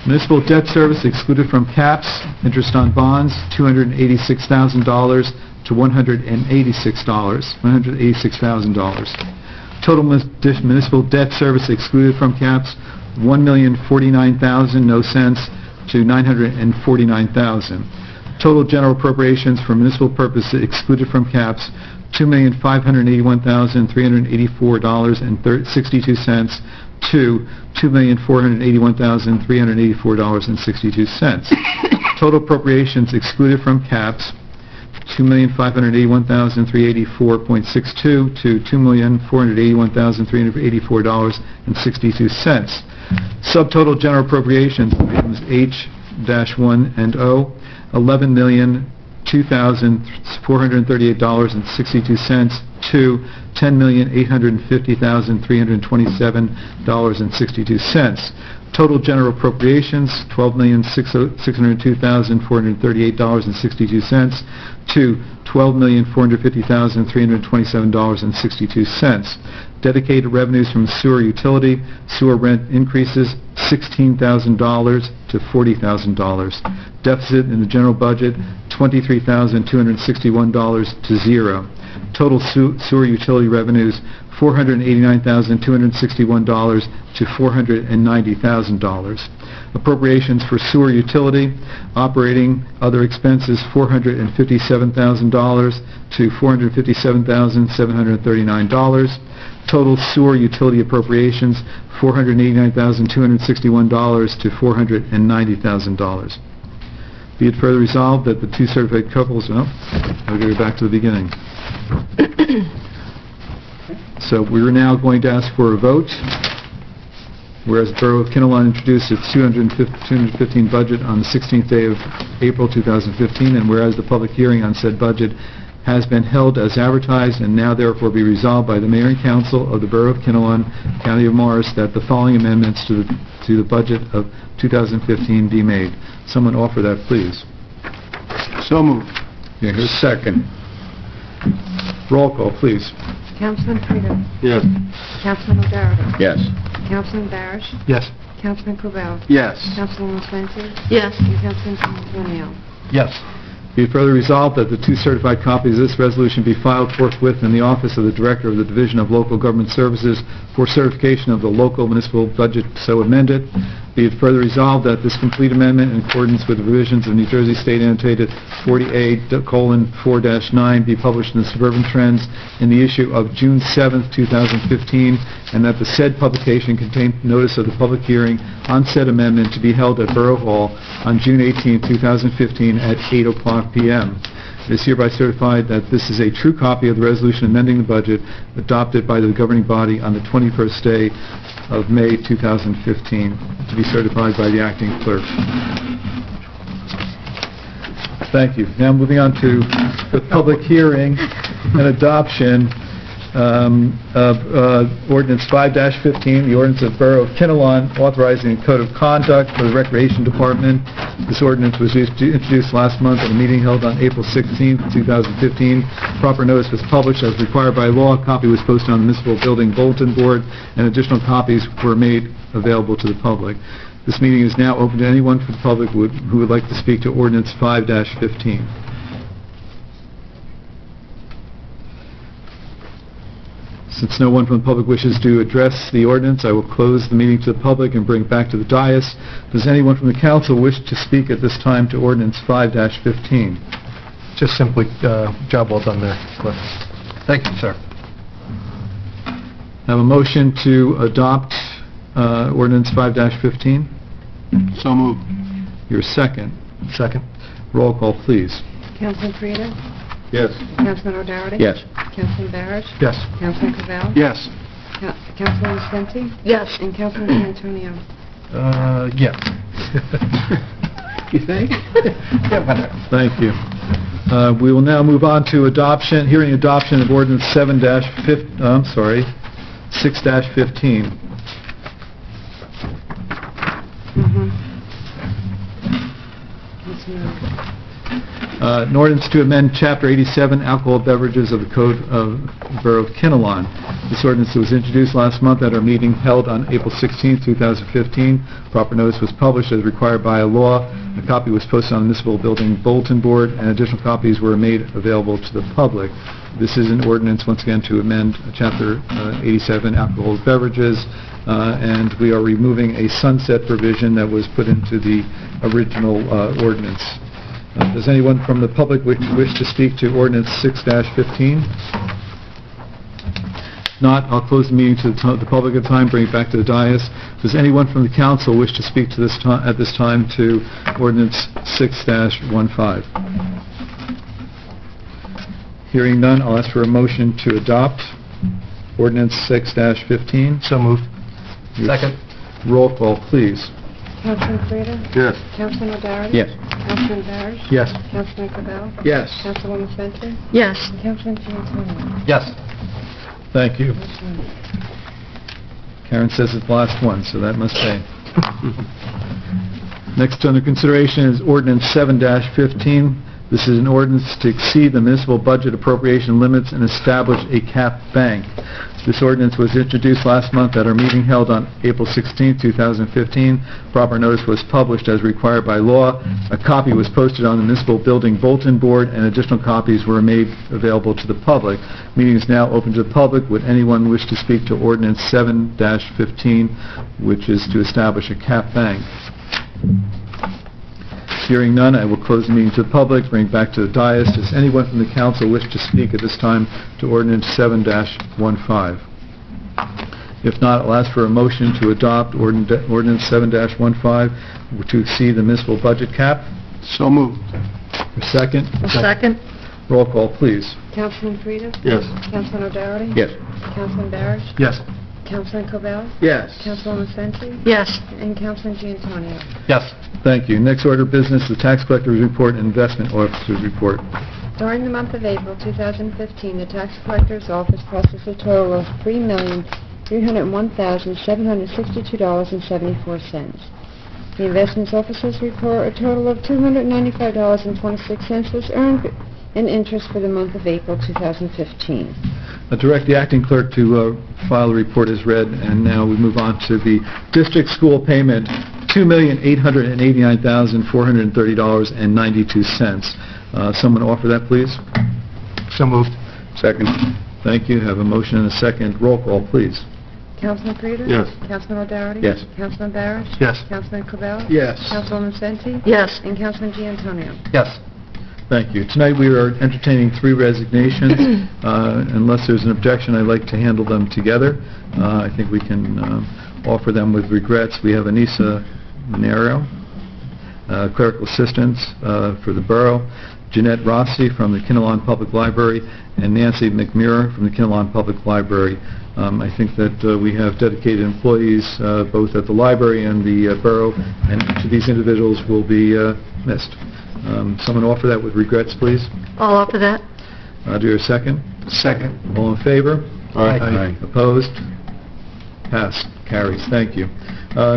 Municipal debt service excluded from caps, interest on bonds, $286,000 to $186,000. Total municipal debt service excluded from caps, $1,049,000, no cents, to $949,000. Total general appropriations for municipal purposes excluded from caps, $2,581,384.62 to $2,481,384.62. Total appropriations excluded from caps, $2,581,384.62 to $2,481,384.62. Subtotal general appropriations, items H-1 and O, $11,002,438.62 to $10,850,327.62. Total general appropriations, $12,602,438.62 to $12,450,327.62. Dedicated revenues from sewer utility, sewer rent increases, $16,000 to $40,000. Deficit in the general budget, $23,261 to $0. Total sewer utility revenues, $489,261 to $490,000. Appropriations for sewer utility, operating other expenses, $457,000 to $457,739. Total sewer utility appropriations, $489,261 to $490,000. Be it further resolved that the two certified couples, I'll go back to the beginning. So we're now going to ask for a vote. Whereas the Borough of Kinnelon introduced its 2015 budget on the 16th day of April 2015, and whereas the public hearing on said budget has been held as advertised and now therefore be resolved by the Mayor and Council of the Borough of Kinnelon, County of Morris, that the following amendments to the budget of 2015 be made. Someone offer that, please. So moved. Yeah, here's a second. Roll call, please. Councilman Frida. Yes. Councilman O'Doherty. Yes. Councilman Barish. Yes. Councilman Cobell. Yes. Councilwoman Swenson. Yes. And Councilman O'Neill. Yes. Be it further resolved that the two certified copies of this resolution be filed forthwith in the office of the Director of the Division of Local Government Services for certification of the local municipal budget so amended. Be it further resolved that this complete amendment, in accordance with the provisions of New Jersey State Annotated 40A:4-9, be published in the Suburban Trends in the issue of June 7th, 2015, and that the said publication contain notice of the public hearing on said amendment to be held at Borough Hall on June 18th, 2015, at 8:00 p.m. It is hereby certified that this is a true copy of the resolution amending the budget adopted by the governing body on the 21st day of May 2015, to be certified by the acting clerk. Thank you. Now moving on to the public hearing and adoption of Ordinance 5-15, the ordinance of Borough of Kinnelon authorizing a code of conduct for the Recreation Department. This ordinance was introduced last month at a meeting held on April 16, 2015. Proper notice was published as required by law. A copy was posted on the municipal building bulletin board, and additional copies were made available to the public. This meeting is now open to anyone from the public who would like to speak to Ordinance 5-15. Since no one from the public wishes to address the ordinance, I will close the meeting to the public and bring it back to the dais. Does anyone from the council wish to speak at this time to Ordinance 5-15? Just simply, job well done there, Cliff. Thank you, sir. I have a motion to adopt Ordinance 5-15. So moved. Your second. Second. Roll call, please. Councilman Frida? Yes. Councilman O'Dougherty? Yes. Councilman Barrett? Yes. Councilman Cavell? Yes. Councilman Spencer? Yes. And Councilman Antonio? Yes. You think? Yeah, why not? Thank you. We will now move on to hearing adoption of Ordinance 6-15. An ordinance to amend Chapter 87, Alcohol Beverages of the Code of Borough of Kinnelon. This ordinance was introduced last month at our meeting held on April 16, 2015. Proper notice was published as required by a law. A copy was posted on the municipal building bulletin board, and additional copies were made available to the public. This is an ordinance, once again, to amend Chapter 87, Alcohol Beverages, and we are removing a sunset provision that was put into the original ordinance. Does anyone from the public wish to speak to Ordinance 6-15? Not, I'll close the meeting to the public at the time, bring it back to the dais. Does anyone from the council wish to speak to this at this time to Ordinance 6-15? Hearing none, I'll ask for a motion to adopt Ordinance 6-15. So moved. Second. Roll call, please. Councilman Frida? Yes. Councilman O'Dougherty? Yes. Councilman Barrett? Yes. Councilman Cavell? Yes. Councilwoman Spencer? Yes. And Councilman Antonio? Yes. Thank you. Karen says it's the last one, so that must pay. Next under consideration is Ordinance 7-15. This is an ordinance to exceed the municipal budget appropriation limits and establish a cap bank. This ordinance was introduced last month at our meeting held on April 16, 2015. Proper notice was published as required by law. A copy was posted on the municipal building bulletin board, and additional copies were made available to the public. Meeting is now open to the public. Would anyone wish to speak to Ordinance 7-15, which is to establish a cap bank? Hearing none, I will close the meeting to the public, bring it back to the dais. Does anyone from the council wish to speak at this time to Ordinance 7-15? If not, I'll ask for a motion to adopt Ordinance 7-15 to exceed the municipal budget cap. So moved. Second? Second. Roll call, please. Councilman Frida? Yes. Councilman O'Dougherty? Yes. Councilman Barrett? Yes. Councilman Cavell? Yes. Councilwoman Spencer? Yes. And Councilman Antonio? Yes. Thank you. Next order of business, the tax collector's report and investment officer's report. During the month of April 2015, the tax collector's office processed a total of $3,301,762.74. The investment officer's report, a total of $295.26 was earned in interest for the month of April 2015. I direct the acting clerk to file the report as read, and now we move on to the district school payment, $2,889,430.92. Someone offer that, please? So moved. Second. Thank you. Have a motion and a second. Roll call, please. Councilman Creder? Yes. Councilman O'Dougherty? Yes. Councilman Barros? Yes. Councilman Cabell? Yes. Councilwoman Senti? Yes. And Councilman Giantonio? Yes. Thank you. Tonight, we are entertaining 3 resignations. Unless there's an objection, I'd like to handle them together. I think we can offer them with regrets. We have Anissa Minero, clerical assistants for the borough, Jeanette Rossi from the Kinnelon Public Library, and Nancy McMurray from the Kinnelon Public Library. I think that we have dedicated employees both at the library and the borough, and each of these individuals will be missed. Someone offer that with regrets, please. I'll offer that. Do you hear a second? Second. All in favor? Aye. Opposed? Passed. Carries. Thank you.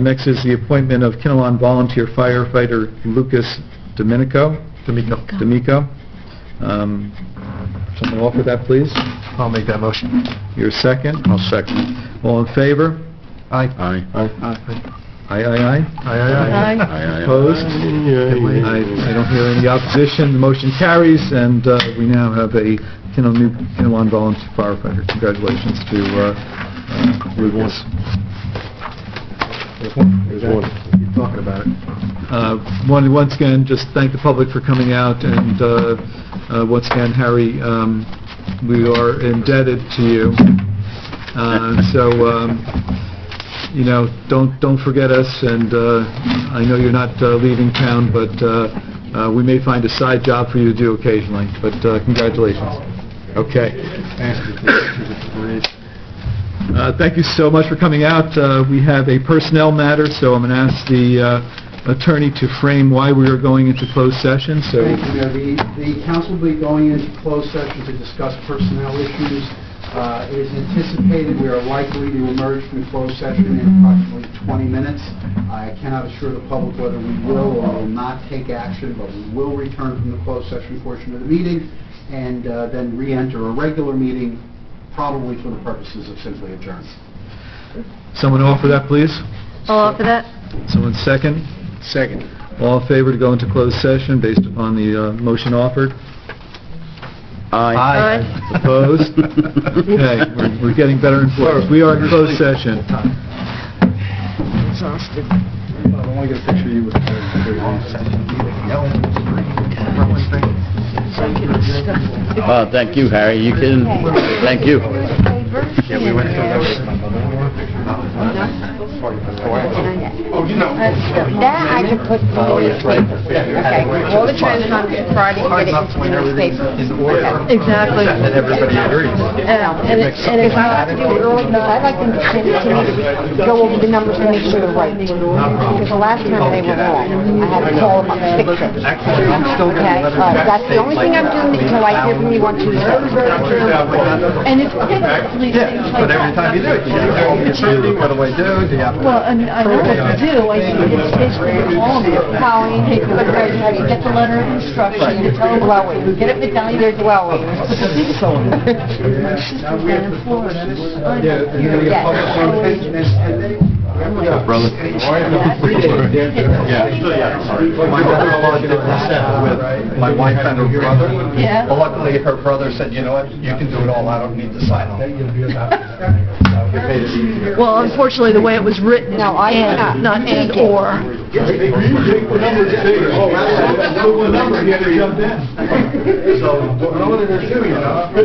Next is the appointment of Kinnelon volunteer firefighter Lucas D'Amico. Someone offer that, please. I'll make that motion. Your second? I'll second. All in favor? Aye. Aye. Aye. Aye, aye, aye. Aye. Opposed? I don't hear any opposition. The motion carries, and we now have a Kinnelon volunteer firefighter. Congratulations to Lucas. There's one. Keep talking about it. Once again, just thank the public for coming out, and once again, Harry, we are indebted to you. You know, don't forget us, and I know you're not leaving town, but we may find a side job for you to do occasionally, but congratulations. Okay. Thank you so much for coming out. We have a personnel matter, so I'm going to ask the attorney to frame why we are going into closed session. So, thank you, Mayor. The council will be going into closed session to discuss personnel issues. It is anticipated we are likely to emerge from closed session in approximately 20 minutes. I cannot assure the public whether we will or will not take action, but we will return from the closed session portion of the meeting and then re-enter a regular meeting, probably for the purposes of simply adjourn. someone offer that, please. I'll offer that. Someone second? Second. All in favor to go into closed session based upon the motion offered? Aye. Opposed? Okay, we're getting better informed. We are in closed session. Exhausted. I want to get a picture of you with the Thank you, Harry. You can, thank you. Yeah, we went to That I could put in the newspaper. Okay, all the trends on Friday, get it into the newspaper. Exactly. And everybody agrees. And if I have to do it early enough, I'd like them to send it to me to go over the numbers and make sure they're right. Because the last time they were wrong, I had to call them up and fix it. I'm still Okay, that's the only thing I'm doing until I hear from you on Tuesday. And it's typically things like But every time you do it, you get a call from the attorney, what do I do? Do you have to... Well, and I know what to do. I think it's basically call them, take the letter, get the letter of instruction, you tell them Glowing. get it medallion. They're glowing. My sister's down in Florida. Brother. My mother with my wife and her brother. Yeah. Well, luckily, her brother said, you know what, you can do it all, I don't need to sign on. It made it easier. Well, unfortunately, the way it was written, No, I and, not and or. So, what I wanted to do, you know, we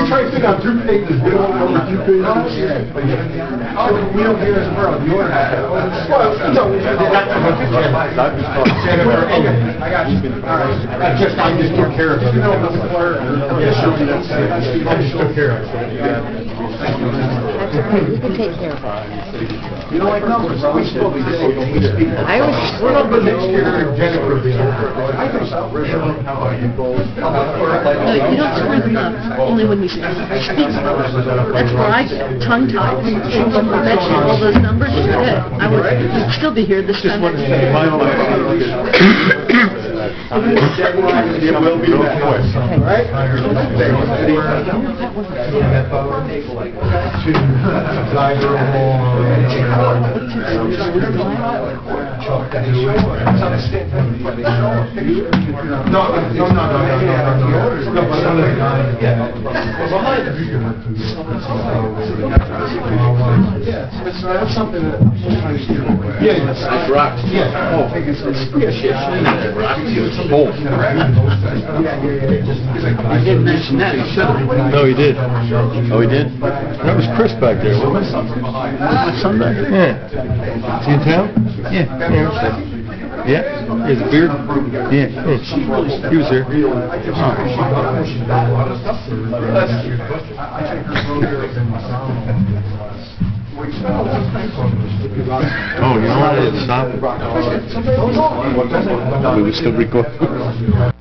try to fit out 2 pages, we don't want over 2 pages. We don't get as far on the order. I got you. I just took care of it. I just took care of it. You can take care of it. You know, like numbers, we spoke today. I was Well, but next year, Jennifer will be over. I think so. No, you don't surrender only when you speak. That's where I get tongue-tied. When you mention all those numbers, I would still be here this time next year. It will be that way. Right? No. That's something that I'm trying to do. Yeah, it's rocks. Yeah. Oh, it's bold. I didn't mention that. No, he did. Oh, he did? That was Chris back there, wasn't it? My son back there? Yeah. Is he in town? Yeah. Yeah? He has a beard? Yeah. He was here. Oh, you know what? Stop. We were still recording.